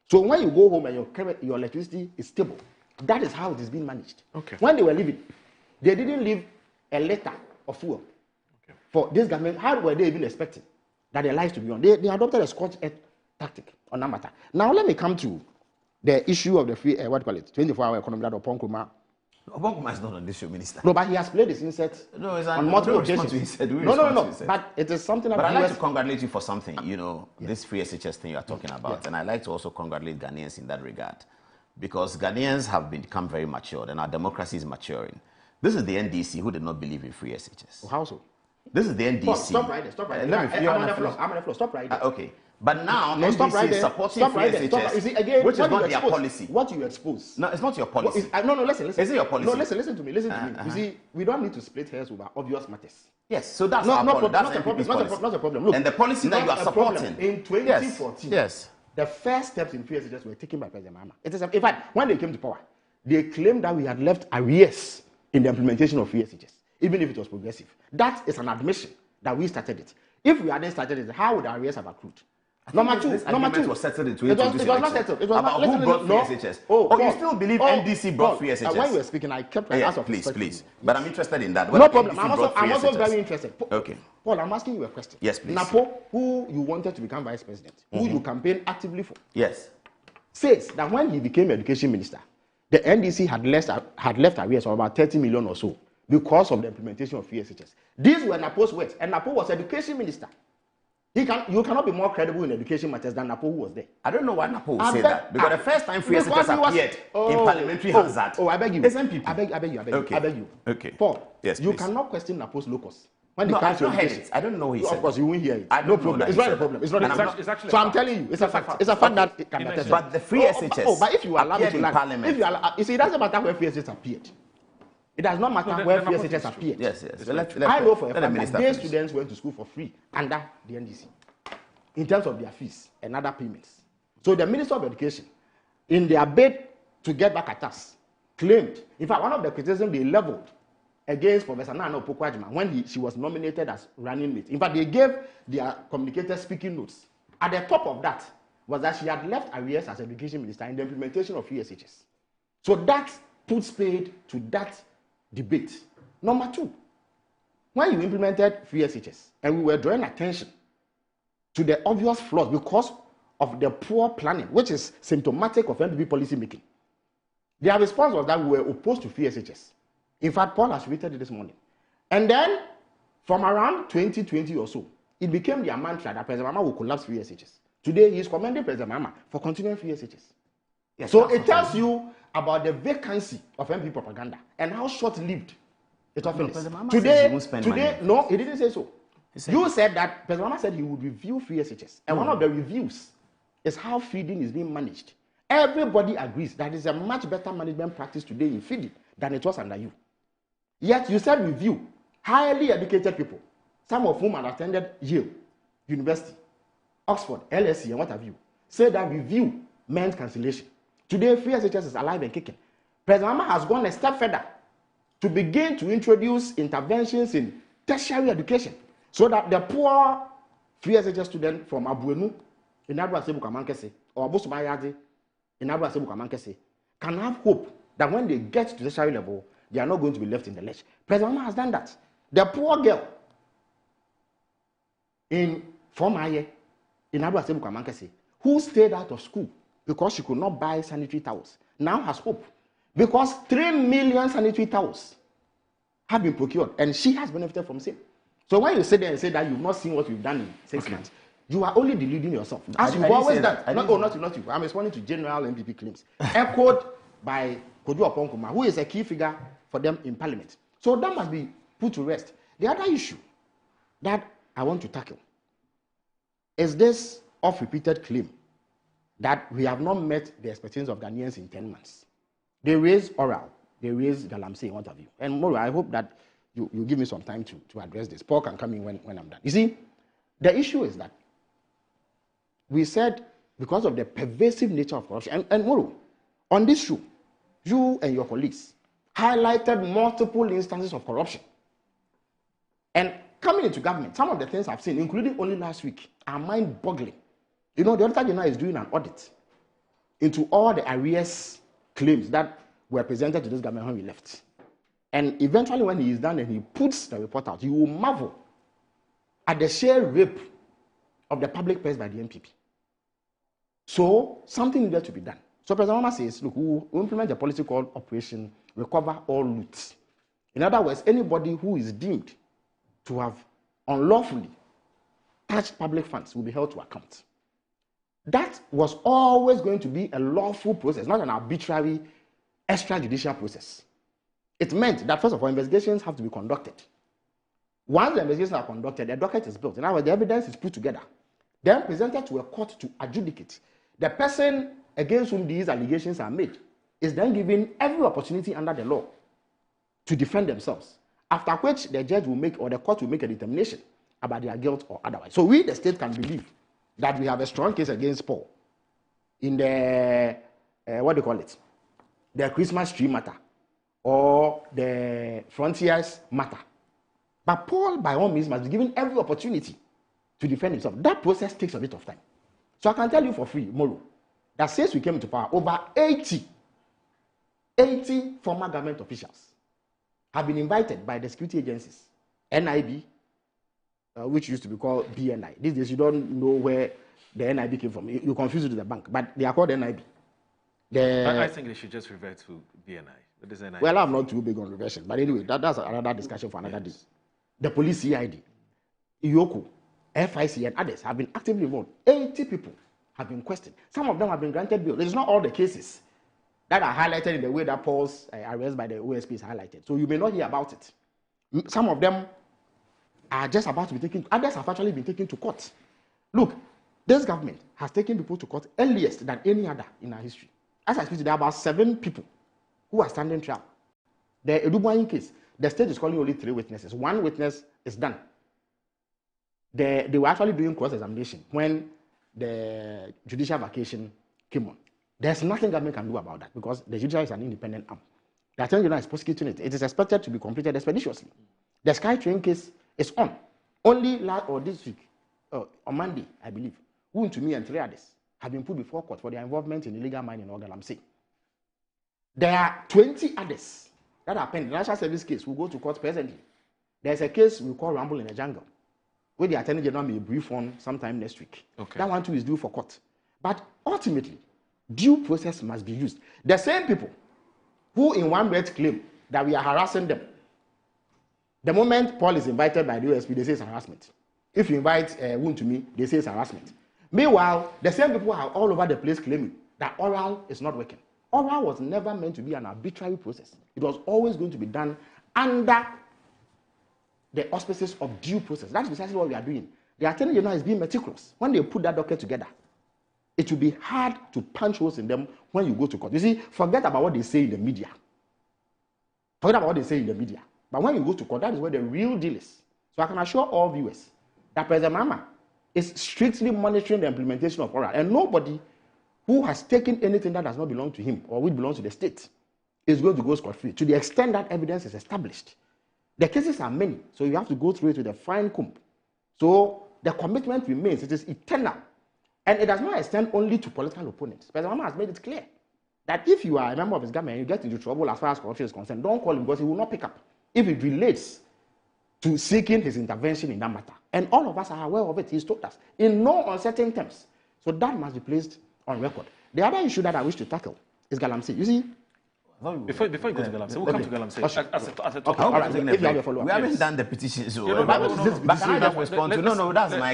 So when you go home and your electricity is stable, that is how it is being managed. Okay. When they were leaving, they didn't leave a liter of fuel. Okay. For this government, how were they even expecting that their lives to be on? They adopted a scorched earth tactic on that matter. Now let me come to the issue of the free, 24-hour economy that Oppong Nkrumah. Oppong Nkrumah is not on this show, Minister. No, but he has played his insect on multiple occasions. No. But it is something that. But I'd like to congratulate you for something. You know, this free SHS thing you are talking about, and I'd like to also congratulate Ghanaians in that regard, because Ghanaians have become very matured, and our democracy is maturing. This is the NDC who did not believe in free SHS. How so? This is the NDC. Stop right there. Stop right there. I'm on the floor. Stop right there. Okay. But now, no, stop NDC right is there. supporting Stop free right there. SHS, Stop. You see, again, which is what not you their expose, policy. What you expose. No, it's not your policy. No, listen. Is it your policy? No, listen to me. Listen to me. You see, we don't need to split hairs over obvious matters. Yes, so that's not a NPP's problem. Not a problem. Look, and the policy that you are supporting. In 2014, yes, the first steps in free SHS were taken by President Mahama. It is, in fact, when they came to power, they claimed that we had left arrears in the implementation of free SHS, even if it was progressive. That is an admission that we started it. If we hadn't started it, how would the arrears have accrued? Number two, was settled in 2022. It was not settled. It was about not, who brought free SHS. You still believe NDC brought free SHS? When you were speaking, I kept my answer. Please. But I'm interested in that. No problem. I'm also very interested. Okay. Paul, I'm asking you a question. Yes, please. Napo, who you wanted to become vice president, who you campaigned actively for, yes, says that when he became education minister, the NDC had left arrears of about 30 million or so because of the implementation of free SHS. These were Napo's words, and Napo was education minister. You cannot be more credible in education matters than Napo, who was there. I don't know why Napo would say that. Because the first time free SHS appeared in parliamentary hazard. I beg you. It's MPP. I beg you. Okay. Paul, yes, you please. cannot question Napo's locus. When No, it comes to education. I don't know what he said. Of course, you won't hear it. I no problem. It's not a problem. It's not. It's actually so I'm telling you, it's a fact. It's a fact that it can be tested. But the free SHS. But if you allow me to land, parliament. if you allow, you see, it doesn't matter where free SHS appeared. It does not matter where free SHS appeared. Yes. I know for a fact that day students went to school for free under the NDC, in terms of their fees and other payments. So the Minister of Education, in their bid to get back at us, claimed, in fact, one of the criticisms they leveled against Professor Nana Opoku-Agyeman when she was nominated as running mate. In fact, they gave their communicated speaking notes. At the top of that was that she had left arrears as education minister in the implementation of free SHS. So that puts paid to that debate. Number two, when you implemented free SHS and we were drawing attention to the obvious flaws because of the poor planning, which is symptomatic of NPP policy making, their response was that we were opposed to free SHS. In fact, Paul has tweeted it this morning. And then, from around 2020 or so, it became their mantra that President Mahama will collapse free SHS. Today, he is commending President Mahama for continuing free SHS. Yes, so it tells you about the vacancy of MP propaganda and how short-lived it often is. Today, no, he didn't say so. You said that President Mahama said he would review free SHS. And one of the reviews is how feeding is being managed. Everybody agrees that it's a much better management practice today in feeding than it was under you. Yet you said review. Highly educated people, some of whom had attended Yale University, Oxford, LSE, and what have you, say that review meant cancellation. Today, free SHS is alive and kicking. President Mahama has gone a step further to begin to introduce interventions in tertiary education so that the poor free SHS student from Abuenu in Abra Sebu Kamankese or Abosumayade in Abra Sebu Kamankese can have hope that when they get to the tertiary level, they are not going to be left in the lurch. President Mahama has done that. The poor girl in Fomaye, in Abra Sebu Kamankese, who stayed out of school because she could not buy sanitary towels, now has hope. Because 3 million sanitary towels have been procured, and she has benefited from same. So when you sit there and say that you've not seen what we've done in 6 months, you are only deluding yourself. As you've always done. Not you. I'm responding to general MPP claims. Echoed by Kojo Oppong-Kuma, who is a key figure for them in parliament. So that must be put to rest. The other issue that I want to tackle is this oft-repeated claim that we have not met the expectations of Ghanaians in 10 months. They raise oral, they raise galamsey, what have you. And more, I hope that you give me some time to address this. Paul can come in when I'm done. You see, the issue is that we said because of the pervasive nature of corruption, and more, on this show, you and your colleagues highlighted multiple instances of corruption. And coming into government, some of the things I've seen, including only last week, are mind-boggling. You know, the Auditor General is doing an audit into all the arrears claims that were presented to this government when we left. And eventually when he is done and he puts the report out, you will marvel at the sheer rape of the public purse by the MPP. So something needed to be done. So President Mahama says, look, we will implement a policy called Operation Recover All Loot. In other words, anybody who is deemed to have unlawfully touched public funds will be held to account. That was always going to be a lawful process, not an arbitrary extrajudicial process. It meant that, first of all, investigations have to be conducted. Once the investigations are conducted, a docket is built. In other words, the evidence is put together. then presented to a court to adjudicate. The person against whom these allegations are made is then given every opportunity under the law to defend themselves, after which the judge will make, or the court will make a determination about their guilt or otherwise. So we, the state, can believe that we have a strong case against Paul in the, what do you call it, the Christmas tree matter or the Frontiers matter. But Paul, by all means, must be given every opportunity to defend himself. That process takes a bit of time. So I can tell you for free, Moro, that since we came to power, over 80 former government officials have been invited by the security agencies, NIB, which used to be called BNI. These days, you don't know where the NIB came from. You confuse it with the bank, but they are called NIB. I think they should just revert to BNI. What is NIB? Well, I'm not too big on reversion, but anyway, that's another discussion for another day. The police CID, IOCO, FIC, and others have been actively involved. 80 people have been questioned. Some of them have been granted bail. It's not all the cases that are highlighted in the way that Paul's arrest by the OSP is highlighted. So you may not hear about it. Some of them are just about to be taken, others have actually been taken to court. Look, this government has taken people to court earliest than any other in our history. As I speak, there are about 7 people who are standing trial. The Edubuayin case, the state is calling only 3 witnesses. 1 witness is done. They were actually doing cross-examination when the judicial vacation came on. There's nothing government can do about that because the judiciary is an independent arm. The Attorney General is prosecuting it. It is expected to be completed expeditiously. The SkyTrain case is on. Only last or this week, on Monday, I believe, Wontumi and 3 others have been put before court for their involvement in illegal mining in Ogalamsey. There are 20 others that are pending. The National Service case will go to court presently. There's a case we call Rumble in the Jungle, where the Attorney General may brief on sometime next week. Okay. That one too is due for court. But ultimately, due process must be used. The same people who in one breath claim that we are harassing them, the moment Paul is invited by the OSP, they say it's harassment. If you invite Wontumi, they say it's harassment. Meanwhile, the same people are all over the place claiming that oral is not working. Oral was never meant to be an arbitrary process. It was always going to be done under the auspices of due process. That's precisely what we are doing. The Attorney General is being meticulous. When they put that docket together, it will be hard to punch holes in them when you go to court. You see, forget about what they say in the media. Forget about what they say in the media. But when you go to court, that is where the real deal is. So I can assure all viewers that President Mahama is strictly monitoring the implementation of oral. And nobody who has taken anything that does not belong to him or which belongs to the state is going to go scot-free to the extent that evidence is established. The cases are many, so you have to go through it with a fine comb. So the commitment remains. It is eternal. And it does not extend only to political opponents. President Mahama has made it clear that if you are a member of his government and you get into trouble as far as corruption is concerned, don't call him because he will not pick up if it relates to seeking his intervention in that matter. And all of us are aware of it. He's told us in no uncertain terms. So that must be placed on record. The other issue that I wish to tackle is Galamsey. You see, before you go to Galamsey, we'll come to Galamsey. As a topic. Okay, all right. If you have a follow-up, we haven't done the petition, so but can I just respond to? No, that's my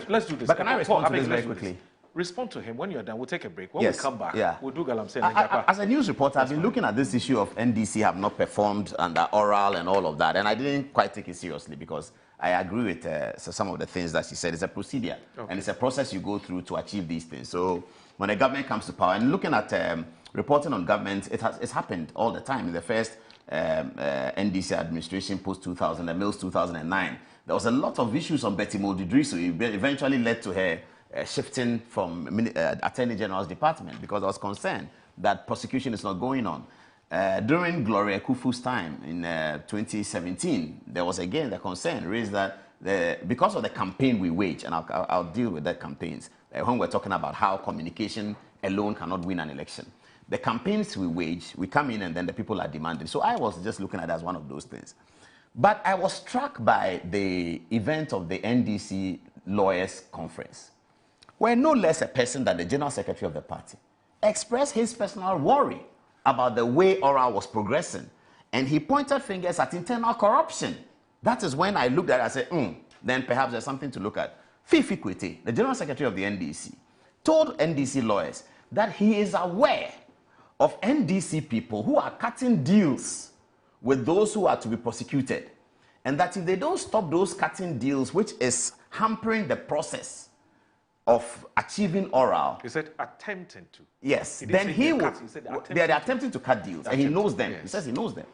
let's do this. But can I respond to this very quickly? Respond to him. When you're done, we'll take a break. When we come back, we'll do Galamsey. As a news reporter, I've been looking at this issue of NDC have not performed under oral and all of that, and I didn't quite take it seriously because I agree with some of the things that she said. It's a procedure, and it's a process you go through to achieve these things. So when a government comes to power, and looking at reporting on government, it's happened all the time. In the first NDC administration post-2000, the Mills 2009, there was a lot of issues on Betty Moldidriso. It eventually led to her shifting from Attorney General's department because I was concerned that prosecution is not going on. During Gloria Kufu's time in 2017, there was again the concern raised that because of the campaign we wage, and I'll deal with that campaigns, when we're talking about how communication alone cannot win an election. The campaigns we wage, we come in and then the people are demanding. So I was just looking at it as one of those things. But I was struck by the event of the NDC Lawyers Conference, where no less a person than the General Secretary of the party expressed his personal worry about the way oral was progressing. And he pointed fingers at internal corruption. That is when I looked at it, I said, then perhaps there's something to look at. Fifi Kwete, the General Secretary of the NDC, told NDC lawyers that he is aware of NDC people who are cutting deals with those who are to be prosecuted. And that if they don't stop those cutting deals, which is hampering the process, of achieving oral. He said attempting to. Yes. He didn't Then say he they would. cut, he said They're attempting to cut deals, and he knows them. Yes. He says he knows them,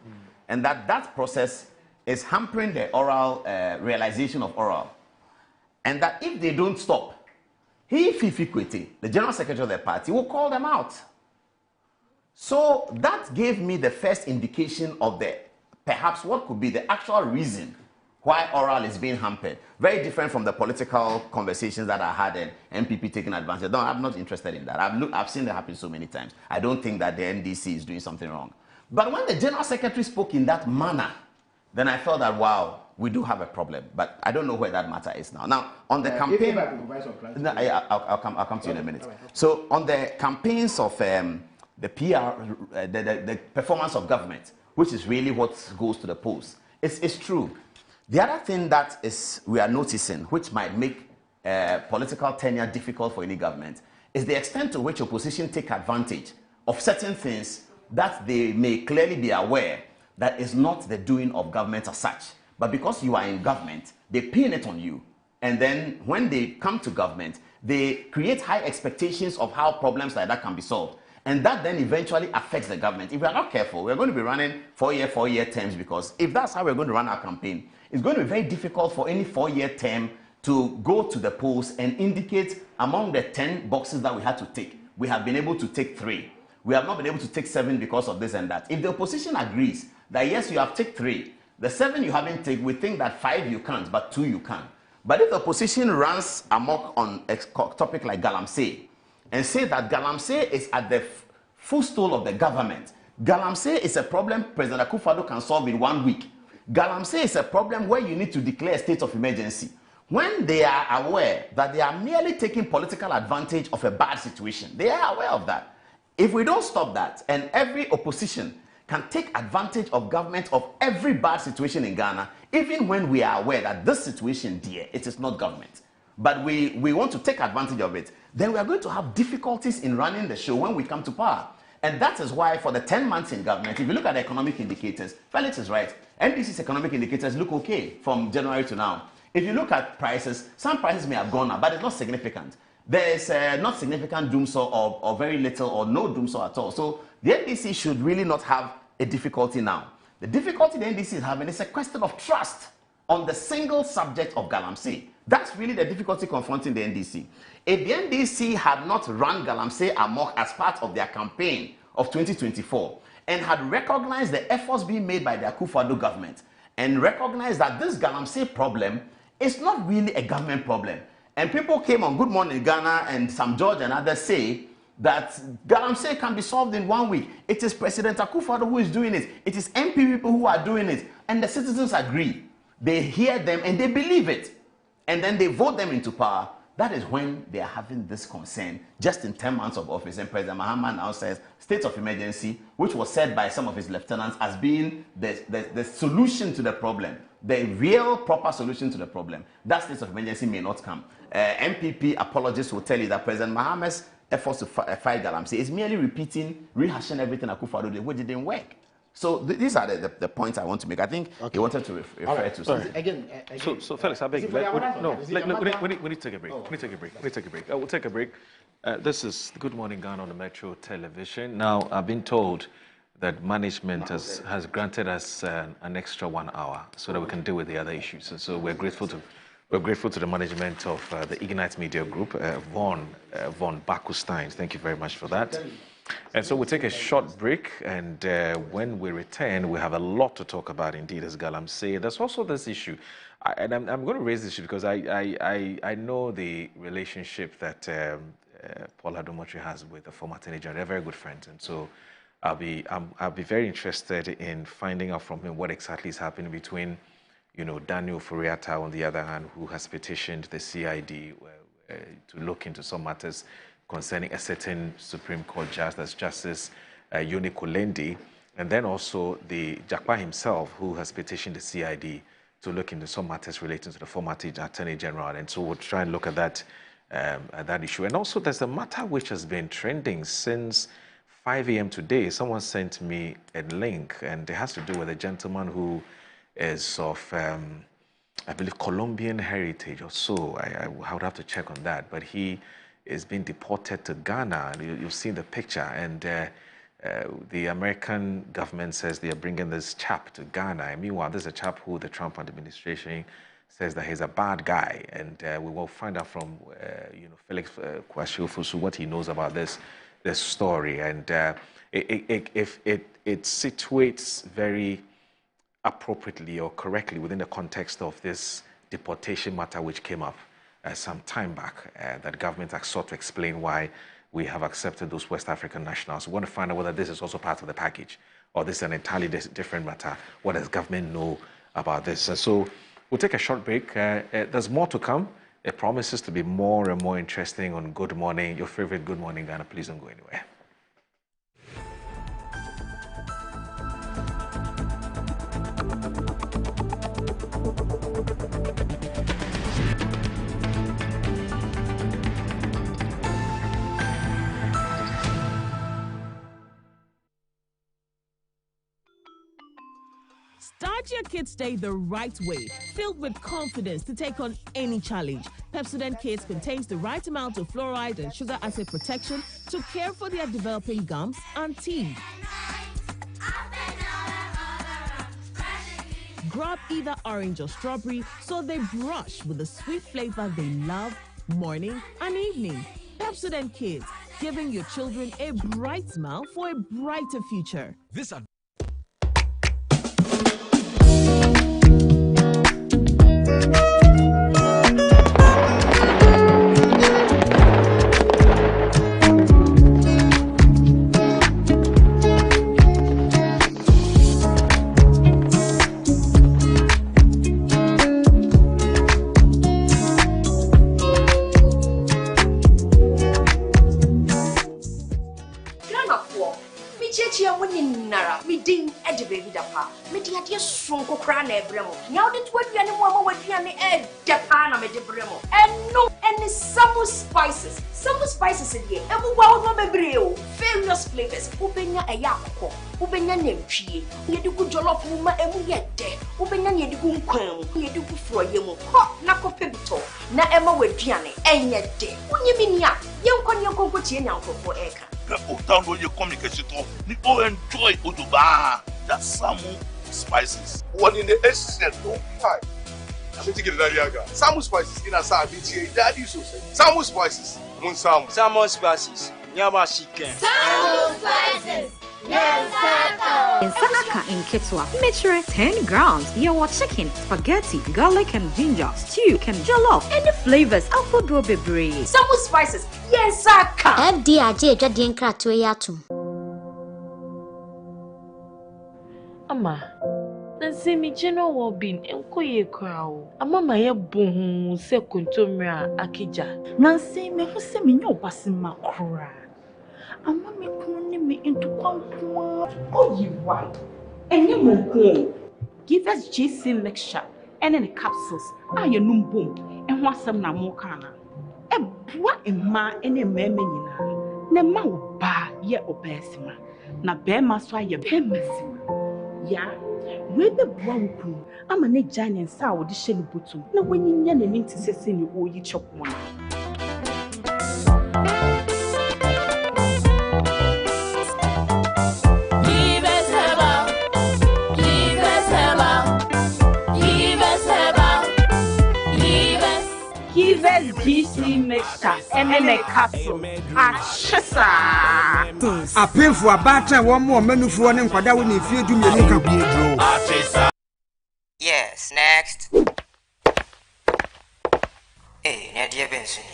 and that process is hampering the oral realization of oral, and that if they don't stop, Fifi Kwete, the general secretary of the party, will call them out. So that gave me the first indication of perhaps what could be the actual reason why oral is being hampered. Very different from the political conversations that I had and MPP taking advantage. No, I'm not interested in that. I've seen that happen so many times. I don't think that the NDC is doing something wrong. But when the general secretary spoke in that manner, then I felt that, wow, we do have a problem. But I don't know where that matter is now. Now, on the campaign... No, I'll come to you in a minute. So, on the campaigns of the PR, the performance of government, which is really what goes to the polls, it's true. The other thing that we are noticing, which might make political tenure difficult for any government, is the extent to which opposition take advantage of certain things that they may clearly be aware that is not the doing of government as such. But because you are in government, they pin it on you. And then when they come to government, they create high expectations of how problems like that can be solved. And that then eventually affects the government. If we are not careful, we're going to be running four-year terms, because if that's how we're going to run our campaign, it's going to be very difficult for any four-year term to go to the polls and indicate among the 10 boxes that we had to tick, we have been able to take 3. We have not been able to take 7 because of this and that. If the opposition agrees that yes, you have ticked 3, the 7 you haven't taken, we think that 5 you can't, but 2 you can. But if the opposition runs amok on a topic like Galamsey and say that Galamsey is at the footstool of the government, Galamsey is a problem President Akufo-Addo can solve in 1 week. Galamsey is a problem where you need to declare a state of emergency. When they are aware that they are merely taking political advantage of a bad situation, they are aware of that. If we don't stop that, and every opposition can take advantage of government of every bad situation in Ghana, even when we are aware that this situation, dear, it is not government, but we want to take advantage of it, then we are going to have difficulties in running the show when we come to power. And that is why for the 10 months in government, if you look at the economic indicators, Felix is right. NDC's economic indicators look okay from January to now. If you look at prices, some prices may have gone up, but it's not significant. There is not significant doomsaw or very little or no doomsaw at all. So the NDC should really not have a difficulty now. The difficulty the NDC is having is a question of trust on the single subject of Galamsey. That's really the difficulty confronting the NDC. If the NDC had not run Galamsey amok as part of their campaign of 2024 and had recognized the efforts being made by the Akufo-Addo government and recognized that this Galamsey problem is not really a government problem, and people came on Good Morning Ghana and Sam George and others say that Galamsey can be solved in 1 week. It is President Akufo-Addo who is doing it. It is MP people who are doing it. And the citizens agree. They hear them and they believe it. And then they vote them into power. That is when they are having this concern just in 10 months of office. And President Mahama now says state of emergency, which was said by some of his lieutenants as being the solution to the problem, the real proper solution to the problem. That state of emergency may not come. MPP apologists will tell you that President Mahama's efforts to fight Galamsey is merely rehashing everything Akufo-Addo did, which didn't work. So these are the points I want to make. I think he wanted to refer to something. Again. So Felix, I beg you. We need to take a break. We need to take a break. We'll take a break. This is Good Morning Ghana on the Metro Television. Now, I've been told that management has granted us an extra 1 hour so that we can deal with the other issues. And so we're grateful to the management of the Ignite Media Group, Von Bakustein. Thank you very much for that. And so we'll take a short break, and when we return, we have a lot to talk about indeed, as Galamsey. There's also this issue, and I'm going to raise this issue because I know the relationship that Paul Adomotri has with the former Attorney General. They're very good friends, and so I'll be very interested in finding out from him what exactly is happening between, Daniel Furiata on the other hand, who has petitioned the CID to look into some matters concerning a certain Supreme Court judge, that's Justice Yoni Kolendi, and then also the Jakpa himself, who has petitioned the CID to look into some matters relating to the former Attorney General. And so we'll try and look at that issue. And also there's a matter which has been trending since 5 a.m. today. Someone sent me a link, and it has to do with a gentleman who is of I believe, Colombian heritage or so. I would have to check on that. But he is being deported to Ghana. You've seen the picture. And the American government says they are bringing this chap to Ghana. And meanwhile, there's a chap who the Trump administration says that he's a bad guy. And we will find out from Felix Kwasi what he knows about this story. And it situates very appropriately or correctly within the context of this deportation matter which came up some time back, that government has sought to explain why we have accepted those West African nationals. We want to find out whether this is also part of the package or this is an entirely different matter. What does government know about this? So we'll take a short break. There's more to come. It promises to be more and more interesting on Good Morning, your favorite Good Morning Ghana. Please don't go anywhere. Start your Kids Day the right way, filled with confidence to take on any challenge. Pepsodent Kids contains the right amount of fluoride and sugar acid protection to care for their developing gums and teeth. Grab either orange or strawberry so they brush with the sweet flavor they love morning and evening. Pepsodent Kids, giving your children a bright smile for a brighter future. Now the 20 animal would be an egg, Japan, and no any summer spices. Summer spices in here, and we will not be various flavors. Ubenya a yako, Ubenya Nemchi, you do good jollof woman, and we get there. Ubenya you do quam, you do for you, hot knuckle pibito, na Emma with Gianni, and yet day. When you mean ya, young con your cocoa uncle for Eka. Down with your communication talk, you all enjoy Uduba, that Samu spices. What in the essence don't fight. I'm going to get it. Samu spices in a Sabi, Daddy so say. Samu spices, Moon Samu. Samu spices, Nyama chicken. Samu spices, yes, in Sanaka in Kitswa, measure 10 grams. Your chicken, spaghetti, garlic and ginger, stew, and jollof, and the flavors of Bebre. Samu spices, yes, Saka. FDRJ Jadien Kratoyatum. Ama, na semi general well-being enkoye kwao. Ama maye bohu se kontomra akija. Na semi hu se me nyo basima kra. Ama me kunu ni me into kwankwa. Oyiwa. Enye mo ko. Give us GC mixture and the capsules. Aye num bom. En ho asem na mo kana. E boa emma ene meme nyina. Ne ma wo ba ye obesima. Na be ma so aye be masima. Ya, we be bwanku ama ne jane nsa wo de hye ne botum na wanyinya n'anim te sese ne oyi chokwa. GC mixture and then a capsule. A pin for a batter, one more menu for one and Quadawi if you do me. Yes, next. Hey, Nadia Benson,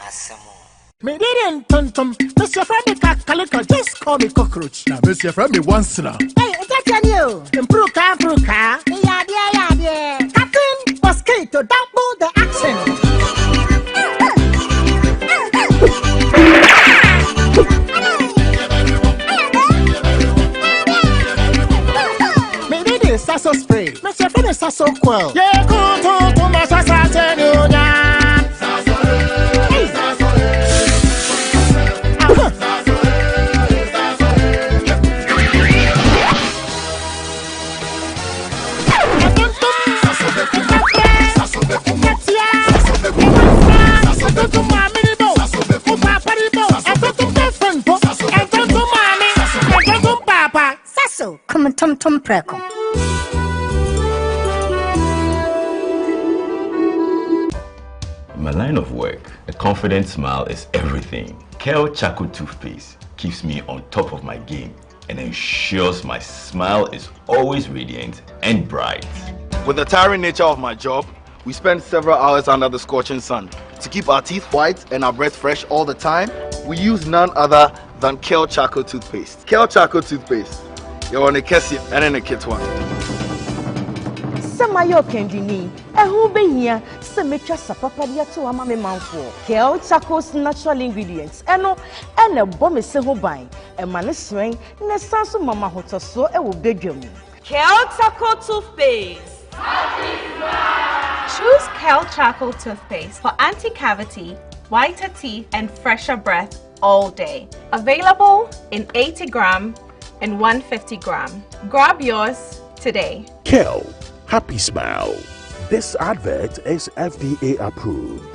as some more. Me didn't tum. Mr. Freddy Calico just call me cockroach. Now, Mr. Freddy once now. Hey, that's you. Improve car. Yeah. Captain Mosquito, double the accent. Maybe this Sasso spray. Mr. Freddy Sasso quell. Yeah, go to my Sasso. Tonton Preko. In my line of work, a confident smile is everything. Kel Charcoal Toothpaste keeps me on top of my game and ensures my smile is always radiant and bright. With the tiring nature of my job, we spend several hours under the scorching sun. To keep our teeth white and our breath fresh all the time, we use none other than Kel Charcoal Toothpaste. Kel Charcoal Toothpaste. You're on a Kessie and in a kit one. Samayo Kendini, a who be here, Semetra Sapapadia to Amame Manfo, Kel Charcoal's natural ingredients, and a bomb is so buying, a man is swing, and a sansu mama hotel so a will beg you. Kel Charcoal Toothpaste. Choose Kel Charcoal Toothpaste for anti-cavity, whiter teeth, and fresher breath all day. Available in 80 gram and 150 gram. Grab yours today. Kel, happy smile. This advert is FDA approved.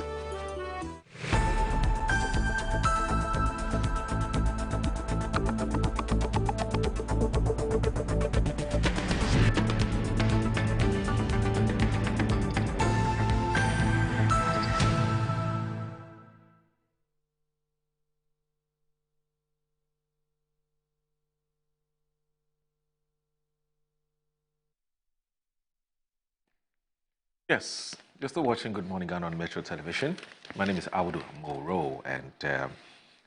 Yes, you're still watching Good Morning Ghana on Metro Television. My name is Audu Moro, and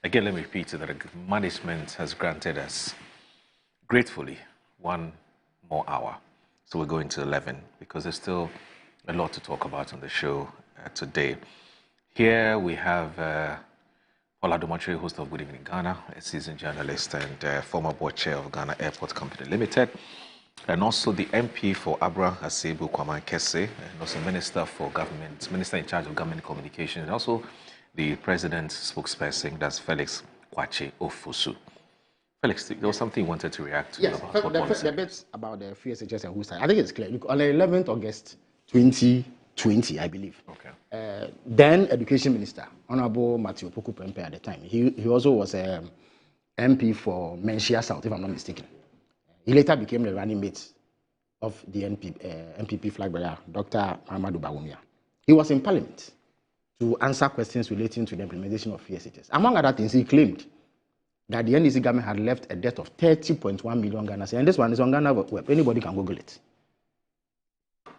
again, let me repeat that the management has granted us, gratefully, 1 more hour. So we're going to 11 because there's still a lot to talk about on the show today. Here we have Paula Domotri, host of Good Evening Ghana, a seasoned journalist and former board chair of Ghana Airport Company Limited. And also the MP for Abra Asebu Kwaman Kese, and also Minister for Government, Minister in charge of Government Communications, and also the President's spokesperson, that's Felix Kwache Ofosu. Felix, there was something you wanted to react to. Yes, the bits about the free SHS and WUSA, I think it's clear. Look, on the 11th August 2020, I believe, then Education Minister, Honorable Matthew Poku Prempeh at the time, he also was MP for Menchia South, if I'm not mistaken. He later became the running mate of the NPP flag bearer, Dr. Mahamadou Bawumia. He was in Parliament to answer questions relating to the implementation of FSHS. Among other things, he claimed that the NDC government had left a debt of 30.1 million Ghana cedis, and this one is on Ghana Web. Anybody can Google it.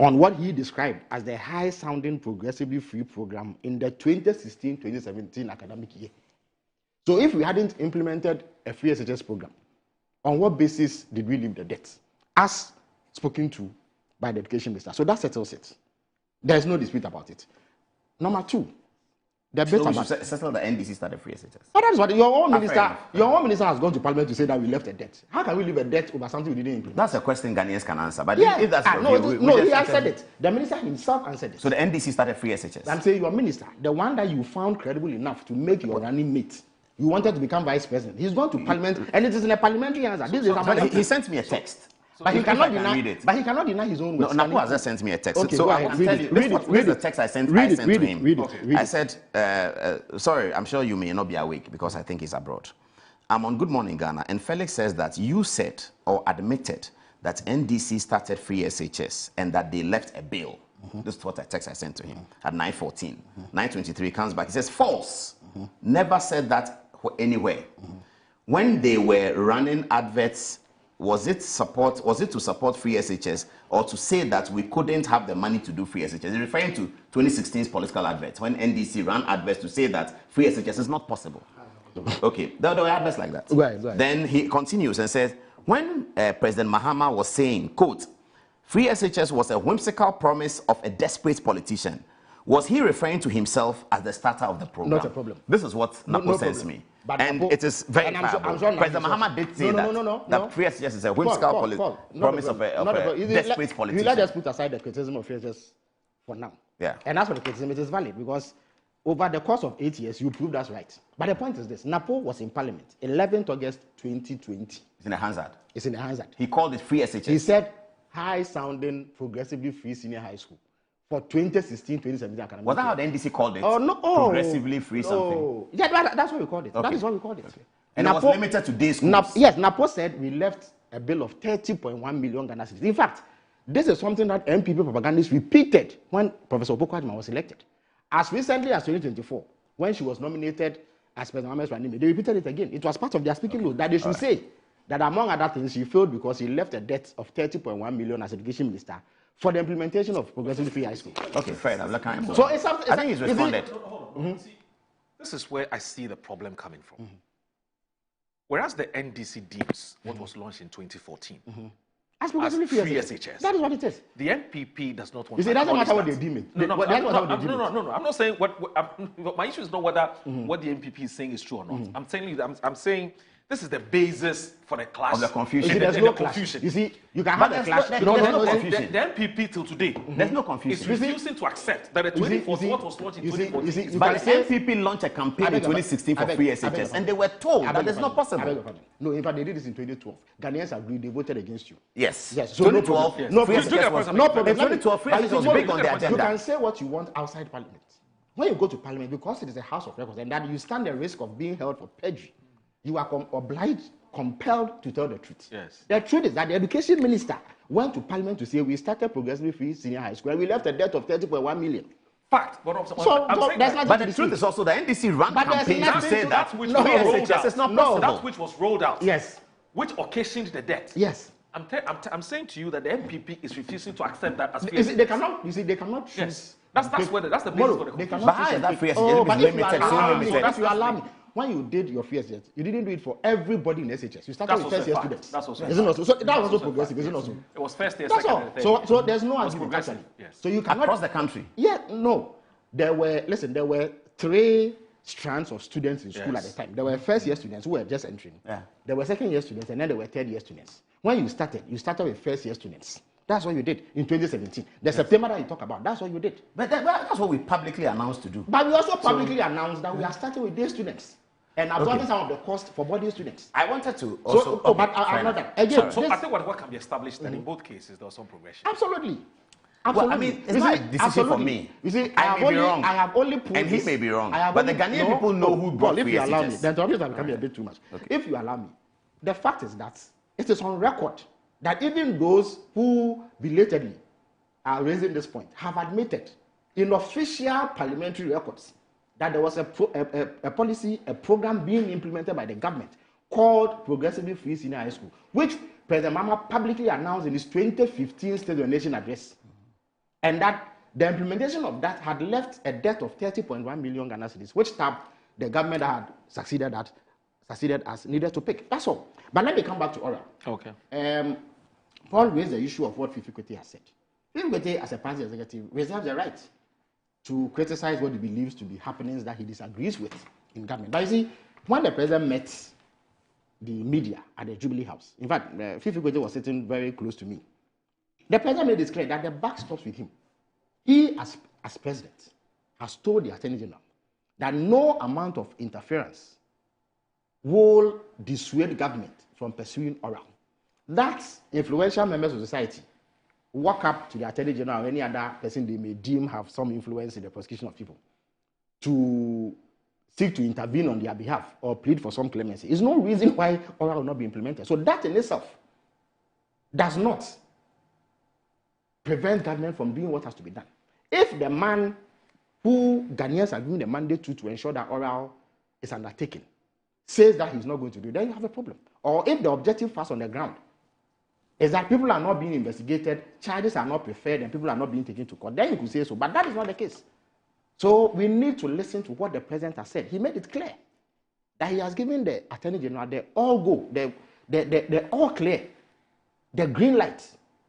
On what he described as the high-sounding progressively free program in the 2016-2017 academic year. So if we hadn't implemented a free SHS program, on what basis did we leave the debt? As spoken to by the Education Minister. So that settles it. There's no dispute about it. Number two, the bit about settle the NDC started free SHS. Oh, that's what your own minister has gone to Parliament to say that we left a debt. How can we leave a debt over something we didn't implement? That's a question Ghanaians can answer. But yeah. if that's he answered it. The minister himself answered it. So the NDC started free SHS. I'm saying your minister, the one that you found credible enough to make your running mate. You wanted to become vice president. He's gone to Parliament, and it is in a parliamentary answer. He sent me a text. But he cannot deny his own words. No, Napo has just sent me a text. Okay, so I will tell you. Read the text I sent to him. I said, sorry, I'm sure you may not be awake because I think he's abroad. I'm on Good Morning Ghana, and Felix says that you said or admitted that NDC started free SHS and that they left a bill. This is what a text I sent to him at 9:14. 9:23 comes back. He says, false. Never said that anywhere. When they were running adverts, was it to support free SHS or to say that we couldn't have the money to do free SHS? He's referring to 2016's political adverts when NDC ran adverts to say that free SHS is not possible. Okay, there were adverts like that. Right. Then he continues and says, when President Mahama was saying, quote, free SHS was a whimsical promise of a desperate politician, was he referring to himself as the starter of the program? Not a problem. This is what Napo sends me. But and Napo, it is very sure President Mahama did say that free SHS is a whimsical promise of a desperate politician. You let us put aside the criticism of free SHS for now. Yeah. And as for the criticism, it is valid because over the course of 8 years, you proved us right. But the point is this. Napo was in Parliament, 11th August 2020. It's in a Hansard. It's in a Hansard. He called it free SHS. He said high-sounding, progressively free senior high school. For 2016-2017 academic. Was that how the NDC called it? Oh, no. Progressively free something? Yeah, that's what we called it. Okay. That is what we called it. Okay. And it was limited to day schools? Yes, Napo said we left a bill of 30.1 million Ghana cedis. In fact, this is something that MPP propagandists repeated when Professor Opoku Agyeman was elected. As recently as 2024, when she was nominated as President Mohamed Swanime, they repeated it again. It was part of their speaking law that they should say that among other things, she failed because she left a debt of 30.1 million as education minister for the implementation of progressively free high school. Okay, fair enough. So it's something. I think he's responded. See, this is where I see the problem coming from. Whereas the NDC deems what was launched in 2014 as free SHS. SHS. That is what it is. The NPP does not want You see, to it doesn't matter what acknowledge they deem it. that. No. I'm not saying my issue is not whether what the NPP is saying is true or not. I'm telling you, I'm saying this is the basis for the clash. Of the confusion. You see, there's no confusion. You see, you can have a clash. There's no confusion. The NPP till today, there's no confusion. It's refusing to accept that the 2014 what was launched in 2014. But the NPP launched a campaign in 2016 for free SHS, and they were told that it's not possible. No, in fact, they did this in 2012. Ghanaians agreed, they voted against you. Yes. So 2012, no free SHS was no problem. In 2012, free SHS was big on the agenda. You can say what you want outside Parliament. When you go to Parliament, because it is a House of Records, and that you stand the risk of being held for perjury, you are compelled to tell the truth. Yes. The truth is that the education minister went to Parliament to say we started progressively free senior high school and we left a debt of 30.1 million. Fact. But the truth is also the NDC ran campaigns to say that which no, was rolled SHS is not out. possible. That which was rolled out. Yes. Which occasioned the debt. Yes. I'm saying to you that the NPP is refusing to accept that as free. They cannot. You see, they cannot choose. Yes. That's the basis for the confusion. But how is that free SHS limited? So limited. If you allow me. When you did your first year, you didn't do it for everybody in SHS. You started with first year students. That's also isn't also, so that was also progressive, isn't also? It was first year, that's second all. year. So there's no argument actually. Yes. So you cannot across the country. Yeah, no. There were 3 strands of students in school at the time. There were first year students who were just entering. Yeah. There were second year students, and then there were third year students. When you started with first year students. That's what you did in 2017. The September that you talk about, that's what you did. But that's what we publicly announced to do. But we also publicly announced that we are starting with day students. And absorbing some of the cost for boarding students. I wanted to also. But I'm not that. Again, so I think what can be established that in both cases there was some progression. Absolutely. Well, I mean, it's not a decision for me. You see, I may be wrong. I have only put and he may be wrong. But the Ghanaian people know who brought free SHS. If you allow me, then the obvious are becoming a bit too much. Okay. If you allow me, the fact is that it is on record that even those who belatedly are raising this point have admitted in official parliamentary records that there was a policy, a program being implemented by the government called Progressively Free Senior High School, which President Mahama publicly announced in his 2015 State of the Nation address. And that the implementation of that had left a debt of 30.1 million Ghana cedis, which tab the government had succeeded as needed to pick. That's all. But let me come back to oral. Okay. Paul raised the issue of what Fifi Kwete has said. Fifi Kwete, as a party executive, reserves the right to criticize what he believes to be happenings that he disagrees with in government. But you see, when the president met the media at the Jubilee House, in fact, Fifi Kwete was sitting very close to me. The president made it clear that the buck stops with him. He, as president, has told the Attorney General that no amount of interference will dissuade government from pursuing oral. That influential members of society walk up to the Attorney General or any other person they may deem have some influence in the prosecution of people to seek to intervene on their behalf or plead for some clemency. There's no reason why oral will not be implemented. So that in itself does not prevent government from doing what has to be done. If the man who Ghanaians are giving the mandate to ensure that oral is undertaken says that he's not going to do it, then you have a problem. Or if the objective facts on the ground is that people are not being investigated, charges are not preferred, and people are not being taken to court, then you could say so. But that is not the case. So we need to listen to what the president has said. He made it clear that he has given the Attorney General the all go, the all clear, the green light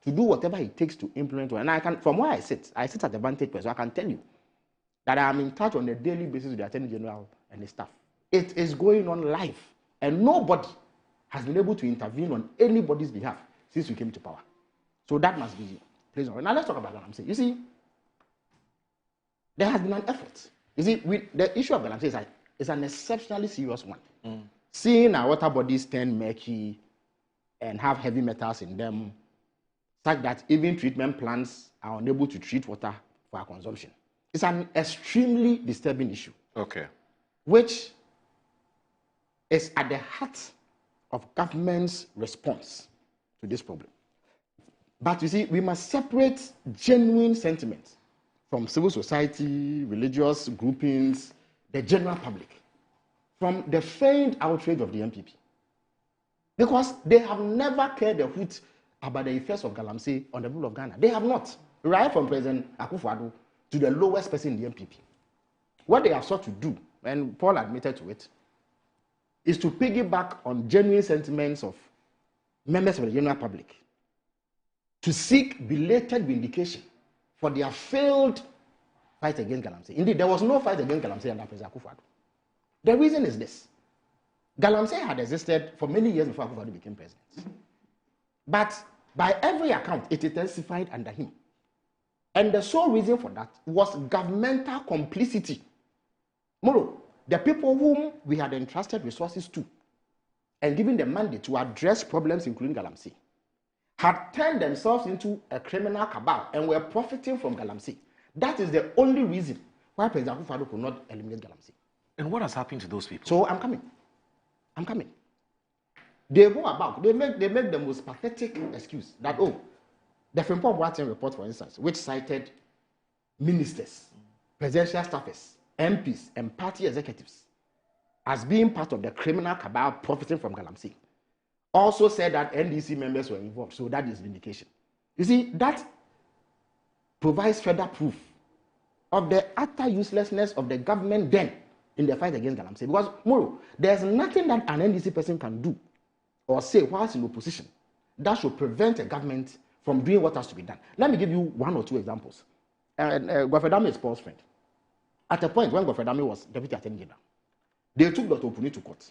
to do whatever it takes to implement it. And I can, from where I sit at the vantage point, so I can tell you that I am in touch on a daily basis with the Attorney General and his staff. It is going on live, and nobody has been able to intervene on anybody's behalf since we came to power. So that must be placed on. Now let's talk about Galamsey. You see, there has been an effort. You see, the issue of Galamsey is an exceptionally serious one. Seeing our water bodies turn murky and have heavy metals in them, such that even treatment plants are unable to treat water for our consumption. It's an extremely disturbing issue. Okay. Which is at the heart of government's response to this problem. But you see, we must separate genuine sentiments from civil society, religious groupings, the general public, from the feigned outrage of the MPP. Because they have never cared a hoot about the effects of Galamsey on the people of Ghana. They have not. Right from President Akufo-Addo to the lowest person in the MPP. What they have sought to do, and Paul admitted to it, is to piggyback on genuine sentiments of members of the general public to seek belated vindication for their failed fight against Galamsey. Indeed, there was no fight against Galamsey under President Akufo-Addo. The reason is this. Galamsey had existed for many years before Akufo-Addo became president. But by every account, it intensified under him. And the sole reason for that was governmental complicity. Moro, the people whom we had entrusted resources to and given the mandate to address problems including Galamsey had turned themselves into a criminal cabal and were profiting from Galamsey. That is the only reason why President Akufo-Addo could not eliminate Galamsey. And what has happened to those people? So I'm coming. They go about, they make the most pathetic excuse that, oh, the Frimpong Boateng report, for instance, which cited ministers, presidential staffers, MPs, and party executives as being part of the criminal cabal profiting from Galamsey, also said that NDC members were involved. So that is vindication. You see, that provides further proof of the utter uselessness of the government then in the fight against Galamsey. Because, Moro, there's nothing that an NDC person can do or say whilst in opposition that should prevent a government from doing what has to be done. Let me give you one or two examples. Godfrey Dame is Paul's friend. At a point when Godfrey Dame was Deputy Attorney General, they took Dr. Opuni to court.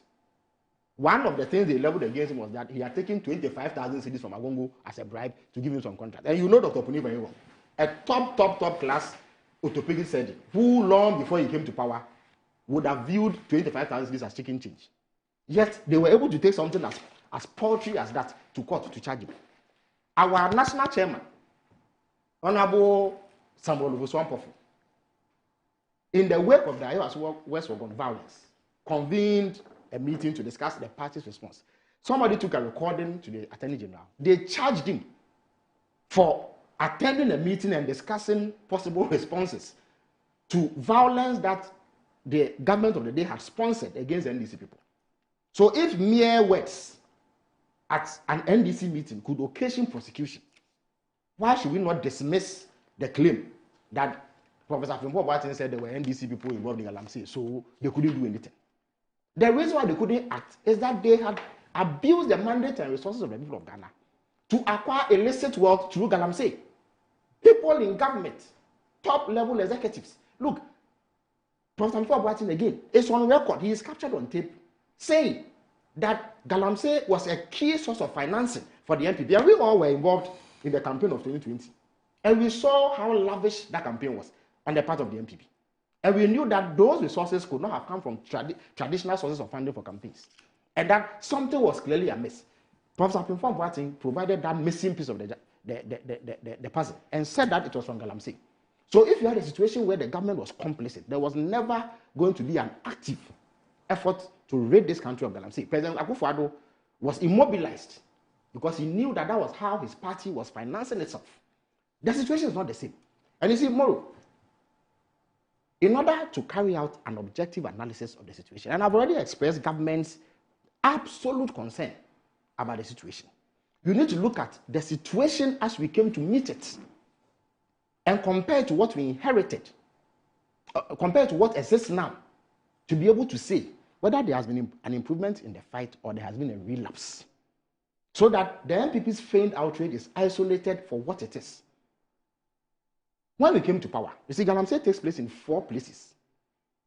One of the things they leveled against him was that he had taken 25,000 cedis from Agongo as a bribe to give him some contract. And you know Dr. Opuni very well. A top class orthopedic surgeon who long before he came to power would have viewed 25,000 cedis as chicken change. Yet they were able to take something as paltry as that to court to charge him. Our national chairman, Honorable Samuel Olufosu, in the wake of the Ayo West Ogun violence, convened a meeting to discuss the party's response. Somebody took a recording to the Attorney General. They charged him for attending a meeting and discussing possible responses to violence that the government of the day had sponsored against NDC people. So if mere words at an NDC meeting could occasion prosecution, why should we not dismiss the claim that Professor Frimpong Boateng said there were NDC people involved in Galamsey, so they couldn't do anything? The reason why they couldn't act is that they had abused the mandate and resources of the people of Ghana to acquire illicit wealth through Galamsey. People in government, top-level executives. Look, Professor Frimpong Boateng again is on record. He is captured on tape saying that Galamsey was a key source of financing for the MPP. And we all were involved in the campaign of 2020. And we saw how lavish that campaign was on the part of the MPP. And we knew that those resources could not have come from traditional sources of funding for campaigns. And that something was clearly amiss. Professor Frimpong Boateng provided that missing piece of the puzzle and said that it was from Galamsey. So if you had a situation where the government was complicit, there was never going to be an active effort to rid this country of Galamsey. President Akufo-Addo was immobilized because he knew that that was how his party was financing itself. The situation is not the same. And you see, Moro, in order to carry out an objective analysis of the situation, and I've already expressed government's absolute concern about the situation, you need to look at the situation as we came to meet it and compare it to what we inherited, compare it to what exists now, to be able to say whether there has been an improvement in the fight or there has been a relapse. So that the MPP's feigned outrage is isolated for what it is. When we came to power, you see, Galamsey takes place in 4 places.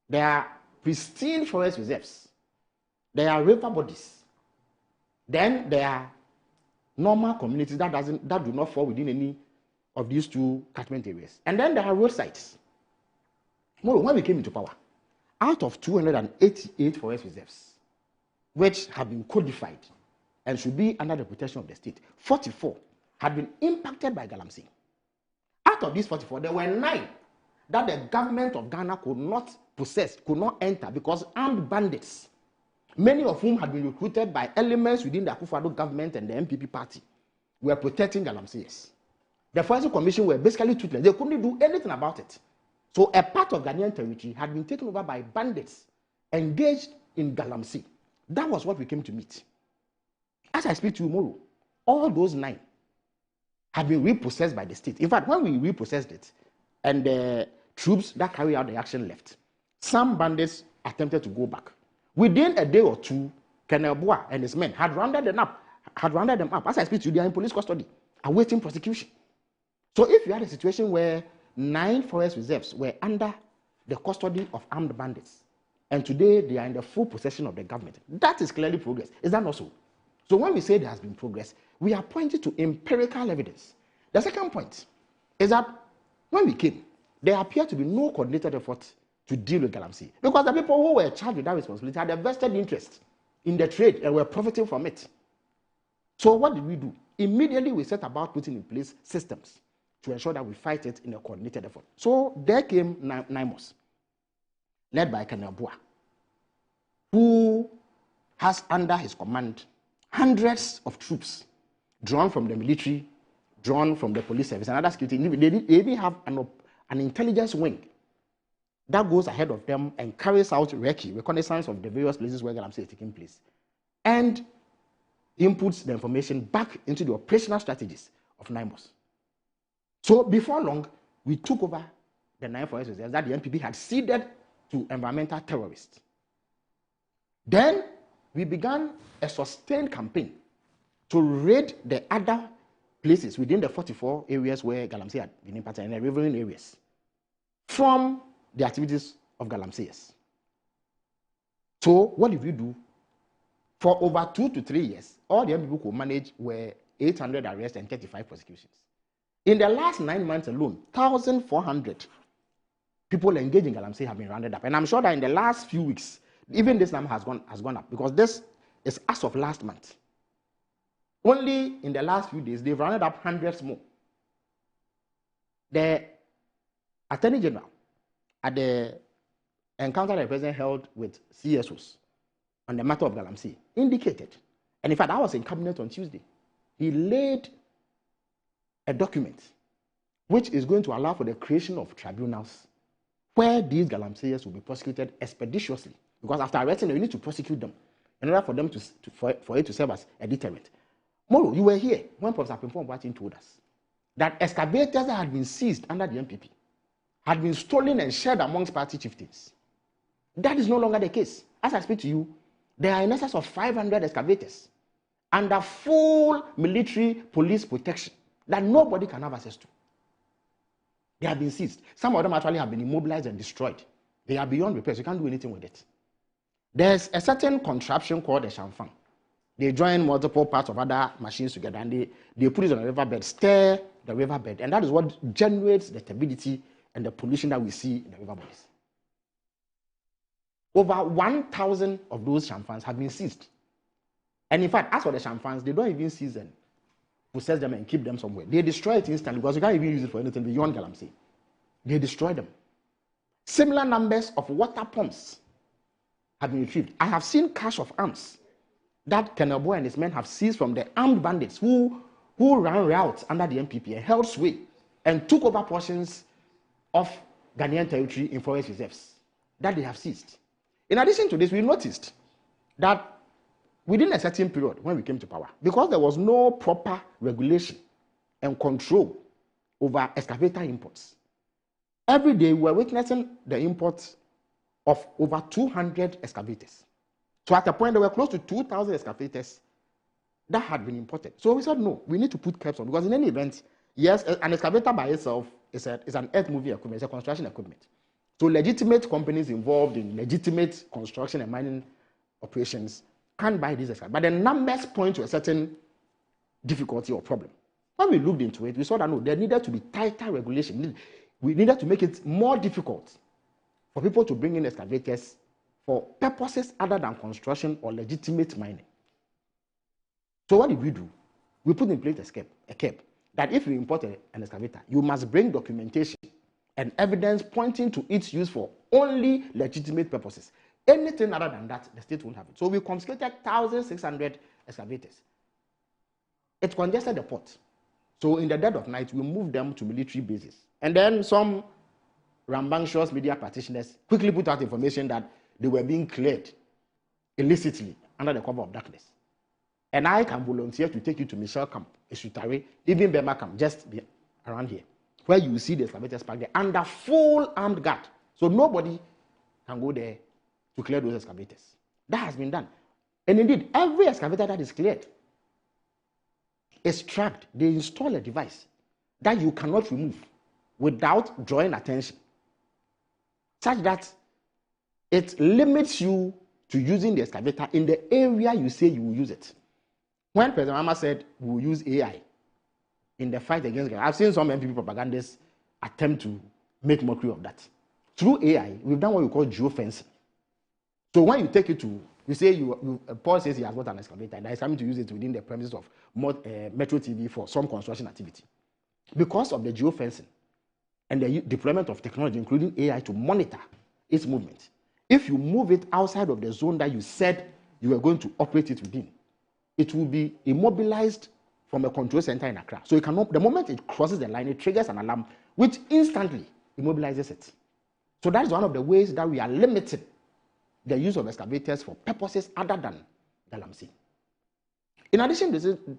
There are pristine forest reserves. There are river bodies. Then there are normal communities that do not fall within any of these 2 catchment areas. And then there are roadsides. When we came into power, out of 288 forest reserves, which have been codified and should be under the protection of the state, 44 had been impacted by Galamsey. Out of these 44, there were 9 that the government of Ghana could not possess, could not enter because armed bandits, many of whom had been recruited by elements within the Akufo-Addo government and the MPP party, were protecting Galamseyers. The Forensic Commission were basically toothless. They couldn't do anything about it. So a part of Ghanaian territory had been taken over by bandits engaged in Galamsey. That was what we came to meet. As I speak to you tomorrow, all those 9 have been repossessed by the state. In fact, when we repossessed it, and the troops that carried out the action left, some bandits attempted to go back. Within a day or two, Colonel Boa and his men had rounded them up. As I speak to you, they are in police custody, awaiting prosecution. So if you had a situation where 9 forest reserves were under the custody of armed bandits, and today they are in the full possession of the government, that is clearly progress. Is that not so? So when we say there has been progress, we are pointing to empirical evidence. The second point is that when we came, there appeared to be no coordinated effort to deal with Galamsey, because the people who were charged with that responsibility had a vested interest in the trade and were profiting from it. So what did we do? Immediately we set about putting in place systems to ensure that we fight it in a coordinated effort. So there came NIMOS, led by Colonel Boa, who has under his command hundreds of troops drawn from the military, drawn from the police service, and other security. They even have an intelligence wing that goes ahead of them and carries out reconnaissance of the various places where Galamsey is taking place, and inputs the information back into the operational strategies of NIMOS. So before long, we took over the 9 forest reserves that the NPP had ceded to environmental terrorists. Then we began a sustained campaign to raid the other places within the 44 areas where Galamsey had been impacted, and the riverine areas, from the activities of Galamseyers. So what did we do? For over 2 to 3 years, all the NPP could manage were 800 arrests and 35 prosecutions. In the last 9 months alone, 1,400 people engaged in Galamsey have been rounded up. And I'm sure that in the last few weeks, even this number has gone up, because this is as of last month. Only in the last few days, they've rounded up hundreds more. The Attorney General, at the encounter that the President held with CSOs on the matter of Galamsey, indicated, and in fact, I was in Cabinet on Tuesday, he laid a document which is going to allow for the creation of tribunals where these Galamseyers will be prosecuted expeditiously. Because after arresting them, you need to prosecute them in order for them for it to serve as a deterrent. Moro, you were here when Professor Pimpon told us that excavators that had been seized under the NPP had been stolen and shared amongst party chieftains. That is no longer the case. As I speak to you, there are in excess of 500 excavators under full military police protection that nobody can have access to. They have been seized. Some of them actually have been immobilized and destroyed. They are beyond repair, so you can't do anything with it. There's a certain contraption called a chamfang. They join multiple parts of other machines together, and they put it on a riverbed, stir the riverbed, and that is what generates the turbidity and the pollution that we see in the river bodies. Over 1,000 of those chamfangs have been seized. And in fact, as for the chamfangs, they don't even seize them, possess them and keep them somewhere. They destroy it instantly, because you can't even use it for anything beyond Galamsey. They destroy them. Similar numbers of water pumps have been retrieved. I have seen cache of arms that Colonel Boy and his men have seized from the armed bandits who ran riots under the NPP and held sway and took over portions of Ghanaian territory in forest reserves that they have seized. In addition to this, we noticed that within a certain period when we came to power, because there was no proper regulation and control over excavator imports, every day we were witnessing the import of over 200 excavators. So at a point, there were close to 2,000 excavators that had been imported. So we said, no, we need to put caps on, because in any event, yes, an excavator by itself is an earth-moving equipment, it's a construction equipment. So legitimate companies involved in legitimate construction and mining operations can buy these excavators. But the numbers point to a certain difficulty or problem. When we looked into it, we saw that no, there needed to be tighter regulation. We needed to make it more difficult for people to bring in excavators for purposes other than construction or legitimate mining. So what did we do? We put in place a cap that if you import an excavator, you must bring documentation and evidence pointing to its use for only legitimate purposes. Anything other than that, the state won't have it. So we confiscated 1,600 excavators. it congested the port. So in the dead of night, we moved them to military bases. And then some rambunctious media practitioners quickly put out information that they were being cleared illicitly under the cover of darkness. And I can volunteer to take you to Michelle Camp, Esutare, even Bema Camp, just around here, where you will see the excavators parked there under full armed guard. So nobody can go there to clear those excavators. That has been done. And indeed, every excavator that is cleared is tracked. They install a device that you cannot remove without drawing attention, such that it limits you to using the excavator in the area you say you will use it. When President Mahama said we will use AI in the fight against crime, I've seen some MPP propagandists attempt to make mockery of that. Through AI, we've done what we call geofencing. So when you take it to, you say Paul says he has got an excavator, and is coming to use it within the premises of Metro TV for some construction activity. Because of the geofencing and the deployment of technology, including AI, to monitor its movement, if you move it outside of the zone that you said you were going to operate it within, it will be immobilized from a control center in Accra. So it cannot, the moment it crosses the line, it triggers an alarm which instantly immobilizes it. So that is one of the ways that we are limiting the use of excavators for purposes other than Galamsey. In addition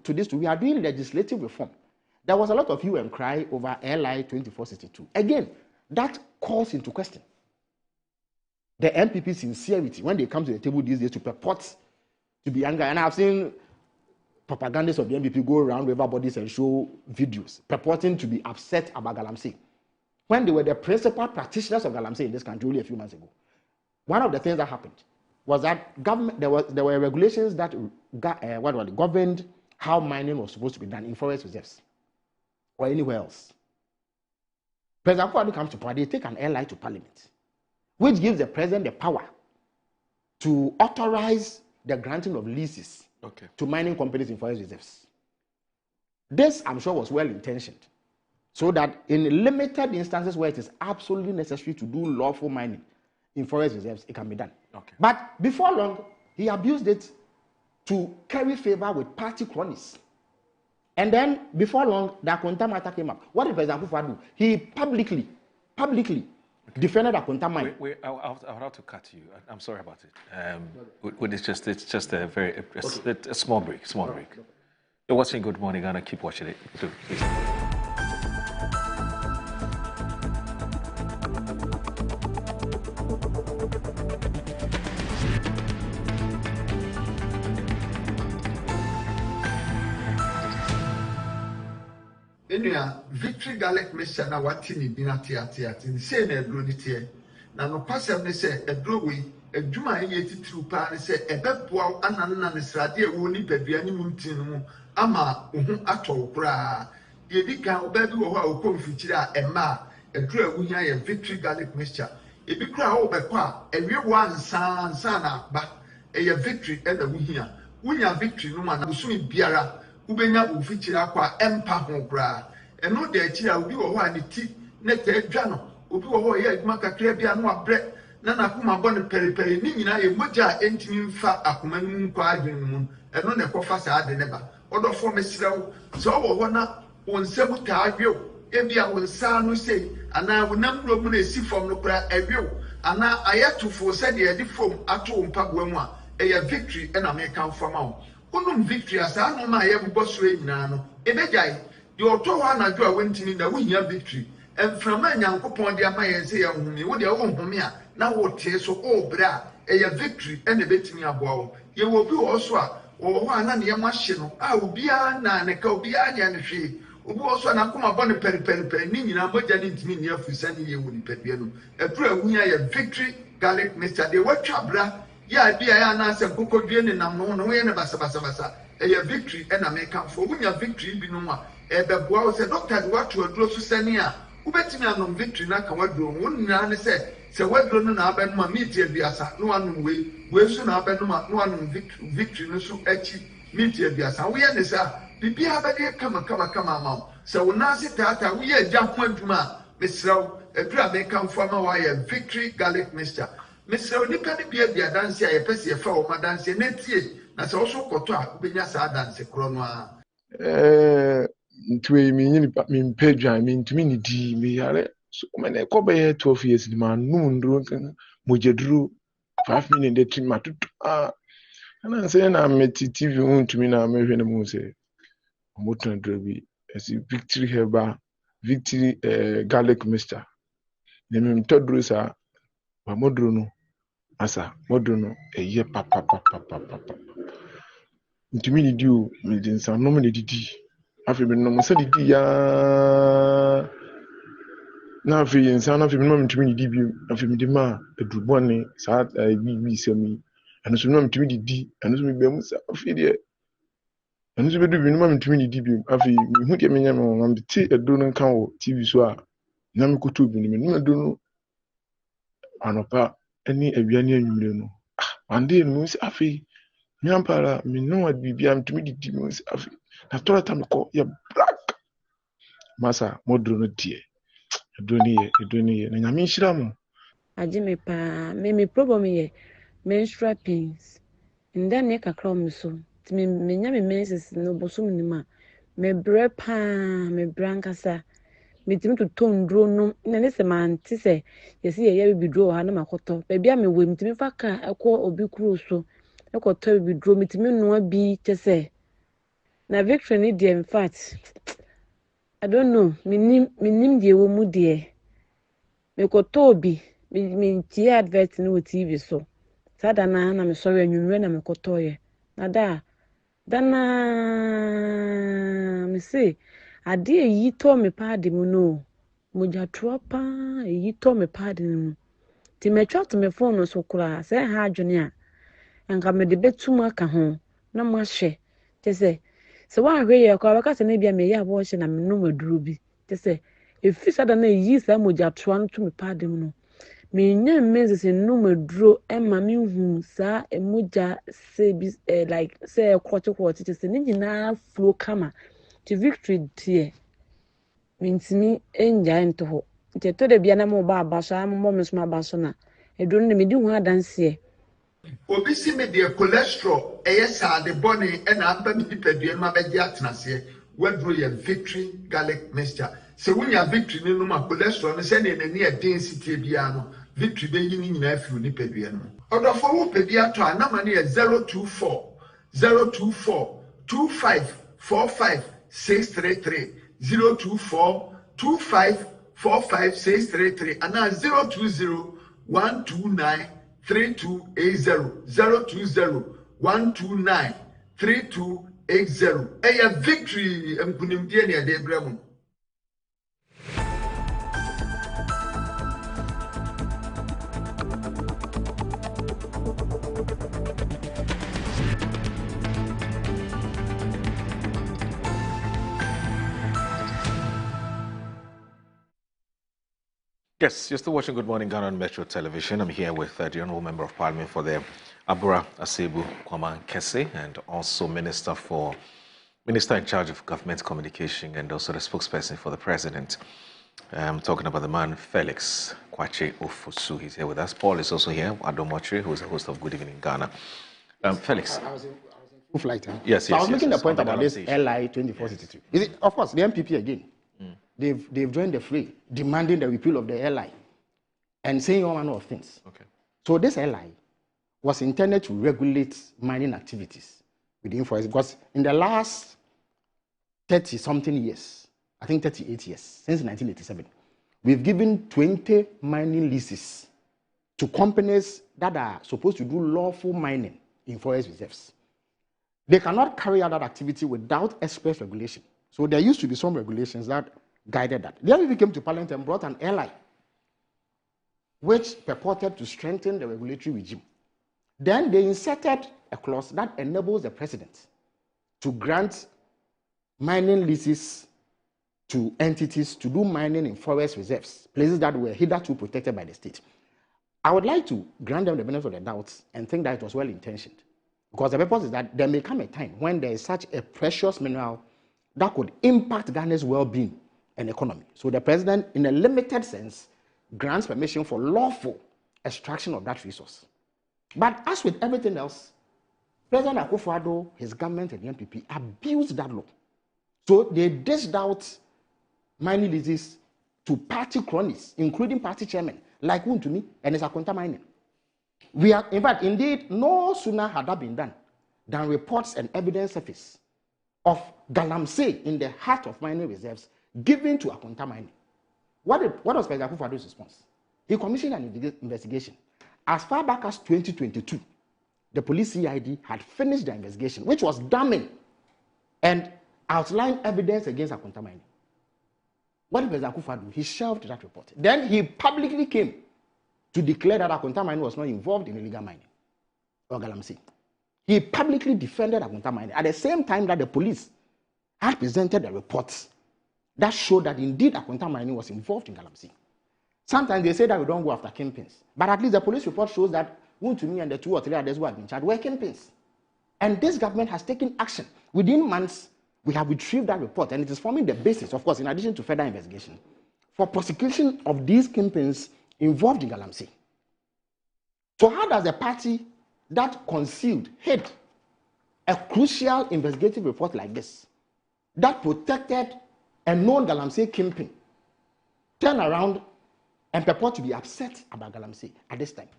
to this, we are doing legislative reform. There was a lot of hue and cry over LI 2462. Again, that calls into question the MPP sincerity when they come to the table these days to purport to be angry. And I've seen propagandists of the MPP go around river bodies and show videos purporting to be upset about Galamsey, when they were the principal practitioners of Galamsey in this country only a few months ago. One of the things that happened was that government, there were regulations that governed how mining was supposed to be done in forest reserves or anywhere else. President Akufo-Addo comes to power, they take an LI to Parliament, which gives the president the power to authorize the granting of leases to mining companies in forest reserves. This, I'm sure, was well-intentioned, so that in limited instances where it is absolutely necessary to do lawful mining in forest reserves, it can be done. But before long, he abused it to curry favor with party cronies. And then, before long, the Akonta matter came up. What did President Akufo-Addo do? He publicly defended Akonta mine. I'll have to cut you. I'm sorry about it. It's just a very a small break. You're watching Good Morning Ghana. Keep watching it. Please. Enua victory garlic mixture na wati ni bi na ate say na eduro ni tie na no pasem ne say eduro we adwuma ye titiri pa ne say ebeboa ananna ne srade e wo ni badua ni muntin mu ama ohun atọ kura ye di kan obabi wo ho a okomfikyiri a ema eduro awu hia ye victory garlic mixture ebi kura wo bekọ a ewie wo ansa na ba ye victory e na wu hia wunya victory no ma na busumi biara ubenya ufikyiri akwa empa ho kura eno de akira obi wo ho ani ti ne te dwa no obi wo ho ye adwuma kakra bia no abrɛ na nakoma bɔ ne periperi ni nyina ye mogya entimi mfa akoma no nkɔ adwen mu eno ne kɔfa saa de ne ba ɔdɔfo mesrɛw so wo ho na wonsɛm ta adwew ebia wonsa no sei ana wonam ro mu na esi fam no kura adwew ana ayatofo sɛ de yɛde fom ato mpagoa mu a ɛyɛ victory ɛna me kan fama wo unum victory asa no ma ye bobɔ so nyina no ebegyae de ɔtɔ hɔ anadwo a wentini na wohia victory emframa nyankopɔn de ama yɛn sɛ yɛ nhumi wo de wo nhumi a na wo tie so o bra ɛyɛ victory ɛna betimi aboa wo ye wo bi wɔ so a wo hɔ ana ne yɛ mahye no a obia na ne ka obia nya ne hwe obi wɔ so na koma bɔ ne periperi ni nyina mogya ne ntimi ne afusa ne ye wo ni padua no ɛdura wunya yɛ victory garlic mixture de watwa bra ya bia ya na asem kokodue ne nam no no ye ne basa ɛyɛ victory ɛna me kan fo wunya victory bi no a ɛbɛboa wo sɛ doctor de wato aduro so sɛne a wobɛtumi anom victory na ka waduro wo nyina ne sɛ waduro no na abɛnom a meat aduasa no anom we so na abɛnom a no anom victory no so akyi meat aduasa wo yɛ ne sɛ bibia bɛde kama ama wo sɛ wo nase tata wo yɛ agya ho adwuma a mesrɛw adura me kan fo ama wo yɛ victory garlic mixture mesrɛw nipa ne bia bia danse a yɛpɛ sɛ yɛfa wo ma danse na tie na sɛ wo so kɔtɔ a wobɛnya saa danse korɔ no a ntwe me nyini pa me mpedwan me ntumi ni di me yare so me na ko be 12 years ni ma num nduro kan mojeduro 5 minutes de trim matutu ana say na me TV hu ntumi na me hwe na mu say omoto nduro bi esi victory herba victory garlic mixture ne me ntoduro sa ba moduro no asa moduro no eye papa ntumi ni di o me din sa no me didi afi bi no mo se didi ya na afi insa na afi bi no me ntumi didi bi afi mi di ma edurubone sa bi semi eno so no me ntumi didi eno so me gba mu sa afi de eno so be du bi no me ntumi didi bi afi mi hu de me nya me ma ti edo no kan wo TV so a na me kutu bi ni me no edo no anopa eni awiane anwumre no ande no se afi nyampara me no adibia ntumi didi me se afi na tora tam ko ya black masa modro no die edoni na nyame nhira mo ajime pa me problem ye menstrual pains nda ne kakra me so me nya me menses no bosum ni ma me bre pa me brankasa me tim to tondro no na ne se manti se yesi ye bibidro ha na makoto ba bia me we me tim fa ka ekọ obi kuro so ekoto bibidro me tim no abi tese na victory ni dey in fact I don't know minim die wo mu die me ko tobi me tie advert no TV so sada na me sorry anwumre na me ko toye na dana me say ade yi to me paade mu no moja tropa yi to me paade mu ti me twa to me phone so kura say ha adwene a enka me de betum aka ho na mo ahwe te say so one hwe ye kwa baka se na bia me ya bo hye na me no maduro bi te se efi sada na yi sa moja troa no to me paade mu no me nya mezi se no maduro e ma me hu sa emoja se bi like say kwoti te se ni nyina flow kama ti victory tie mintimi enja ento ho te to de bia na mo ba abaso mo me so abaso na eduro ne me di hu adanse obi si me de cholesterol sa de boni e na amba mi padua ma be dia tenase wadro ye victory garlic mixture se wunya victory ni no ma cholesterol no se ne nani e density bia no victory be yi ni nyina afi ni padua no odofo wo padua to anama ne 024 25 45 633 024 25 45 633 and 020 129 3280 020 129 3280 eya victory mkunimdie ne de bremu. Yes, you're still watching Good Morning Ghana on Metro Television. I'm here with the Honourable Member of Parliament for the Abura Asebu Kwama Kese and also Minister in charge of Government Communication and also the spokesperson for the President. I'm talking about the man Felix Kwache Ofosu. He's here with us. Paul is also here, Adomotre, who is the host of Good Evening Ghana. Felix. I was in full flight. Huh? Yes, so I was making the point about this LI 2462. Yes. Of course, the MPP again. They've joined the fray, demanding the repeal of the LI and saying all manner of things. Okay. So this LI was intended to regulate mining activities within forest because in the last 30-something years, I think 38 years, since 1987, we've given 20 mining leases to companies that are supposed to do lawful mining in forest reserves. They cannot carry out that activity without express regulation. So there used to be some regulations that guided that. The MPP came to Parliament and brought an LI, which purported to strengthen the regulatory regime. Then they inserted a clause that enables the president to grant mining leases to entities to do mining in forest reserves, places that were hitherto protected by the state. I would like to grant them the benefit of the doubt and think that it was well intentioned. Because the purpose is that there may come a time when there is such a precious mineral that could impact Ghana's well-being and economy. So the president, in a limited sense, grants permission for lawful extraction of that resource. But as with everything else, President Akufo-Addo, his government and the MPP abused that law. So they dished out mining leases to party cronies, including party chairmen like Wuntumi and Akonta Mining. We are, in fact, indeed, no sooner had that been done than reports and evidence surface of Galamsey in the heart of mining reserves given to Akonta Mining. What was President Akufo-Addo's response? He commissioned an investigation. As far back as 2022, the police CID had finished the investigation, which was damning and outlined evidence against Akonta Mining. What did President Akufo-Addo do? He shelved that report. Then he publicly came to declare that Akonta Mining was not involved in illegal mining or Galamsey. He publicly defended Akonta Mining at the same time that the police had presented the reports that showed that indeed Akonta Mining was involved in Galamsey. Sometimes they say that we don't go after kingpins, but at least the police report shows that Wuntumi and the 2 or 3 others who have been charged were kingpins. And this government has taken action. Within months, we have retrieved that report, and it is forming the basis, of course, in addition to further investigation, for prosecution of these kingpins involved in Galamsey. So how does a party that concealed, hid a crucial investigative report like this, that protected a known Galamsey kingpin, turn around and purport to be upset about Galamsey at this time?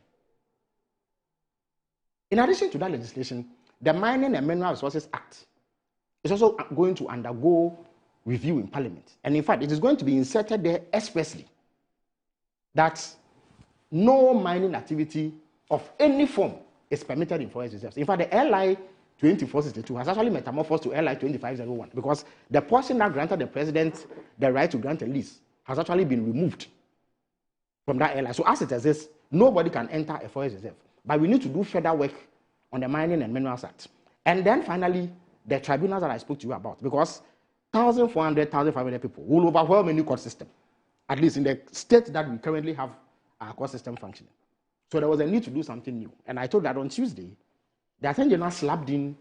In addition to that legislation, the Mining and Mineral Resources Act is also going to undergo review in Parliament. And in fact, it is going to be inserted there expressly that no mining activity of any form is permitted in forest reserves. In fact, the LI 2462 has actually metamorphosed to LI 2501 because the portion that granted the president the right to grant a lease has actually been removed from that LI. So as it exists, nobody can enter a forest reserve. But we need to do further work on the Mining and Minerals Act. And then finally, the tribunals that I spoke to you about, because 1,400, 1,500 people will overwhelm any court system, at least in the state that we currently have our court system functioning. So there was a need to do something new. And I told that on Tuesday, the Attorney General slapped in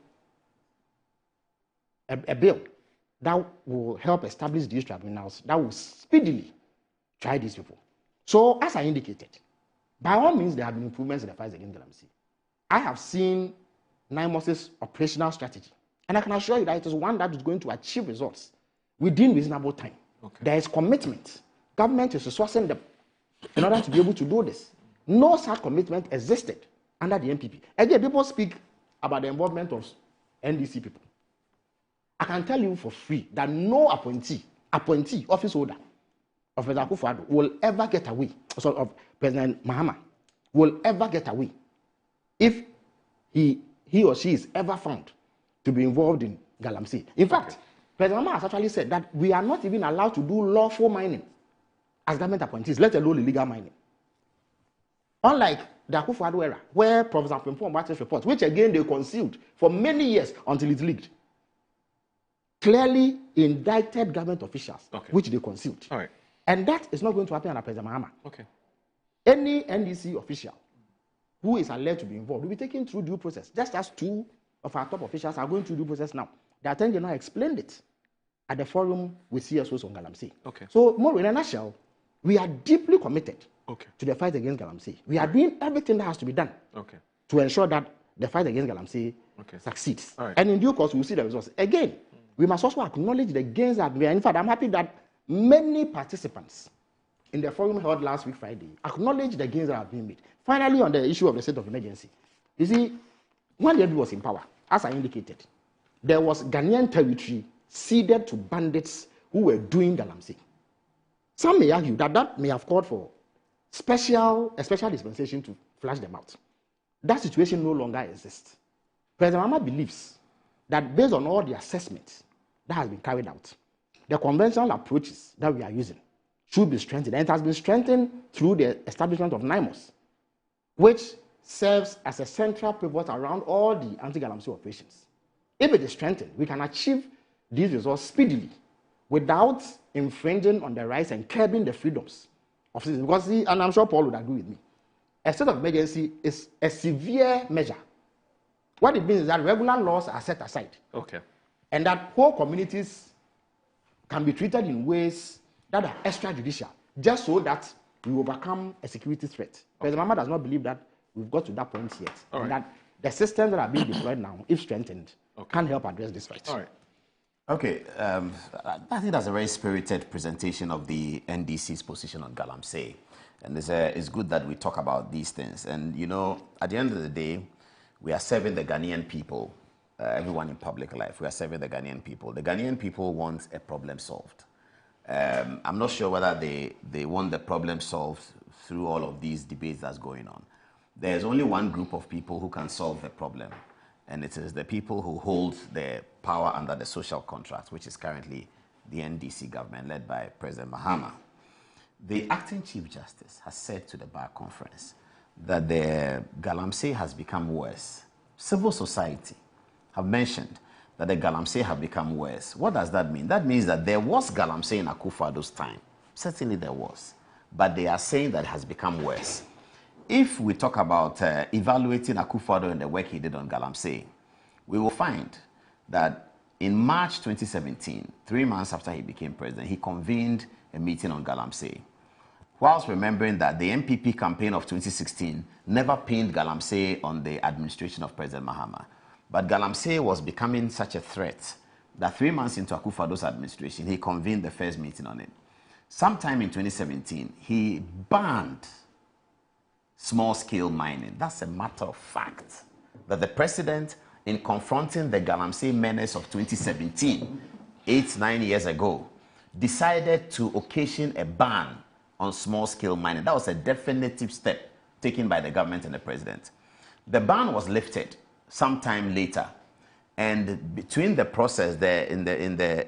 a bill that will help establish these tribunals that will speedily try these people. So as I indicated, by all means, there have been improvements in the fight against Galamsey. I have seen NIMOS's operational strategy, and I can assure you that it is one that is going to achieve results within reasonable time. Okay. There is commitment. Government is resourcing them in order to be able to do this. No such commitment existed under the NPP. Again, people speak about the involvement of NDC people. I can tell you for free that no appointee, office holder of President Akufo-Addo will ever get away, of President Mahama will ever get away if he or she is ever found to be involved in Galamsey. In fact, President Mahama has actually said that we are not even allowed to do lawful mining as government appointees, let alone illegal mining. Unlike the Akufo-Addo era, where Professor Frimpong Boate's report, which again they concealed for many years until it leaked, clearly indicted government officials, which they concealed. All right. And that is not going to happen under President Mahama. Okay. Any NDC official who is alleged to be involved will be taken through due process, just as 2 of our top officials are going through due process now. The Attorney General explained it at the forum with CSOs on Galamsey. Okay. So, more in a nutshell, we are deeply committed to the fight against Galamsey. We are doing everything that has to be done to ensure that the fight against Galamsey succeeds. Right. And in due course, we will see the results. Again, we must also acknowledge the gains that we are. In fact, I'm happy that many participants in the forum held last week, Friday, acknowledge the gains that have been made. Finally, on the issue of the state of emergency, you see, when the NPP was in power, as I indicated, there was Ghanaian territory ceded to bandits who were doing Galamsey. Some may argue that that may have called for a special dispensation to flush them out. That situation no longer exists. President Mahama believes that based on all the assessments that has been carried out, the conventional approaches that we are using should be strengthened. And it has been strengthened through the establishment of NIMOS, which serves as a central pivot around all the anti-Galamsey operations. If it is strengthened, we can achieve these results speedily without infringing on the rights and curbing the freedoms of citizens. Because, see, and I'm sure Paul would agree with me, a state of emergency is a severe measure. What it means is that regular laws are set aside. Okay. And that whole communities can be treated in ways that are extrajudicial, just so that we overcome a security threat. President Mahama does not believe that we've got to that point yet. And that the systems that are being deployed now, if strengthened, can help address this threat. All right. Okay, I think that's a very spirited presentation of the NDC's position on Galamsey. And it's good that we talk about these things. And, you know, at the end of the day, we are serving the Ghanaian people, everyone in public life. We are serving the Ghanaian people. The Ghanaian people want a problem solved. I'm not sure whether they want the problem solved through all of these debates that's going on. There's only one group of people who can solve the problem, and it is the people who hold the power under the social contract, which is currently the NDC government led by President Mahama. The acting Chief Justice has said to the Bar Conference that the Galamsey has become worse. Civil society have mentioned that the Galamsey have become worse. What does that mean? That means that there was Galamsey in Akufo-Addo's time. Certainly there was. But they are saying that it has become worse. If we talk about evaluating Akufo-Addo and the work he did on Galamsey, we will find that in March 2017, 3 months after he became president, he convened a meeting on Galamsey, whilst remembering that the MPP campaign of 2016 never pinned Galamsey on the administration of President Mahama. But Galamsey was becoming such a threat that 3 months into Akufo-Addo's administration, he convened the first meeting on it. Sometime in 2017, he banned small-scale mining. That's a matter of fact. That the president, in confronting the Galamsey menace of 2017, 8-9 years ago, decided to occasion a ban on small-scale mining. That was a definitive step taken by the government and the president. The ban was lifted sometime later, and between the process there, in the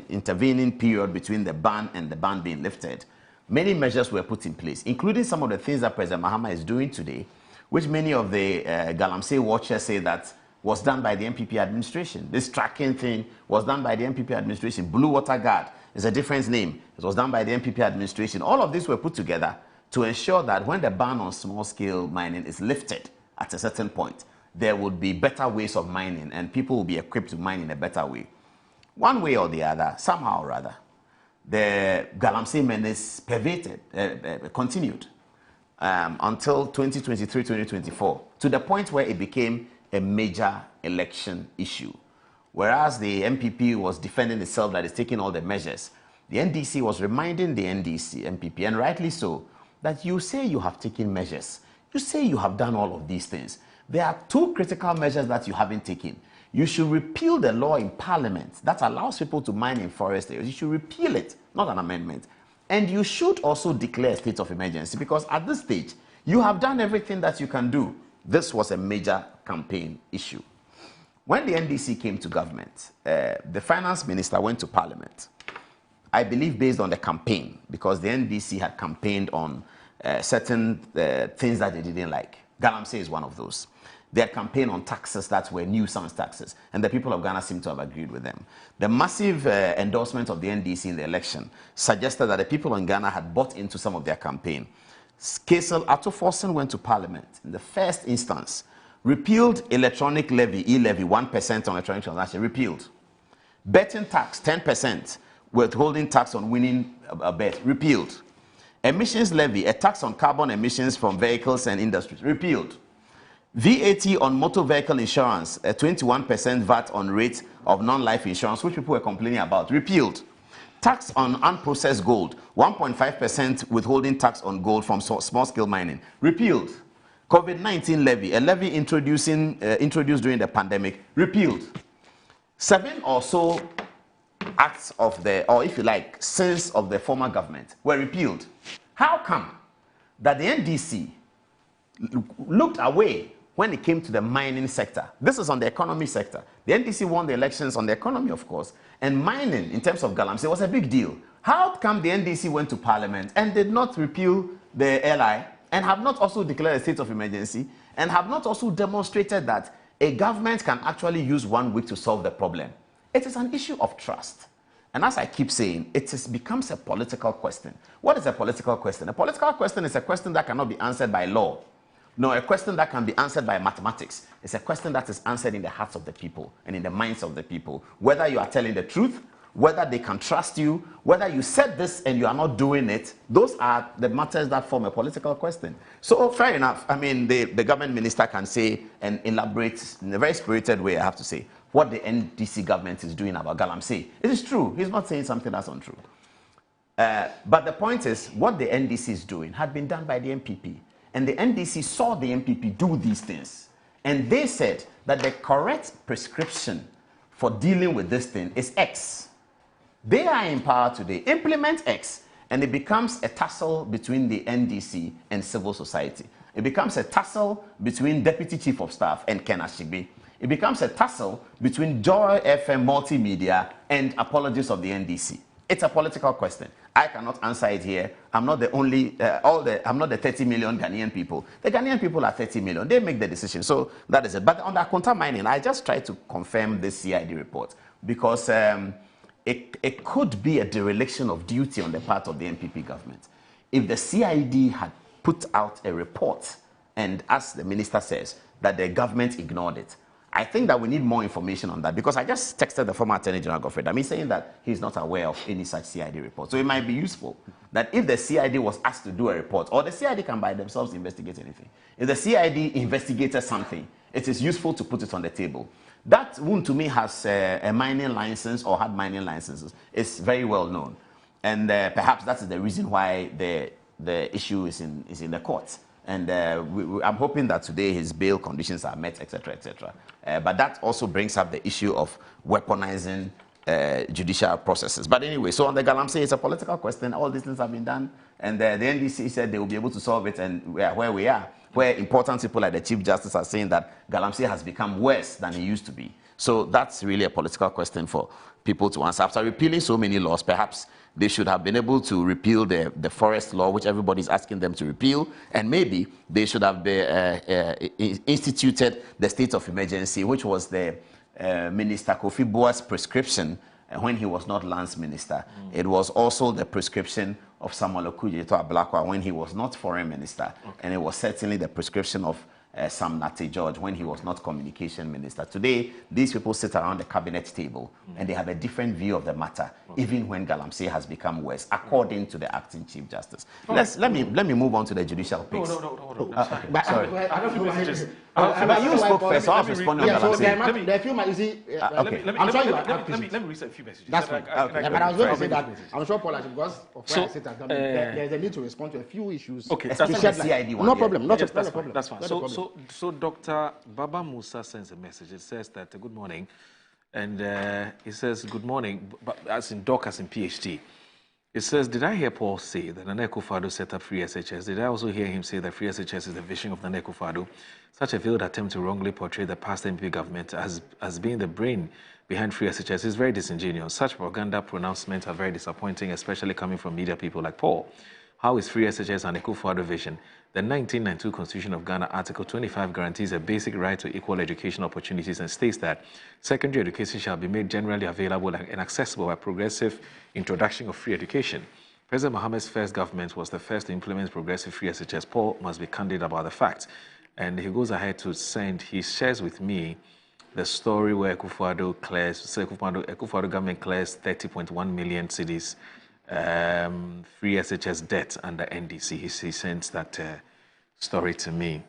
intervening period between the ban and the ban being lifted, many measures were put in place, including some of the things that President Mahama is doing today, which many of the Galamsey watchers say that was done by the MPP administration. This tracking thing was done by the MPP administration. Blue Water Guard is a different name. It was done by the MPP administration. All of these were put together to ensure that when the ban on small-scale mining is lifted at a certain point, there would be better ways of mining and people will be equipped to mine in a better way. One way or the other, somehow or other, the Galamsey menace continued until 2023-2024, to the point where it became a major election issue. Whereas the MPP was defending itself that it's taking all the measures, the NDC was reminding the MPP, and rightly so, that you say you have taken measures. You say you have done all of these things. There are two critical measures that you haven't taken. You should repeal the law in Parliament that allows people to mine in forest areas. You should repeal it, not an amendment. And you should also declare a state of emergency, because at this stage, you have done everything that you can do. This was a major campaign issue. When the NDC came to government, the finance minister went to Parliament, I believe based on the campaign, because the NDC had campaigned on certain things that they didn't like. Galamsey is one of those. They had campaigned on taxes that were nuisance taxes, and the people of Ghana seem to have agreed with them. The massive endorsement of the NDC in the election suggested that the people in Ghana had bought into some of their campaign. Kesel Atto-Forson went to Parliament in the first instance, repealed electronic levy, e-levy, 1% on electronic transaction, repealed. Betting tax, 10%, withholding tax on winning a bet, repealed. Emissions levy, a tax on carbon emissions from vehicles and industries, repealed. VAT on motor vehicle insurance, a 21% VAT on rate of non-life insurance, which people were complaining about, repealed. Tax on unprocessed gold, 1.5% withholding tax on gold from small-scale mining, repealed. COVID-19 levy, a levy introduced during the pandemic, repealed. 7 or so acts of the, or if you like, sins of the former government were repealed. How come that the NDC looked away when it came to the mining sector? This is on the economy sector. The NDC won the elections on the economy, of course, and mining, in terms of Galamsey, was a big deal. How come the NDC went to Parliament and did not repeal the LI, and have not also declared a state of emergency, and have not also demonstrated that a government can actually use 1 week to solve the problem? It is an issue of trust. And as I keep saying, it becomes a political question. What is a political question? A political question is a question that cannot be answered by law. No, a question that can be answered by mathematics. It's a question that is answered in the hearts of the people and in the minds of the people. Whether you are telling the truth, whether they can trust you, whether you said this and you are not doing it, those are the matters that form a political question. So fair enough. I mean, the government minister can say and elaborate in a very spirited way, I have to say, what the NDC government is doing about Galamsey. It is true. He's not saying something that's untrue. But the point is, what the NDC is doing had been done by the NPP. And the NDC saw the NPP do these things. And they said that the correct prescription for dealing with this thing is X. They are in power today. Implement X, and it becomes a tussle between the NDC and civil society. It becomes a tussle between Deputy Chief of Staff and Ken Ashibi. It becomes a tussle between Joy FM Multimedia and apologists of the NDC. It's a political question. I cannot answer it here. I'm not the only, I'm not the 30 million Ghanaian people. The Ghanaian people are 30 million. They make the decision. So that is it. But on the Akonta mining, I just tried to confirm this CID report because it could be a dereliction of duty on the part of the NPP government. If the CID had put out a report and, as the minister says, that the government ignored it, I think that we need more information on that because I just texted the former Attorney General Godfrey Dame saying that he's not aware of any such CID report. So it might be useful that if the CID was asked to do a report, or the CID can by themselves investigate anything. If the CID investigated something, it is useful to put it on the table. That one to me has a mining license or had mining licenses. It's very well known. And perhaps that's the reason why the issue is in the courts. And I'm hoping that today his bail conditions are met, etc., etc. But that also brings up the issue of weaponizing judicial processes. But anyway, so on the Galamsey, it's a political question. All these things have been done. And the NDC said they will be able to solve it. And we are where we are, where important people like the Chief Justice are saying that Galamsey has become worse than it used to be. So that's really a political question for people to answer. After repealing so many laws, perhaps they should have been able to repeal the forest law, which everybody's asking them to repeal, and maybe they should have instituted the state of emergency, which was the Minister Kofi Boa's prescription when he was not Lands Minister. It was also the prescription of Samuel Okudzeto Ablakwa when he was not Foreign Minister, and it was certainly the prescription of Sam Nate George when he was not Communication Minister. Today, these people sit around the cabinet table and they have a different view of the matter, even when Galamsey has become worse, according to the acting Chief Justice. Let me move on to the judicial piece. Sorry. But you spoke first, so I was responding on Galamsey. There are a few messages. I'm sure you are. Let me read a few messages. That's fine. But I was going to say that I'm sure, Paul, because of where I sit at there's a need to respond to a few issues. Okay, especially the CID one. No problem. Not a problem. That's fine. So Dr. Baba Musa sends a message. It says that good morning, and it says good morning, as in Doc, as in PhD. It says, did I hear Paul say that Nana Akufo-Addo set up Free SHS? Did I also hear him say that Free SHS is the vision of Nana Akufo-Addo? Such a failed attempt to wrongly portray the past MP government as being the brain behind Free SHS is very disingenuous. Such propaganda pronouncements are very disappointing, especially coming from media people like Paul. How is Free SHS and Akufo-Addo vision? The 1992 Constitution of Ghana, Article 25, guarantees a basic right to equal education opportunities and states that secondary education shall be made generally available and accessible by progressive introduction of free education. President Mohammed's first government was the first to implement progressive free SHS. Paul must be candid about the facts. And he goes ahead to send, he shares with me the story where Akufo-Addo government clears 30.1 million cedis free SHS debt under NDC. He sends that story to me.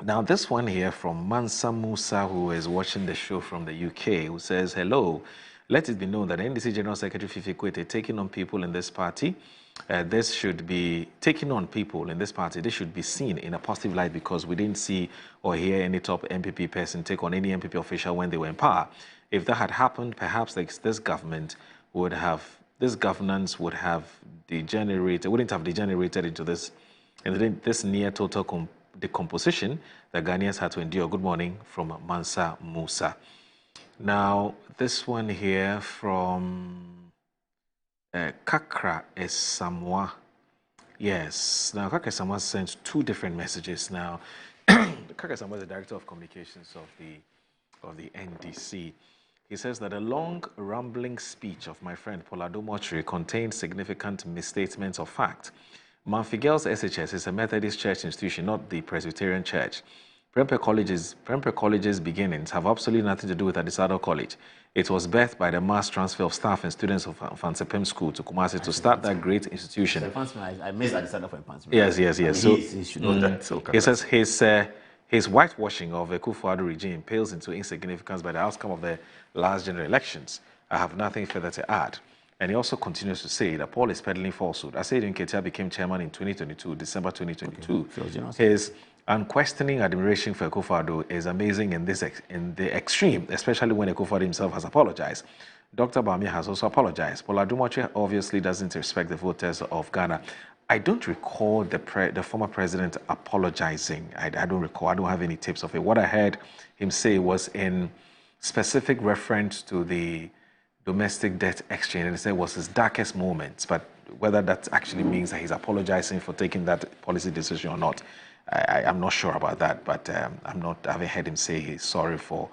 Now, this one here from Mansa Musa, who is watching the show from the UK, who says, hello, let it be known that NDC General Secretary Fifi Kwete taking on people in this party, this should be taking on people in this party, this should be seen in a positive light because we didn't see or hear any top MPP person take on any MPP official when they were in power. If that had happened, perhaps this government would have, this governance would have degenerated, wouldn't have degenerated into this near total decomposition that Ghanaians had to endure. Good morning from Mansa Musa. Now, this one here from Kakra Esamoah. Yes, now Kakra Esamoah sent two different messages. Now, Kakra Esamoah is the Director of Communications of the NDC. He says that a long, rambling speech of my friend Polado Mochri contained significant misstatements of fact. Manfigel's SHS is a Methodist church institution, not the Presbyterian Church. Prempeh College's beginnings have absolutely nothing to do with Adisado College. It was birthed by the mass transfer of staff and students of Fansepem School to Kumasi to start that great institution. I missed Adisado for Fansepem. Yes. So he should know that. He says His whitewashing of the Akufo-Addo regime pales into insignificance by the outcome of the last general elections. I have nothing further to add. And he also continues to say that Paul is peddling falsehood. Asaid Nketia became chairman in 2022, December 2022. Okay. His unquestioning admiration for Akufo-Addo is amazing in the extreme, especially when Akufo-Addo himself has apologized. Dr. Bawumia has also apologized. Paul Adumachi obviously doesn't respect the voters of Ghana. I don't recall the former president apologizing. I don't recall. I don't have any tips of it. What I heard him say was in specific reference to the domestic debt exchange, and he said it was his darkest moments. But whether that actually means that he's apologizing for taking that policy decision or not, I'm not sure about that. But I haven't heard him say he's sorry for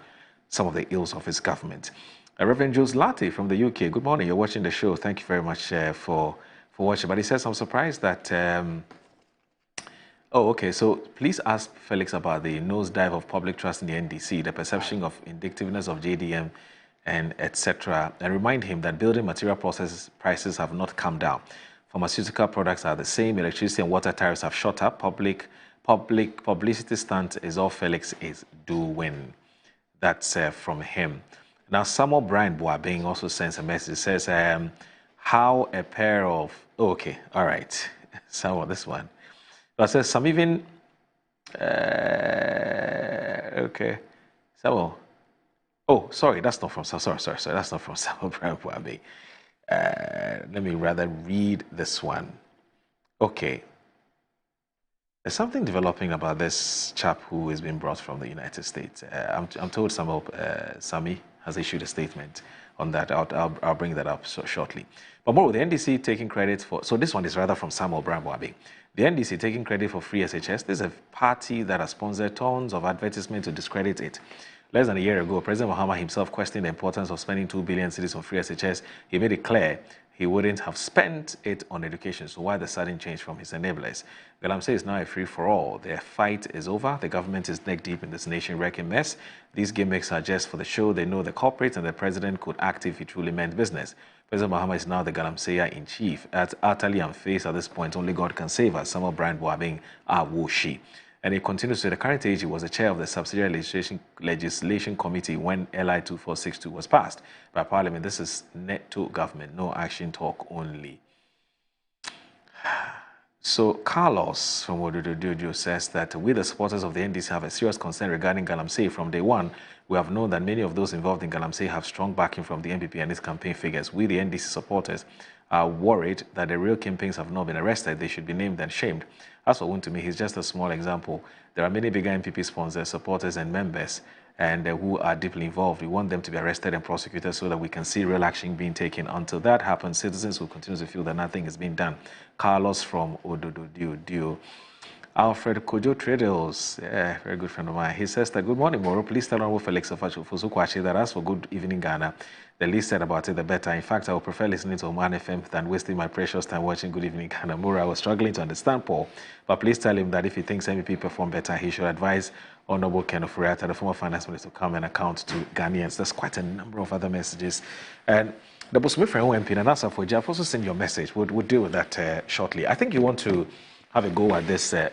some of the ills of his government. Reverend Jules Latte from the UK. Good morning. You're watching the show. Thank you very much for watching. But he says, I'm surprised that... Oh, okay. So please ask Felix about the nosedive of public trust in the NDC, the perception of indictiveness of JDM, and etc. And remind him that building material prices have not come down. Pharmaceutical products are the same. Electricity and water tariffs have shot up. Public publicity stunt is all Felix is doing. That's from him. Now, Samuel Brian Boabing also sends a message. It says, how a pair of... Oh, okay, all right. Samuel, this one. It says, some even... okay. Samuel. Oh, sorry, that's not from... Sorry. That's not from Samuel Brian Boabing. Let me rather read this one. Okay. There's something developing about this chap who has been brought from the United States. I'm told Sami has issued a statement on that. I'll bring that up shortly. But more with the NDC taking credit for... So this one is rather from Samuel Brian Boabing. The NDC taking credit for free SHS. This is a party that has sponsored tons of advertisement to discredit it. Less than a year ago, President Mahama himself questioned the importance of spending 2 billion cedis on free SHS. He made it clear he wouldn't have spent it on education. So why the sudden change from his enablers? Galamsey is now a free-for-all. Their fight is over. The government is neck-deep in this nation-wrecking mess. These gimmicks are just for the show. They know the culprits, and the president could act if he truly meant business. President Mahama is now the Galamseya-in-chief. Utterly unfazed at this point, only God can save us. Samuel Brian Boabing Awoshi. And he continues to the current age, he was the chair of the Subsidiary Legislation Committee when LI 2462 was passed by Parliament. This is net-to government, no action talk only. So Carlos from Wodododojo says that we, the supporters of the NDC, have a serious concern regarding Galamsey. From day one, we have known that many of those involved in Galamsey have strong backing from the NPP and its campaign figures. We, the NDC supporters, are worried that the real kingpins have not been arrested. They should be named and shamed. As for Wontumi, he's just a small example. There are many bigger NPP sponsors, supporters, and members, and who are deeply involved. We want them to be arrested and prosecuted so that we can see real action being taken. Until that happens, citizens will continue to feel that nothing is being done. Carlos from Odododio. Alfred Kojo Tradels, very good friend of mine. He says that, good morning, Moro. Please tell Honorable Felix Ofosu-Kwakye that as for Good Evening Ghana, the least said about it, the better. In fact, I would prefer listening to Oman FM than wasting my precious time watching Good Evening Ghana. Moro, I was struggling to understand Paul, but please tell him that if he thinks MEP perform better, he should advise Honorable Ken Ofori-Atta, the former finance minister, to come and account to Ghanaians. There's quite a number of other messages. And the Bosumi Friend MP, and also for Jeff, also send your message. We'll deal with that shortly. I think you want to have a go at this. Is there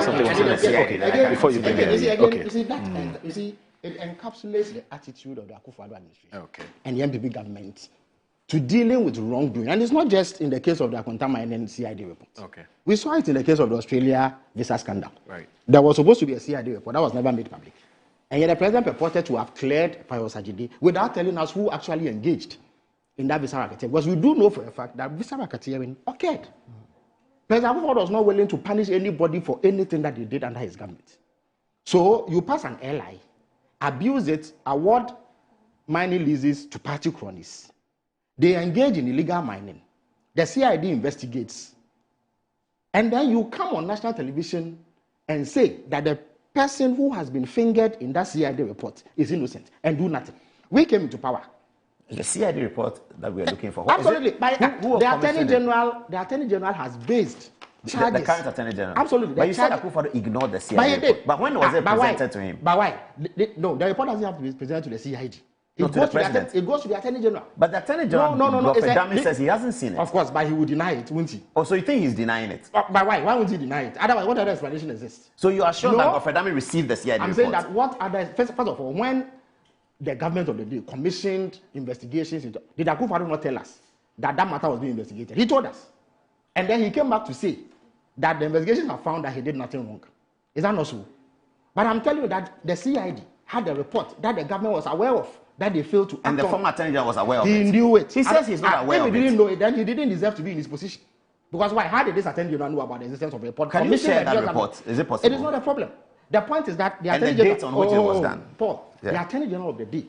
something you want to say? Okay, before you bring it. Okay. You see, it encapsulates the attitude of the Akufo-Addo administration and the NPP government to dealing with wrongdoing. And it's not just in the case of the Akonta Mining CID report. Okay. We saw it in the case of the Australia visa scandal. Right. There was supposed to be a CID report that was never made public. And yet the president purported to have cleared Pius Ajidi without telling us who actually engaged in that visa racketeering. Because we do know for a fact that visa racketeering occurred. President Akufo was not willing to punish anybody for anything that he did under his government. So you pass an LI, abuse it, award mining leases to party cronies. They engage in illegal mining. The CID investigates. And then you come on national television and say that the person who has been fingered in that CID report is innocent and do nothing. We came into power. The CID report that we are looking for. What absolutely. The Attorney General has based charges. The current Attorney General. Absolutely. But you said Akufo-Addo ignored the CID report. But when was it presented to him? But why? No, the report doesn't have to be presented to the CID. No, to the president. It goes to the Attorney General. But the Attorney General, Godfrey says he hasn't seen it. Of course, but he would deny it, won't he? Oh, so you think he's denying it? But why? Why would he deny it? Otherwise, what other explanation exists? So you are sure that Godfrey received the CID report? I'm saying that what other... First of all, when the government of the day commissioned investigations into... Did Akufo-Addo not tell us that matter was being investigated? He told us. And then he came back to say that the investigations have found that he did nothing wrong. Is that not so? But I'm telling you that the CID had a report that the government was aware of, that they failed to act on. And the former Attorney General was aware of it. He knew it. He says he's not aware of it. If he didn't know it, then he didn't deserve to be in his position. Because why? How did this Attorney General know about the existence of a report? Can you share that report? Is it possible? It is not a problem. The point is that the Attorney General... And the General... date on which it was done. Paul, the Attorney General of the day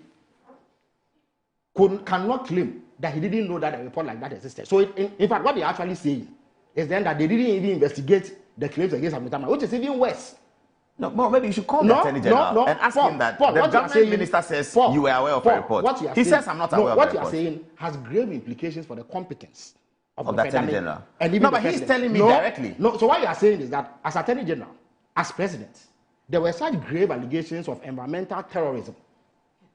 cannot claim that he didn't know that a report like that existed. So, in fact, what they're actually saying is then that they didn't even investigate the claims against Amitama, which is even worse. No, maybe you should call the Attorney General and ask him that the government minister says you were aware of a report. He says I'm not aware of a report. What you are saying has grave implications for the competence of the Attorney General. No, but he's telling me directly. No, so what you are saying is that as Attorney General, as President, there were such grave allegations of environmental terrorism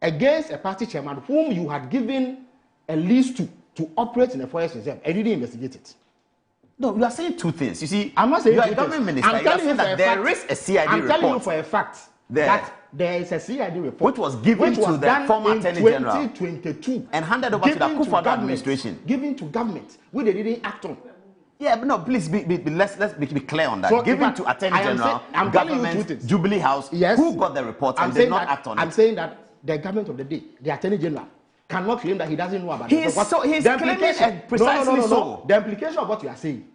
against a party chairman whom you had given a lease to operate in a forest reserve and you didn't investigate it. No, you are saying two things. You see, I'm not saying you are a government minister. I'm telling you that there is a CID report. I'm telling you for a fact that there is a CID report which was given to the former Attorney General 2022 and handed over to the Akufo-Addo administration. Given to government, which they didn't act on. Yeah, but no, please let's be clear on that. So given to Attorney General, government, Jubilee House, who got the report and did not act on it. I'm saying that the government of the day, the Attorney General, cannot claim that he doesn't know about it. He's claiming precisely so. The implication of what you are saying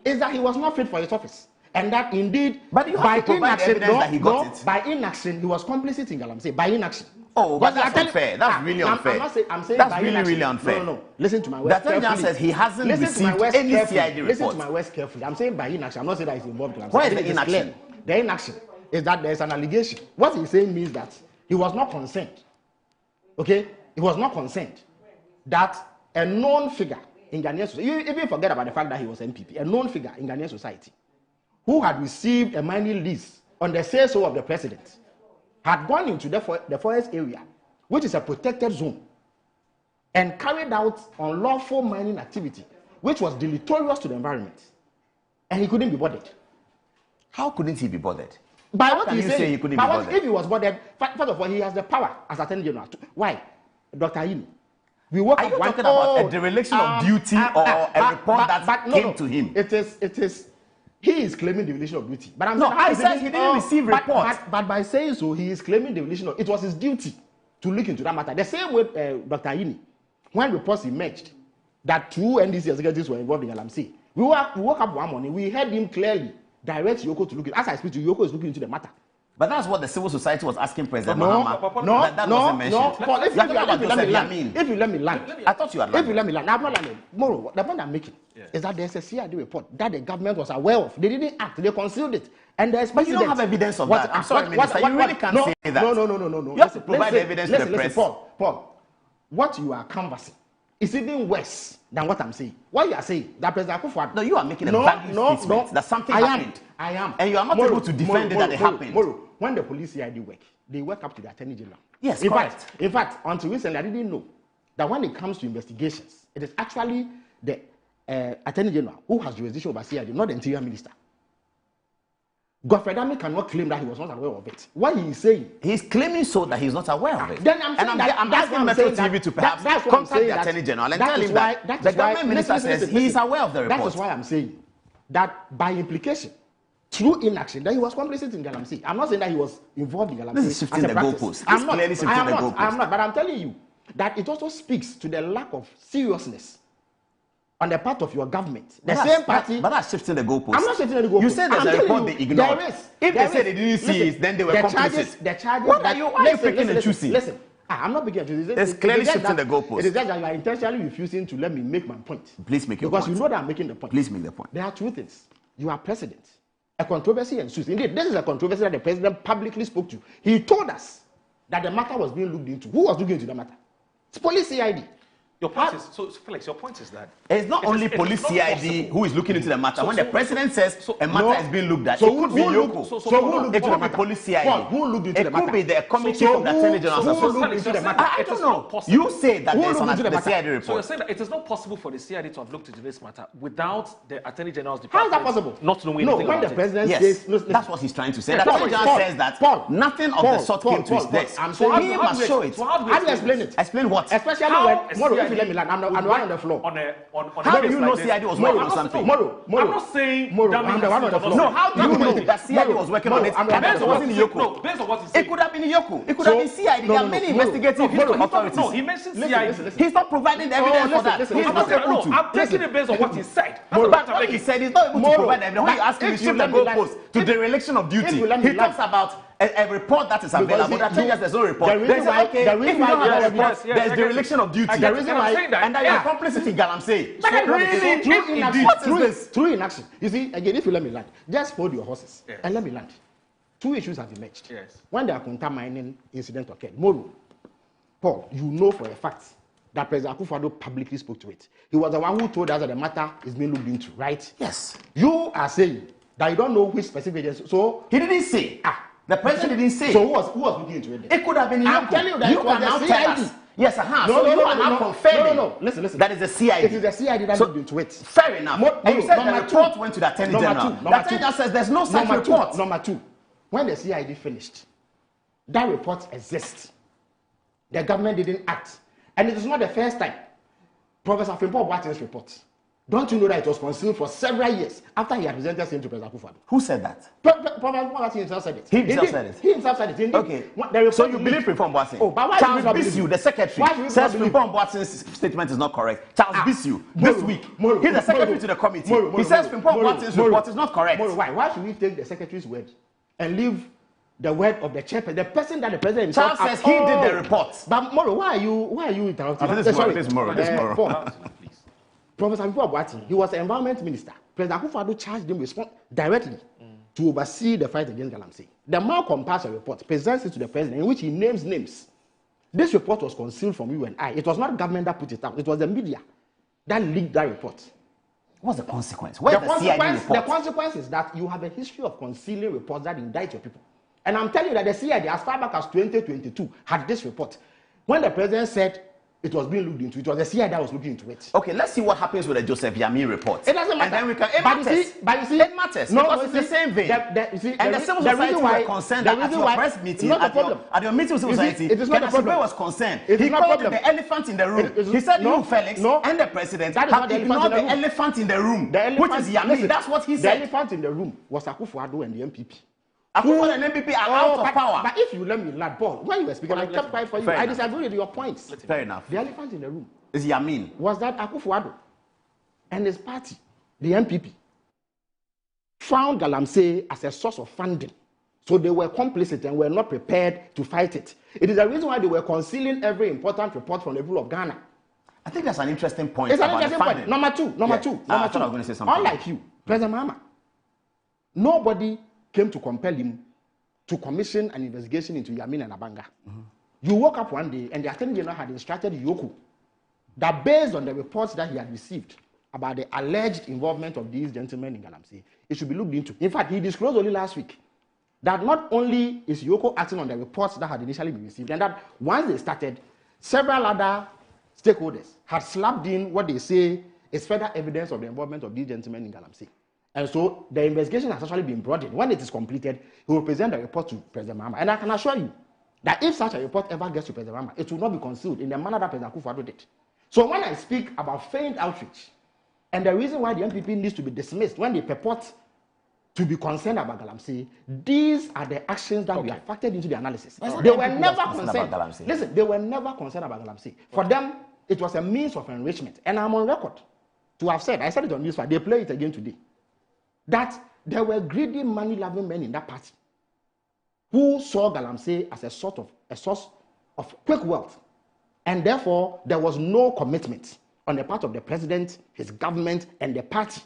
is that he was not fit for his office. And that indeed, but you have to provide evidence that he got it. By inaction, he was complicit in Galamsey. By inaction. Oh, but that's unfair. That's really unfair. I'm saying that's really unfair. No. Listen to my words carefully. That says he hasn't received any CID report. Listen to my words carefully. I'm saying by inaction. I'm not saying that he's involved. Why is the inaction? The inaction is that there's an allegation. What he's saying means that he was not concerned. Okay? He was not concerned that a known figure in Ghanaian society, you even forget about the fact that he was MPP, a known figure in Ghanaian society, who had received a mining lease on the say-so of the president, had gone into the forest area, which is a protected zone, and carried out unlawful mining activity, which was deleterious to the environment. And he couldn't be bothered. How couldn't he be bothered? By what you say he couldn't be bothered? If he was bothered, first of all, he has the power as Attorney General. Why? Dr. Ayini. We work. Are you talking about a dereliction of duty or a report that came to him? It is. He is claiming dereliction of duty. But I'm saying, he says he didn't receive reports. But by saying so, he is claiming dereliction of. It was his duty to look into that matter. The same way Dr. Ayini, when reports emerged that 2 NDC executives were involved in Galamsey, we woke up one morning. We heard him clearly direct Yoko to look into. As I speak to you, Yoko is looking into the matter. But that's what the civil society was asking President Mahama. That wasn't mentioned. Paul, if you let me land. I thought you had landed. If you let me land. I'm not landing. Moro, the point I'm making is that there's a CID report that the government was aware of. They didn't act. They concealed it. And there's but you don't have evidence of that. I'm sorry, Minister. You really can't say that. No. You have to provide evidence to the press. Paul, what you are canvassing is even worse than what I'm saying. What you are saying, that President Akufo-Addo... No, you are making a valid statement that something happened. I am. And you are not able to defend it that it happened. When the police CID work, they work up to the Attorney General. Yes, in fact, until recently, I didn't know that when it comes to investigations, it is actually the Attorney General who has jurisdiction over CID, not the Interior Minister. Godfrey Dame cannot claim that he was not aware of it. What he is saying, he's claiming so that he's not aware of it. Then I'm asking Metro TV to perhaps contact the Attorney General and tell him that the government minister says he is aware of the report. That is why I'm saying that by implication, through inaction, that he was complicit in Galamsey. I'm not saying that he was involved in Galamsey. This is shifting the goalposts. This is clearly shifting the goalposts. I'm not, but I'm telling you that it also speaks to the lack of seriousness on the part of your government. The same party. But that's shifting the goalposts. I'm not shifting the goalposts. You said there's a report they ignored. If they said they didn't see it, then they were complicit. The charges. Why are you picking and choosing? Listen. I'm not beginning to choose. It's clearly shifting the goalposts. It is just that you are intentionally refusing to let me make my point. Please make your point. Because you know that I'm making the point. Please make the point. There are two things. You are president. A controversy ensues. Indeed, this is a controversy that the president publicly spoke to. He told us that the matter was being looked into. Who was looking into the matter? It's police CID. Your point is, so Felix, your point is that it's not only police CID who is looking into the matter. When the president says a matter is being looked at, so it could be Yoko. It could be police CID. Who looked into the matter? It could be the committee from the Attorney General's Who looked into the matter? I don't know. You say that there's the CID report. So you're saying that it is not possible for the CID to have looked into this matter without the Attorney General's How department is that possible? not knowing anything about when the president Yes, says... that's what he's trying to say. The Attorney General says that nothing of the sort came to his desk. I'm So saying he must show it. How do you explain it? Explain what? Especially when... Moro, if you let me land, I'm the one on the floor. How do you know CID was working on something? Moro, I'm not saying I'm the one on the floor. No, how do you know that CID was working on it? Based on what he said, no, based on what he said. It could have been Yoko. It could have been CID. There are many investigative authorities. No, he mentioned CID. He's not providing evidence for that. He's not able to. I'm taking it based on what he said. But what he said, he's not able to provide evidence. When you ask him to shift the goalpost to dereliction of duty, he talks about a report that is available. That changes there's no report. They say, okay, if you don't have a report, there's dereliction of duty. The reason why, and that you're complicit in Galamsey. True inaction. You see, again, if you let me land, just hold your horses and let me land. Two issues have emerged. When the Akunta mining incident occurred, Moro, Paul, you know for a fact that President Akufo-Addo publicly spoke to it. He was the one who told us that the matter is being looked into, right? Yes. You are saying that you don't know which specific agency. So he didn't say. The president didn't say. So who was looking into it? It could have been Yoko. I'm telling you that you can now tell us. Yes, so you are now confirming. No. Listen. That is the CID. It is the CID that looked into it. Fair enough. And you said the report went to the Attorney General. The Attorney General says there's no such report. Number two, when the CID finished, that report exists. The government didn't act. And it is not the first time. Professor Frimpong Boateng's report. Don't you know that it was concealed for several years after he had presented him to President Akufo-Addo? Who said that? Professor Boateng himself said it. He himself said it? He himself said it. Okay. So you believe Frimpong Boateng? Oh, but why Charles Bissiou, the secretary, says Frimpong Boateng's statement is not correct. Charles Bissiou, this week, he's the secretary to the committee. He says Frimpong Boateng's report is not correct. Why? Why should we take the secretary's word and leave the word of the chairperson, the person that the president himself... Charles says he did the report. But Moro, why are you interrupting? This is Moro. Professor Boateng, he was the environment minister. President Akufo-Addo charged him directly to oversee the fight against Galamsey. The man compiles a report, presents it to the president, in which he names names. This report was concealed from you and I. It was not government that put it out. It was the media that leaked that report. What's the consequence? Where's the CID report? The consequence is that you have a history of concealing reports that indict your people. And I'm telling you that the CID, as far back as 2022, had this report. When the president said it was being looked into, it was the CID that was looking into it. Okay, let's see what happens with the Joseph Yamin report. It doesn't matter. And then we can... But you see, it matters. No, because it's the same vein. And the civil society were concerned at your press meeting, at your meeting with civil society, it is not a problem. was concerned. He called the elephant in the room. He said, you, Felix, and the president have ignored the elephant in the room, which is Yamin. That's what he said. The elephant in the room was Akufo-Addo and the MPP. Akufo and MPP are out of power. But if you let me land, Paul, when you were speaking, I kept quiet for you. I disagree with your points. Fair enough. The elephant in the room is Yamin. Was that Akufo-Addo and his party, the MPP, found Galamsey as a source of funding. So they were complicit and were not prepared to fight it. It is the reason why they were concealing every important report from the people of Ghana. I think that's an interesting point. It's an interesting point. Number two. I thought I was going to say something. Unlike you, President Mahama, nobody came to compel him to commission an investigation into Yamin and Abanga. You woke up one day and the Attorney General had instructed Yoko that based on the reports that he had received about the alleged involvement of these gentlemen in Galamsey, it should be looked into. In fact, he disclosed only last week that not only is Yoko acting on the reports that had initially been received, and that once they started, several other stakeholders had slapped in what they say is further evidence of the involvement of these gentlemen in Galamsey. And so the investigation has actually been brought in. When it is completed, he will present the report to President Mahama. And I can assure you that if such a report ever gets to President Mahama, it will not be concealed in the manner that President Akufo-Addo did. So when I speak about feigned outreach, and the reason why the MPP needs to be dismissed when they purport to be concerned about Galamsey, these are the actions that we have factored into the analysis. They were never concerned. Listen, they were never concerned about Galamsey. For them, it was a means of enrichment. And I'm on record to have said, I said it on Newsfire, they play it again today, that there were greedy, money-loving men in that party who saw Galamsey as a source of quick wealth. And therefore, there was no commitment on the part of the president, his government, and the party.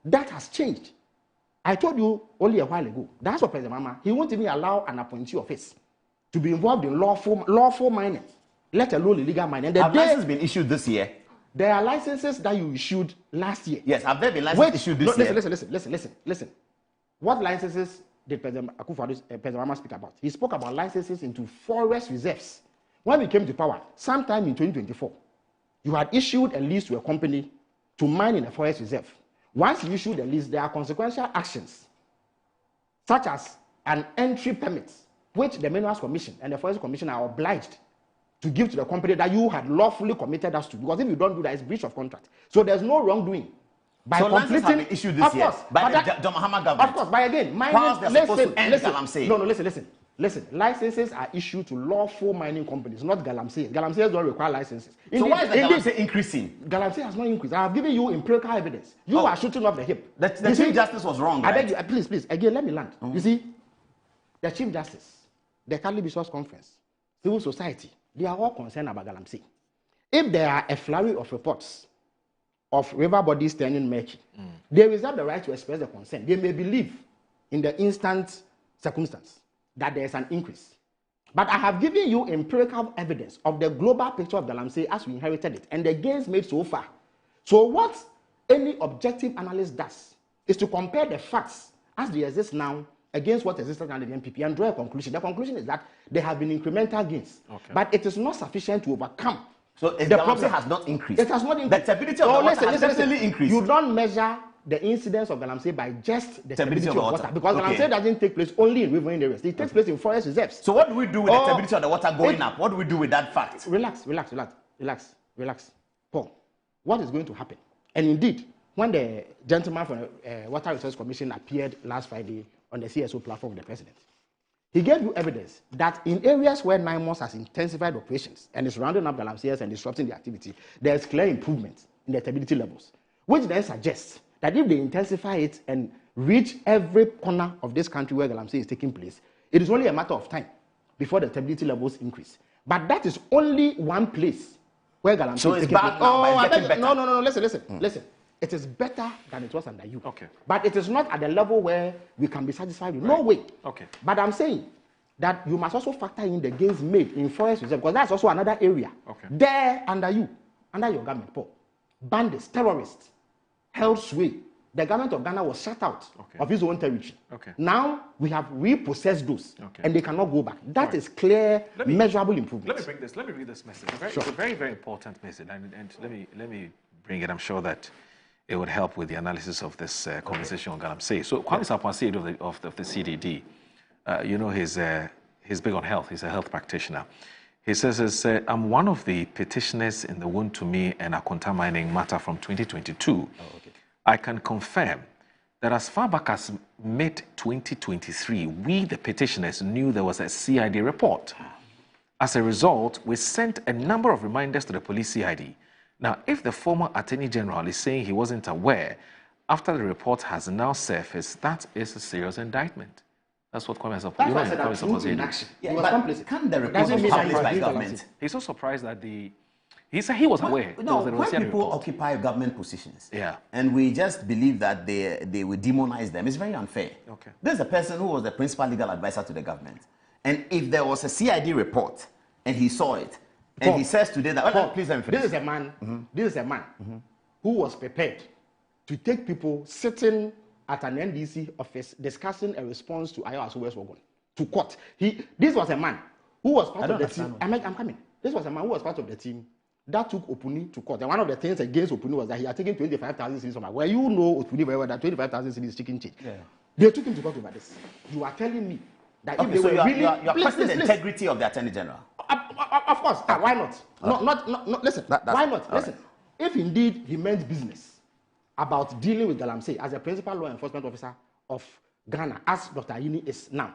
That has changed. I told you only a while ago, that's what President Mahama, he won't even allow an appointee of his to be involved in lawful mining. let alone illegal mining. And have licenses been issued this year? There are licenses that you issued last year. Yes, have there been licenses issued this year? Listen. What licenses did President Akufo-Addo speak about? He spoke about licenses into forest reserves. When we came to power, sometime in 2024, you had issued a lease to a company to mine in a forest reserve. Once you issue the lease, there are consequential actions, such as an entry permit, which the Minerals Commission and the Forest Commission are obliged to give to the company that you had lawfully committed us to. Because if you don't do that, it's breach of contract. So there's no wrongdoing. By so licenses have been issued this year by the John Mahama government. Of course, by again, mining. Listen. Licenses are issued to lawful mining companies, not Galamsey. Galamsey don't require licenses. So why is the Galamsey increasing? Galamsey has not increased. I have given you empirical evidence. You are shooting off the hip. The Chief Justice was wrong, right? I beg you, please. Again, let me land. You see, the Chief Justice, the Cali Bishops Conference, civil society, they are all concerned about Galamsey. If there are a flurry of reports of river bodies turning murky, they reserve the right to express their concern. They may believe in the instant circumstance that there is an increase. But I have given you empirical evidence of the global picture of Galamsey as we inherited it and the gains made so far. So what any objective analyst does is to compare the facts as they exist now against what existed under the NPP and draw a conclusion. The conclusion is that there have been incremental gains, but it is not sufficient to overcome. So the problem has not increased. It has not increased. The stability of the water has definitely increased. You don't measure the incidence of Galamsey by just the stability of the water. Because Galamsey doesn't take place only in riverine areas. It takes place in forest reserves. So what do we do with the stability of the water going up? What do we do with that fact? Relax. Paul, what is going to happen? And indeed, when the gentleman from the Water Resources Commission appeared last Friday on the CSO platform with the president, he gave you evidence that in areas where NIMOS has intensified operations and is rounding up Galamseyers and disrupting the activity, there is clear improvement in the stability levels, which then suggests that if they intensify it and reach every corner of this country where Galamsey is taking place, it is only a matter of time before the stability levels increase. But that is only one place where Galamsey is taking place. No, listen. It is better than it was under you. Okay. But it is not at the level where we can be satisfied with. No way. Okay. But I'm saying that you must also factor in the gains made in forest reserve, because that's also another area. Okay. There, under your government, Paul, bandits, terrorists, held sway. The government of Ghana was shut out of his own territory. Okay. Now we have repossessed those, and they cannot go back. That is clear, measurable improvement. Let me bring this message. It's a very, very important message, and let me bring it. I'm sure that it would help with the analysis of this conversation on Galamsey. So Kwame Sarpong of the CDD, he's big on health. He's a health practitioner. He says, I'm one of the petitioners in the Wontumi and Akonta mining matter from 2022. I can confirm that as far back as mid-2023, we, the petitioners, knew there was a CID report. As a result, we sent a number of reminders to the police CID. Now, if the former Attorney General is saying he wasn't aware, after the report has now surfaced, that is a serious indictment. That's what Kwame Sarpong said. But can the report be published by government? He's so surprised that he said he was aware. No, when people occupy government positions, and we just believe that they will demonize them, it's very unfair. Okay. There's a person who was the principal legal advisor to the government, and if there was a CID report and he saw it, and he says today that, please let me finish. This is a man who was prepared to take people sitting at an NDC office discussing a response to Ayo Aso West Wagon to court. This was a man who was part of the team. I'm coming. This was a man who was part of the team that took Opuni to court. And one of the things against Opuni was that he had taken 25,000 cedis from her. Well, you know Opuni very well that 25,000 cedis is chicken change. Yeah. They took him to court over this. You are telling me that if they were really... You are questioning the integrity of the Attorney General. Of course. Why not? Listen. Why not? Listen. Right. If indeed he meant business about dealing with Galamsey as a principal law enforcement officer of Ghana, as Dr. Ayini is now,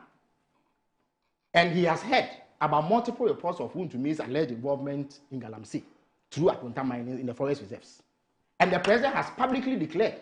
and he has heard about multiple reports of Wuntumi's alleged involvement in Galamsey through Akonta mining in the forest reserves, and the president has publicly declared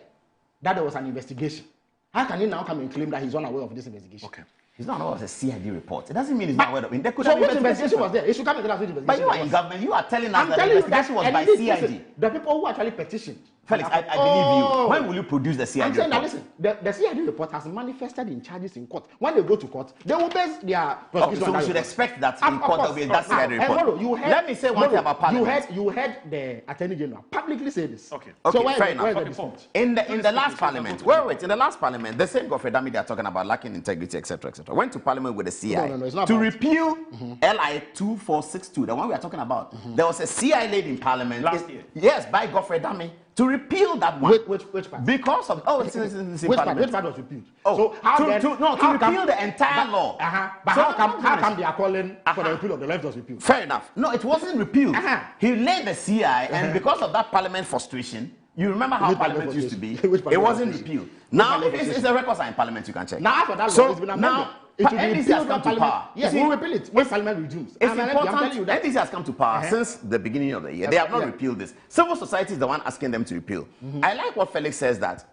that there was an investigation, how can he now come and claim that he's unaware of this investigation? Okay. He's not aware of the CID report. It doesn't mean he's not aware of it. So which investigation was there? He should come and tell us which investigation. But you are in government. You are telling us that the investigation was by CID. The people who actually petitioned Felix, I believe you. When will you produce the CID I'm saying that, report? listen, the CID report has manifested in charges in court. When they go to court, they will base their prosecution. So we should expect that in court there will be that CID report. Moro, Let me say one thing about Parliament. You heard the Attorney General publicly say this. Okay, So why, fair why enough. is the dispute? In the last Parliament, in the last Parliament, the same Godfrey Dami they are talking about lacking integrity, etc., etc., went to Parliament with the CI it's not to about repeal LI 2462, the one we are talking about. There was a CI laid in Parliament Last year. Yes, by Godfrey Dami to repeal that one. Which part? Because of which part was repealed? So how to how repeal the entire law. But So how come they are calling for the repeal of the left was repealed? Fair enough. No, it wasn't repealed. He laid the CI, and because of that Parliament frustration, you remember how Parliament used to be. It wasn't repealed. Now, it's a record in Parliament. You can check. Now, after that law, it's been amended. Now, it will be NDC has repealed come by to power. Yes, we'll repeal it when Parliament resumes. It's I'm important. telling you that. NDC has come to power since the beginning of the year. They have not repealed this. Civil society is the one asking them to repeal. I like what Felix says, that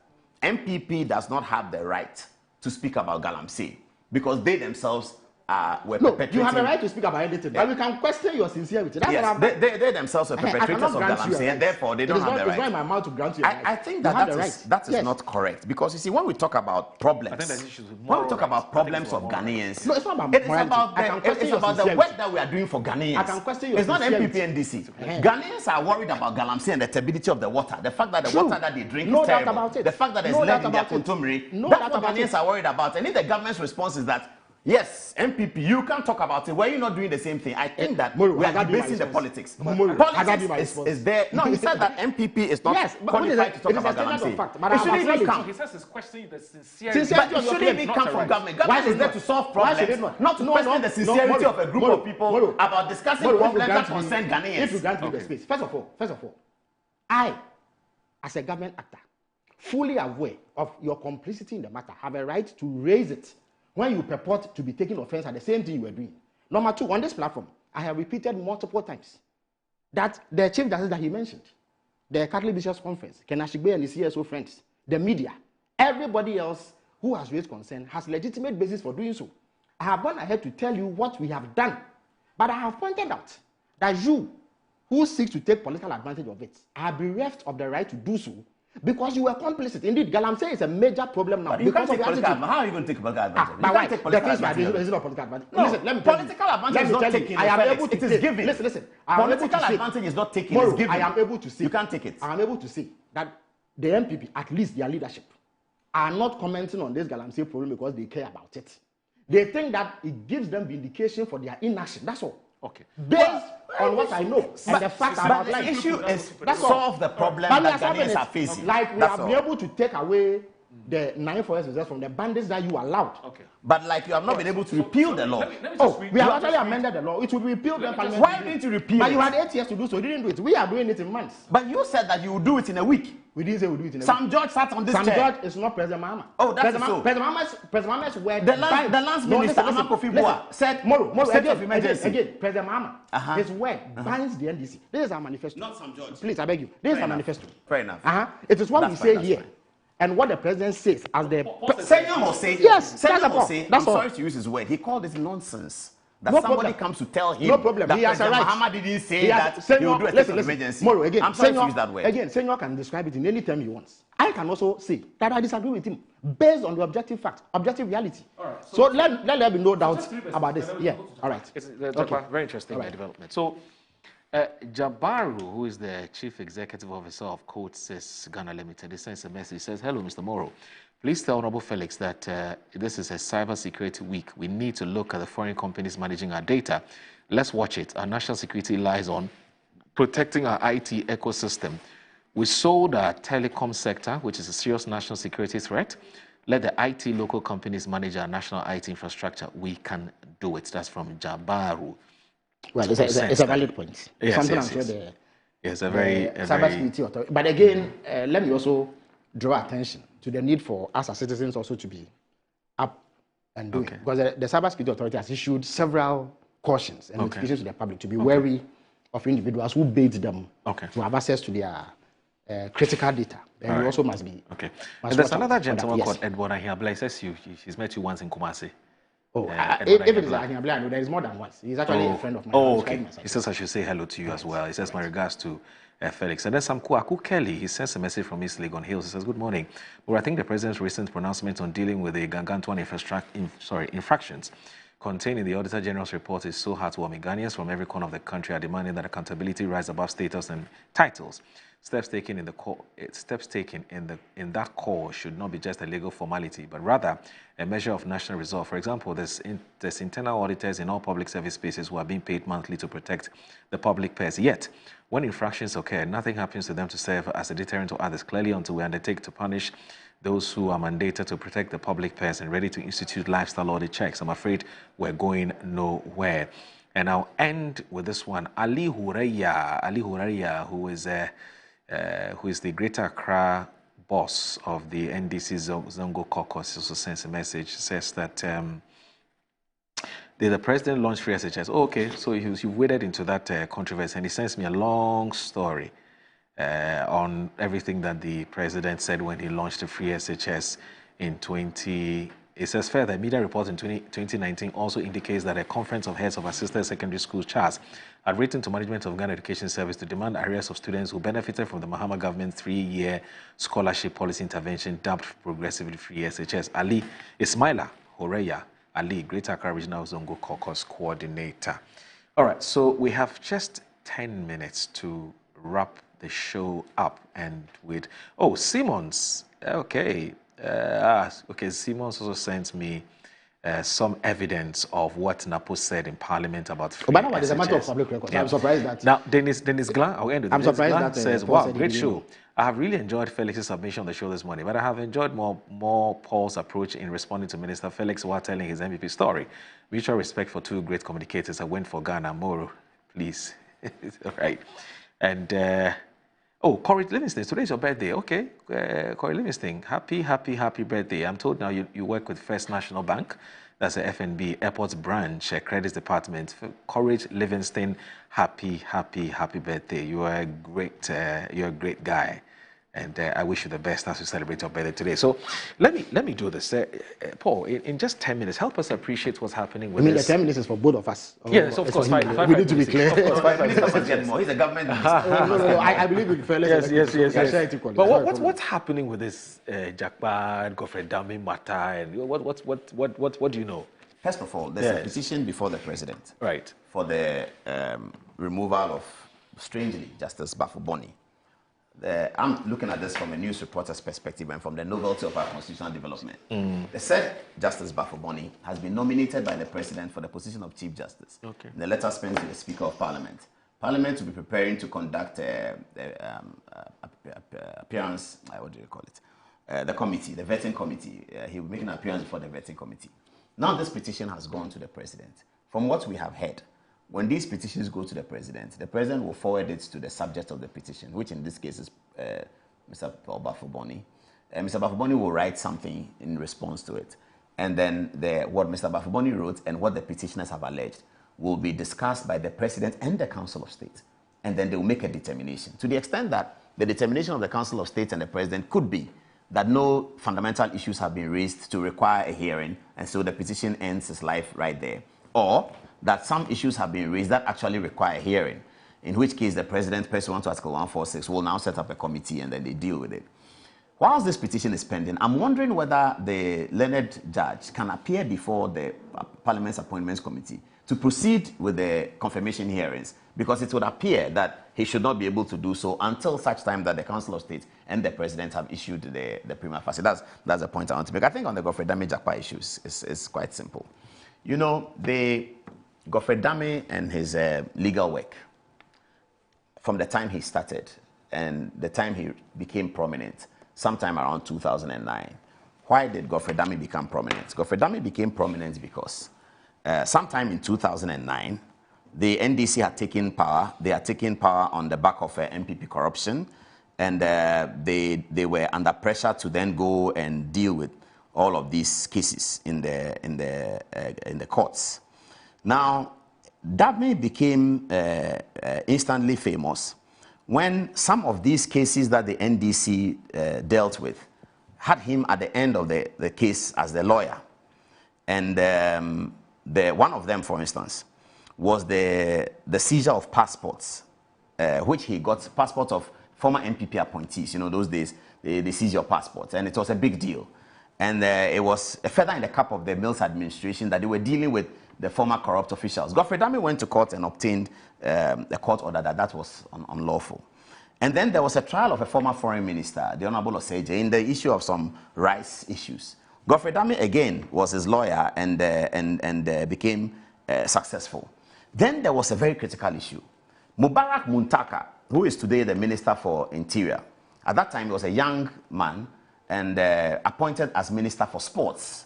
MPP does not have the right to speak about Galamsey because they themselves were perpetrating. You have a right to speak about anything, but we can question your sincerity. That's yes, what they themselves were perpetrators of Galamsey, and therefore they don't have the right. It's not in my mouth to grant you a right. I think that is not correct, because you see, when we talk about problems, when we talk about problems of Ghanaians, no, it's not about it's about the work that we are doing for Ghanaians. I can question your It's not sincerity. MPP and DC. Ghanaians are worried about Galamsey and the turbidity of the water. The fact that the water that they drink is terrible. The fact that there's lead in their contumely. That's what Ghanaians are worried about. And if the government's response is that, yes, MPP, you can't talk about it. Why are you not doing the same thing? I think that we are debasing the politics. Politics is there. No, he said that MPP is not qualified to talk about Galamsey. He says he's questioning the sincerity. But it shouldn't even come from government. Government is there to solve problems, not to question the sincerity of a group of people about discussing problems that concern Ghanaians. If you grant me the space. First of all, I, as a government actor, fully aware of your complicity in the matter, have a right to raise it when you purport to be taking offense at the same thing you were doing. Number two, on this platform, I have repeated multiple times that the chief justice that he mentioned, the Catholic Bishops' Conference, Ken Ashigbe and his CSO friends, the media, everybody else who has raised concern has legitimate basis for doing so. I have gone ahead to tell you what we have done, but I have pointed out that you, who seek to take political advantage of it, are bereft of the right to do so, because you were complicit. Indeed, Galamsey is a major problem now. But you can't take political advantage. How are you going to take political advantage? You can't take political advantage. It's not political advantage. No, listen, let me tell political you. advantage is not taken. I am able to it is given. Listen. Political advantage is not taken. It's given. I am able to say. You can't take it. I am able to say that the MPP, at least their leadership, are not commenting on this Galamsey problem because they care about it. They think that it gives them vindication for their inaction. That's all. Okay. Based on what I know and the fact but the issue is solve the problem that Ghanaians are facing. Like we have been able to take away the 9 forest reserves from the bandits that you allowed. Okay. But like you have not been able to repeal the law. We have actually amended the law. It will be repealed when Parliament. Why didn't you repeal it? But you had 8 years to do so. You didn't do it. We are doing it in months. But you said that you would do it in a week. We didn't say we would do it in a week. Sam George sat on this chair. Sam George is not President Mahama. Oh, that's so. President Mahama's word. The lands minister, Aman Kofi Boa, said state of emergency. Again, President Mahama, his word binds the NDC. This is our manifesto. Not Sam George. Please, I beg you. This is our manifesto. Fair enough. It is what we say here. And what the president says as the Senor will say, yes, Senor will say, I'm sorry to use his word, he called it nonsense. That somebody comes to tell him that he has a right. Mahama didn't say that he will do a state of emergency. Again, I'm sorry to use that word. Again, Senor can describe it in any term he wants. I can also say that I disagree with him based on the objective fact, objective reality. Right, so let there be no doubt about this. Yeah, all right. It's very interesting development. So, Jabaru, who is the Chief Executive Officer of Coatsys Ghana Limited, he sends a message. He says, "Hello, Mr. Morrow. Please tell Honorable Felix that this is a cybersecurity week. We need to look at the foreign companies managing our data. Let's watch it. Our national security lies on protecting our IT ecosystem. We sold our telecom sector, which is a serious national security threat. Let the IT local companies manage our national IT infrastructure. We can do it." That's from Jabaru. Well, it's a valid point. Yes, something yes, I'm sure yes. the cybersecurity authority. But again, let me also draw attention to the need for us as citizens also to be up and doing. Because the cybersecurity authority has issued several cautions and notifications to the public to be wary of individuals who bait them to have access to their critical data. And you also must be. Okay. And there's another gentleman called Edward Ahiabla. He says he's met you once in Kumasi. If it is Ahiabla, I know there is more than once. He's actually a friend of mine. Oh, okay. He says I should say hello to you as well. He says my regards to Felix. And then Aku Kelly, he sends a message from East Legon Hills. He says, good morning. Well, I think the president's recent pronouncement on dealing with the Gangantuan infractions contained in the Auditor General's report is so heartwarming. Ghanaians from every corner of the country are demanding that accountability rise above status and titles. Steps taken in that call should not be just a legal formality, but rather a measure of national resolve. For example, there's internal auditors in all public service spaces who are being paid monthly to protect the public purse. Yet, when infractions occur, nothing happens to them to serve as a deterrent to others, clearly until we undertake to punish those who are mandated to protect the public purse and ready to institute lifestyle audit checks. I'm afraid we're going nowhere. And I'll end with this one. Ali Huraya, who is the Greater Accra boss of the NDC Zongo caucus, also sends a message, says that the president launched free SHS. Oh, okay, so you've waded into that controversy, and he sends me a long story on everything that the president said when he launched the free SHS in 20. It says further, a media report in 2019 also indicates that a conference of heads of assisted secondary school CHAS had written to management of Ghana Education Service to demand arrears of students who benefited from the Mahama government 3-year scholarship policy intervention dubbed progressively free SHS. Ali Ismaila Horeya Ali, Greater Accra Regional Zongo Caucus Coordinator. All right, so we have just 10 minutes to wrap the show up, and with Simmons. Okay. Simmons also sent me some evidence of what Napo said in Parliament about free But now, there's a matter of public record. Yeah. I'm surprised that. Now, Dennis Glan, I'll end with I'm surprised that says, wow, great show. I have really enjoyed Felix's submission on the show this morning, but I have enjoyed more Paul's approach in responding to Minister Felix while telling his MVP story. Mutual respect for two great communicators. I went for Ghana. Moro, please. All right. And Corey Livingston, today's your birthday. Okay, Corey Livingston, happy birthday. I'm told now you work with First National Bank. That's the FNB Airports branch, credits department. Corey Livingston, happy birthday. You are you're a great guy. And I wish you the best as you celebrate your birthday today. So let me do this. Paul, in just 10 minutes, help us appreciate what's happening with this. The 10 minutes is for both of us. Yes, of course. We need to be clear. Of course, he's a government minister. No, I believe in fairness. Yes. But what's happening with this Jakban, Godfred Dame matter? And what do you know? First of all, there's a petition before the president. Right. For the removal of, strangely, Justice Bafuboni. I'm looking at this from a news reporter's perspective and from the novelty of our constitutional development. The said Justice Bafuboni has been nominated by the president for the position of Chief Justice. Okay. The letter spends to the Speaker of Parliament. Parliament will be preparing to conduct appearance, what do you call it? The committee, the vetting committee. He will make an appearance before the vetting committee. Now this petition has gone to the president. From what we have heard, when these petitions go to the president will forward it to the subject of the petition, which in this case is Mr. Paul Bafuboni. Mr. Bafuboni will write something in response to it. And then what Mr. Bafuboni wrote and what the petitioners have alleged will be discussed by the president and the Council of State. And then they will make a determination. To the extent that the determination of the Council of State and the president could be that no fundamental issues have been raised to require a hearing, and so the petition ends its life right there. Or that some issues have been raised that actually require a hearing, in which case the president, pursuant to Article 146, will now set up a committee and then they deal with it. Whilst this petition is pending, I'm wondering whether the learned judge can appear before the Parliament's Appointments Committee to proceed with the confirmation hearings, because it would appear that he should not be able to do so until such time that the Council of State and the President have issued the prima facie. That's the point I want to make. I think on the Godfred Dame Jakpa issues, it's quite simple. You know, Godfred Dame and his legal work, from the time he started and the time he became prominent, sometime around 2009. Why did Godfred Dame become prominent? Godfred Dame became prominent because sometime in 2009, the NDC had taken power. They had taken power on the back of MPP corruption, and they were under pressure to then go and deal with all of these cases in the courts. Now, Dame became instantly famous when some of these cases that the NDC dealt with had him at the end of the case as the lawyer. And one of them, for instance, was the seizure of passports which he got passport of former NPP appointees. You know, those days, they seize your passports, and it was a big deal. And it was a feather in the cap of the Mills administration that they were dealing with the former corrupt officials. Godfrey Dame went to court and obtained a court order that was unlawful. And then there was a trial of a former foreign minister, the Honorable Oseje, in the issue of some rice issues. Godfrey Dame, again, was his lawyer and became successful. Then there was a very critical issue. Mubarak Muntaka, who is today the Minister for Interior, at that time he was a young man and appointed as Minister for Sports.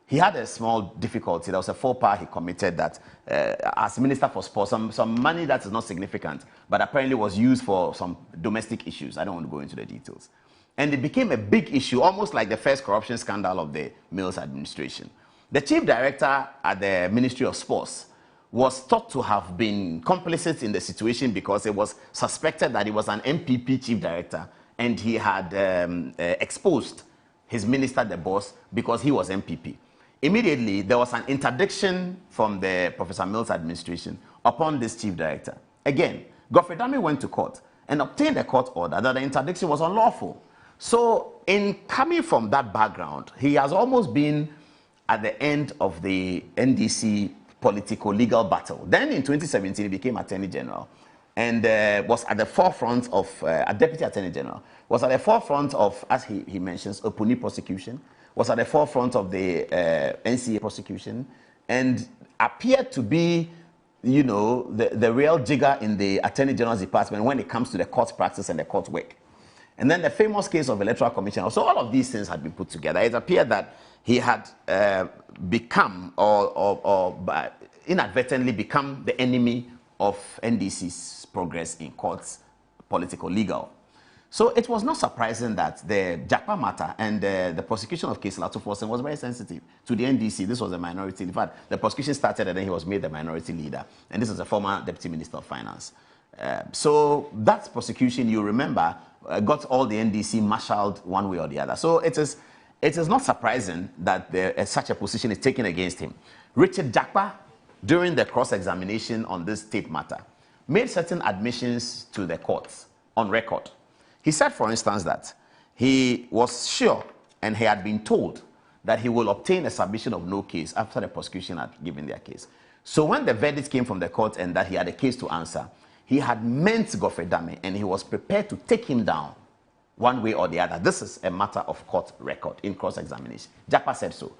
He had a small difficulty. There was a faux pas he committed that as Minister for Sports, some money that is not significant, but apparently was used for some domestic issues. I don't want to go into the details. And it became a big issue, almost like the first corruption scandal of the Mills administration. The chief director at the Ministry of Sports was thought to have been complicit in the situation because it was suspected that he was an MPP chief director and he had exposed his minister, the boss, because he was MPP. Immediately, there was an interdiction from the Professor Mills administration upon this chief director. Again, Godfrey Dame went to court and obtained a court order that the interdiction was unlawful. So, in coming from that background, he has almost been at the end of the NDC political legal battle. Then in 2017, he became Attorney General and was at the forefront of, a Deputy Attorney General, was at the forefront of, as he mentions, Opuni prosecution, was at the forefront of the NCA prosecution, and appeared to be, you know, the real jigger in the Attorney General's department when it comes to the court practice and the court work. And then the famous case of Electoral Commission. So all of these things had been put together. It appeared that he had become, or inadvertently become, the enemy of NDC's progress in courts, political, legal. So it was not surprising that the Japa matter and the prosecution of Case Latufosen was very sensitive to the NDC. This was a minority. In fact, the prosecution started and then he was made the minority leader. And this is a former Deputy Minister of Finance. So that prosecution, you remember, got all the NDC marshaled one way or the other. So it is not surprising that such a position is taken against him. Richard Jakpa, during the cross-examination on this state matter, made certain admissions to the courts on record. He said, for instance, that he was sure and he had been told that he will obtain a submission of no case after the prosecution had given their case. So when the verdict came from the court and that he had a case to answer, he had meant Godfrey Dame and he was prepared to take him down one way or the other. This is a matter of court record in cross-examination. Japa said so.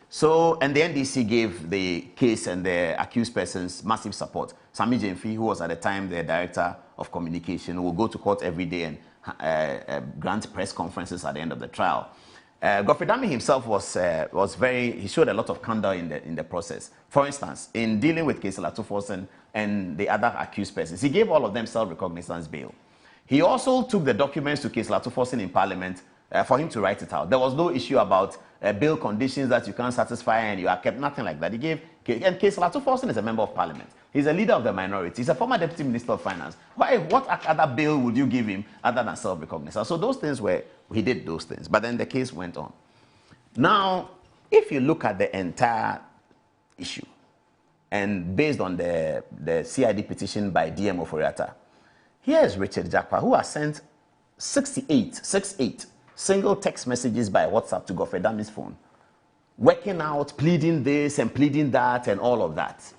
So, and the NDC gave the case and the accused persons massive support. Sami Jemfi, who was at the time the director of communication, will go to court every day and grant press conferences at the end of the trial. Godfrey Dame himself he showed a lot of candor in the process. For instance, in dealing with Case Latufosen and the other accused persons, he gave all of them self-recognizance bail. He also took the documents to Case Latufosen in Parliament for him to write it out. There was no issue about bail conditions that you can't satisfy and you are kept, nothing like that. He gave, and Case Latufosen is a member of Parliament. He's a leader of the minority. He's a former Deputy Minister of Finance. What other bail would you give him other than self-recognizance? So those things he did those things. But then the case went on. Now, if you look at the entire issue, and based on the CID petition by DM Oforiatta, here is Richard Jakpa, who has sent 68 single text messages by WhatsApp to Godfrey Dame's phone, working out, pleading this and pleading that and all of that.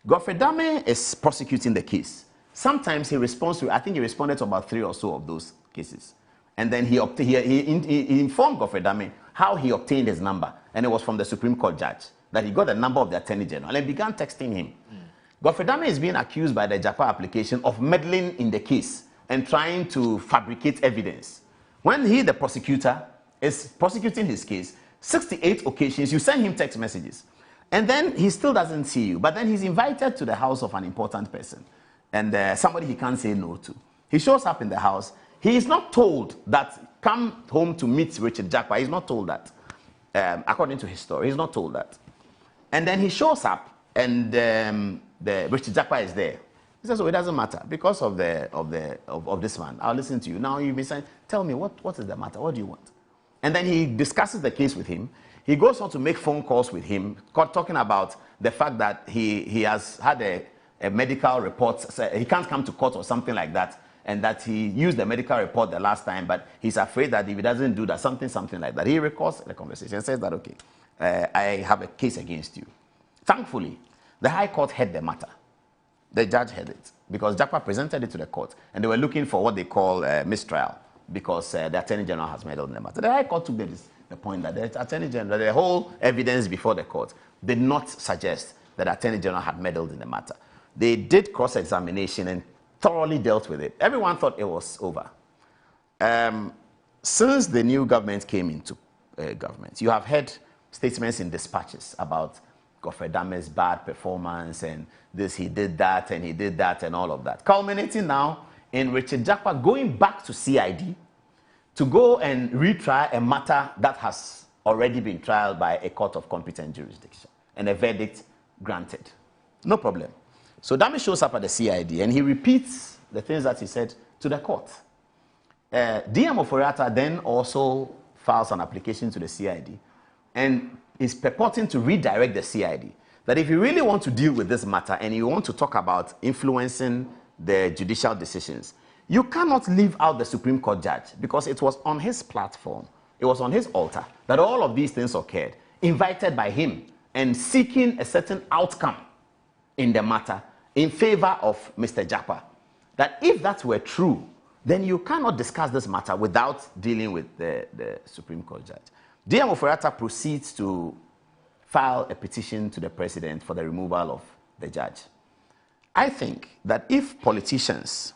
Godfrey Dame is prosecuting the case. Sometimes he responds to, I think he responded to about 3 or so of those cases. And then he informed Godfrey Dame how he obtained his number. And it was from the Supreme Court judge, that he got the number of the Attorney General and began texting him. Godfrey Dame is being accused by the Japa application of meddling in the case and trying to fabricate evidence. When he, the prosecutor, is prosecuting his case, 68 occasions, you send him text messages. And then he still doesn't see you. But then he's invited to the house of an important person. And somebody he can't say no to. He shows up in the house. He is not told that, come home to meet Richard Jakpa. He's not told that. According to his story, he's not told that. And then he shows up and Richard Jakpa is there. He says, oh, it doesn't matter. Because of this man, I'll listen to you. Now you've been saying, tell me, what is the matter? What do you want? And then he discusses the case with him. He goes on to make phone calls with him, talking about the fact that he has had a medical report. He can't come to court or something like that, and that he used the medical report the last time, but he's afraid that if he doesn't do that, something like that. He records the conversation and says that, okay, I have a case against you. Thankfully, the High Court heard the matter. The judge heard it because Jakpa presented it to the court, and they were looking for what they call mistrial because the Attorney General has meddled in the matter. The High Court took the point that the Attorney General, the whole evidence before the court, did not suggest that the Attorney General had meddled in the matter. They did cross-examination and thoroughly dealt with it. Everyone thought it was over. Since the new government came into government, you have heard statements in dispatches about Godfrey Dame's bad performance and this, he did that and all of that. Culminating now in Richard Jakpa going back to CID to go and retry a matter that has already been tried by a court of competent jurisdiction and a verdict granted. No problem. So Dame shows up at the CID and he repeats the things that he said to the court. DM Ofori-Atta then also files an application to the CID and is purporting to redirect the CID that if you really want to deal with this matter and you want to talk about influencing the judicial decisions, you cannot leave out the Supreme Court judge because it was on his platform, it was on his altar that all of these things occurred, invited by him and seeking a certain outcome in the matter in favor of Mr. Jakpa. That if that were true, then you cannot discuss this matter without dealing with the Supreme Court judge. DM Ofori-Atta proceeds to file a petition to the president for the removal of the judge. I think that if politicians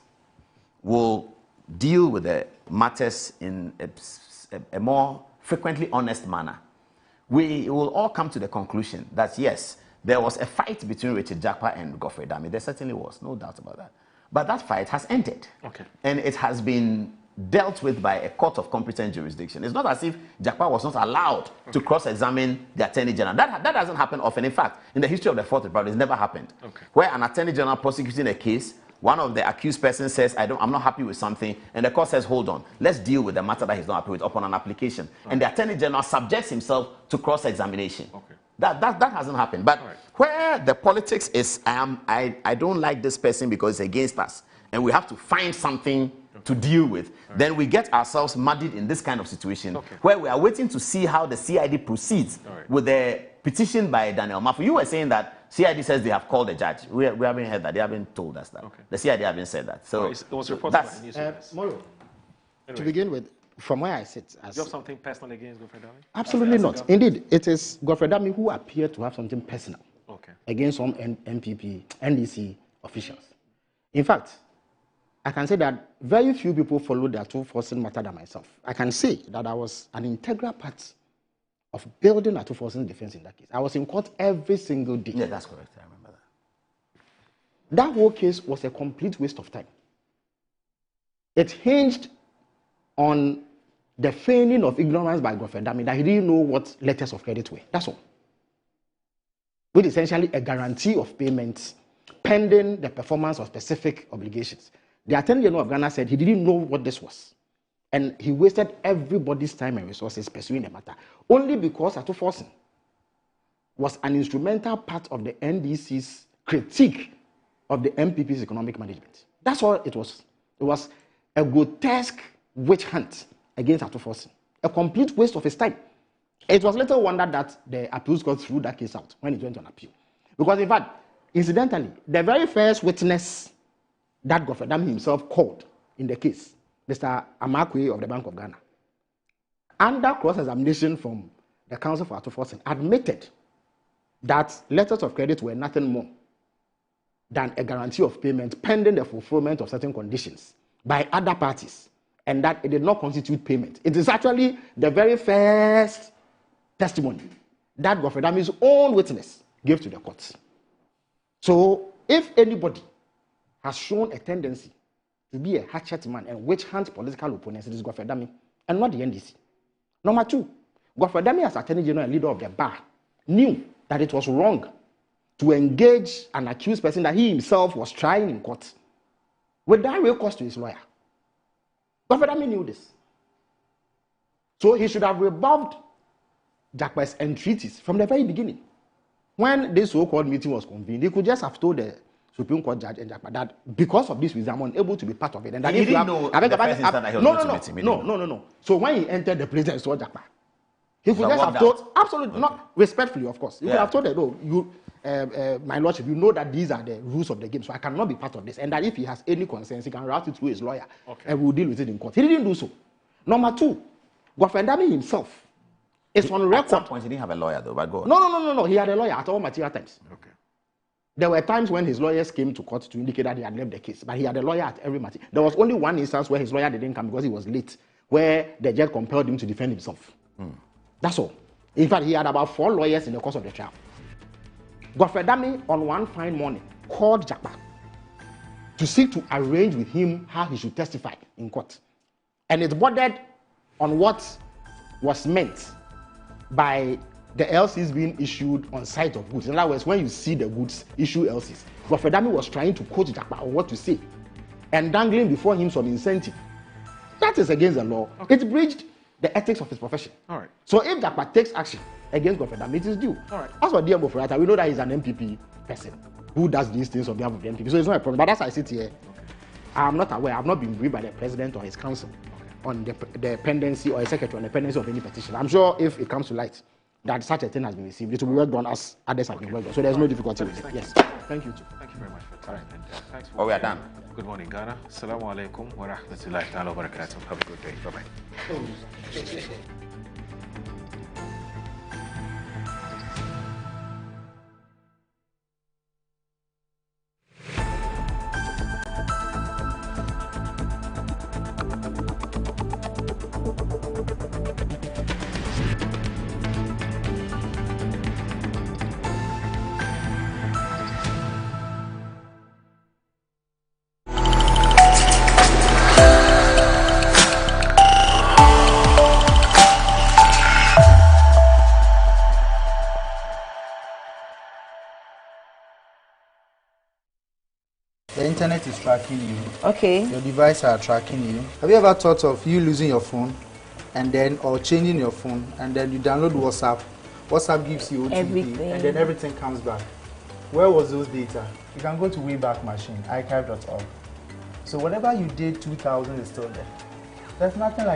will deal with the matters in a more frequently honest manner, we will all come to the conclusion that yes, there was a fight between Richard Jakpa and Godfrey Dame. There certainly was, no doubt about that. But that fight has ended. Okay. And it has been dealt with by a court of competent jurisdiction. It's not as if Jakpa was not allowed to cross-examine the Attorney General. That doesn't happen often. In fact, in the history of the Fourth Republic, it's never happened. Okay. Where an Attorney General prosecuting a case, one of the accused persons says, I'm not happy with something, and the court says, hold on, let's deal with the matter that he's not happy with upon an application. Okay. And the Attorney General subjects himself to cross-examination. Okay. That hasn't happened. But where the politics is, I don't like this person because it's against us, and we have to find something to deal with, then we get ourselves muddied in this kind of situation where we are waiting to see how the CID proceeds with the petition by Daniel Mafu. You were saying that CID says they have called the judge. We haven't heard that. They haven't told us that. The CID haven't said that. So it was reported by the news. Moro, to begin with, from where I sit, do you have something personal against Godfrey Dame? Absolutely not. Indeed, it is Godfrey Dame who appeared to have something personal against some NPP, NDC officials. In fact, I can say that very few people followed the Atu-Forson matter than myself. I can say that I was an integral part of building Atu-Forson's defense in that case. I was in court every single day. Yeah, that's correct. I remember that. That whole case was a complete waste of time. It hinged on the feigning of ignorance by Godfrey Dame that he didn't know what letters of credit were. That's all. With essentially a guarantee of payments pending the performance of specific obligations. The Attorney General of Ghana said he didn't know what this was. And he wasted everybody's time and resources pursuing the matter. Only because Atu-Forson was an instrumental part of the NDC's critique of the MPP's economic management. That's all it was. It was a grotesque witch hunt against Atu-Forson. A complete waste of his time. It was little wonder that the appeals court threw that case out when it went on appeal. Because in fact, incidentally, the very first witness that Godfrey Dame himself called in the case, Mr. Amakwe of the Bank of Ghana, under cross-examination from the Counsel for Atu-Forson, admitted that letters of credit were nothing more than a guarantee of payment pending the fulfillment of certain conditions by other parties, and that it did not constitute payment. It is actually the very first testimony that Godfrey Dame's own witness gave to the courts. So, if anybody has shown a tendency to be a hatchet man and witch hunt political opponents, it is Godfrey Dame and not the NDC. Number two, Godfrey Dame as Attorney General and leader of the bar knew that it was wrong to engage an accused person that he himself was trying in court with that real cost to his lawyer. Godfrey Dame knew this. So he should have rebuffed Jakpa's entreaties from the very beginning. When this so-called meeting was convened, he could just have told the Supreme Court judge and Jakpa that because of this reason I'm unable to be part of it. And that he if you didn't have, know the first instant that he was going to meet him. No. So when he entered the place and saw Jakpa, he could That just have worked told, out. absolutely not respectfully, of course. He could have told that, no, you, my lordship, you know that these are the rules of the game, so I cannot be part of this. And that if he has any concerns, he can route it through his lawyer, and we'll deal with it in court. He didn't do so. Number two, Godfrey Dami himself is on record. At some point, he didn't have a lawyer though, but go on. No. He had a lawyer at all material times. Okay. There were times when his lawyers came to court to indicate that he had left the case, but he had a lawyer at every matter. There was only one instance where his lawyer didn't come because he was late, where the judge compelled him to defend himself. That's all. In fact, he had about 4 lawyers in the course of the trial. Godfrey Dami, on one fine morning, called Jakpa to seek to arrange with him how he should testify in court. And it bordered on what was meant by the LCs being issued on site of goods. In other words, when you see the goods, issue LCs. Godfrey Dami was trying to coach Jakpa on what to say and dangling before him some incentive. That is against the law. Okay. It breached the ethics of his profession. All right. So if Jakpa takes action against Godfrey Dami, it is due. All right. As for DMO Furata, we know that he's an MPP person who does these things on behalf of the MPP. So it's not a problem. But as I sit here, I'm not aware. I've not been briefed by the president or his counsel on the pendency or a secretary on the pendency of any petition. I'm sure if it comes to light that such a thing has been received, it will be worked on as others have been worked on. So there's no difficulty with it. Yes. Thank you too. Thank you very much for your time. And, thanks for we are done. Good morning, Ghana. Assalamu alaikum wa rahmatullahi ta'ala wa barakatuh. Have a good day. Bye-bye. The internet is tracking you. Okay. Your device are tracking you. Have you ever thought of you losing your phone and then or changing your phone and then you download WhatsApp? WhatsApp gives you OTP everything. And then everything comes back. Where was those data? You can go to Wayback Machine, archive.org. So whatever you did 2000 is still there. There's nothing like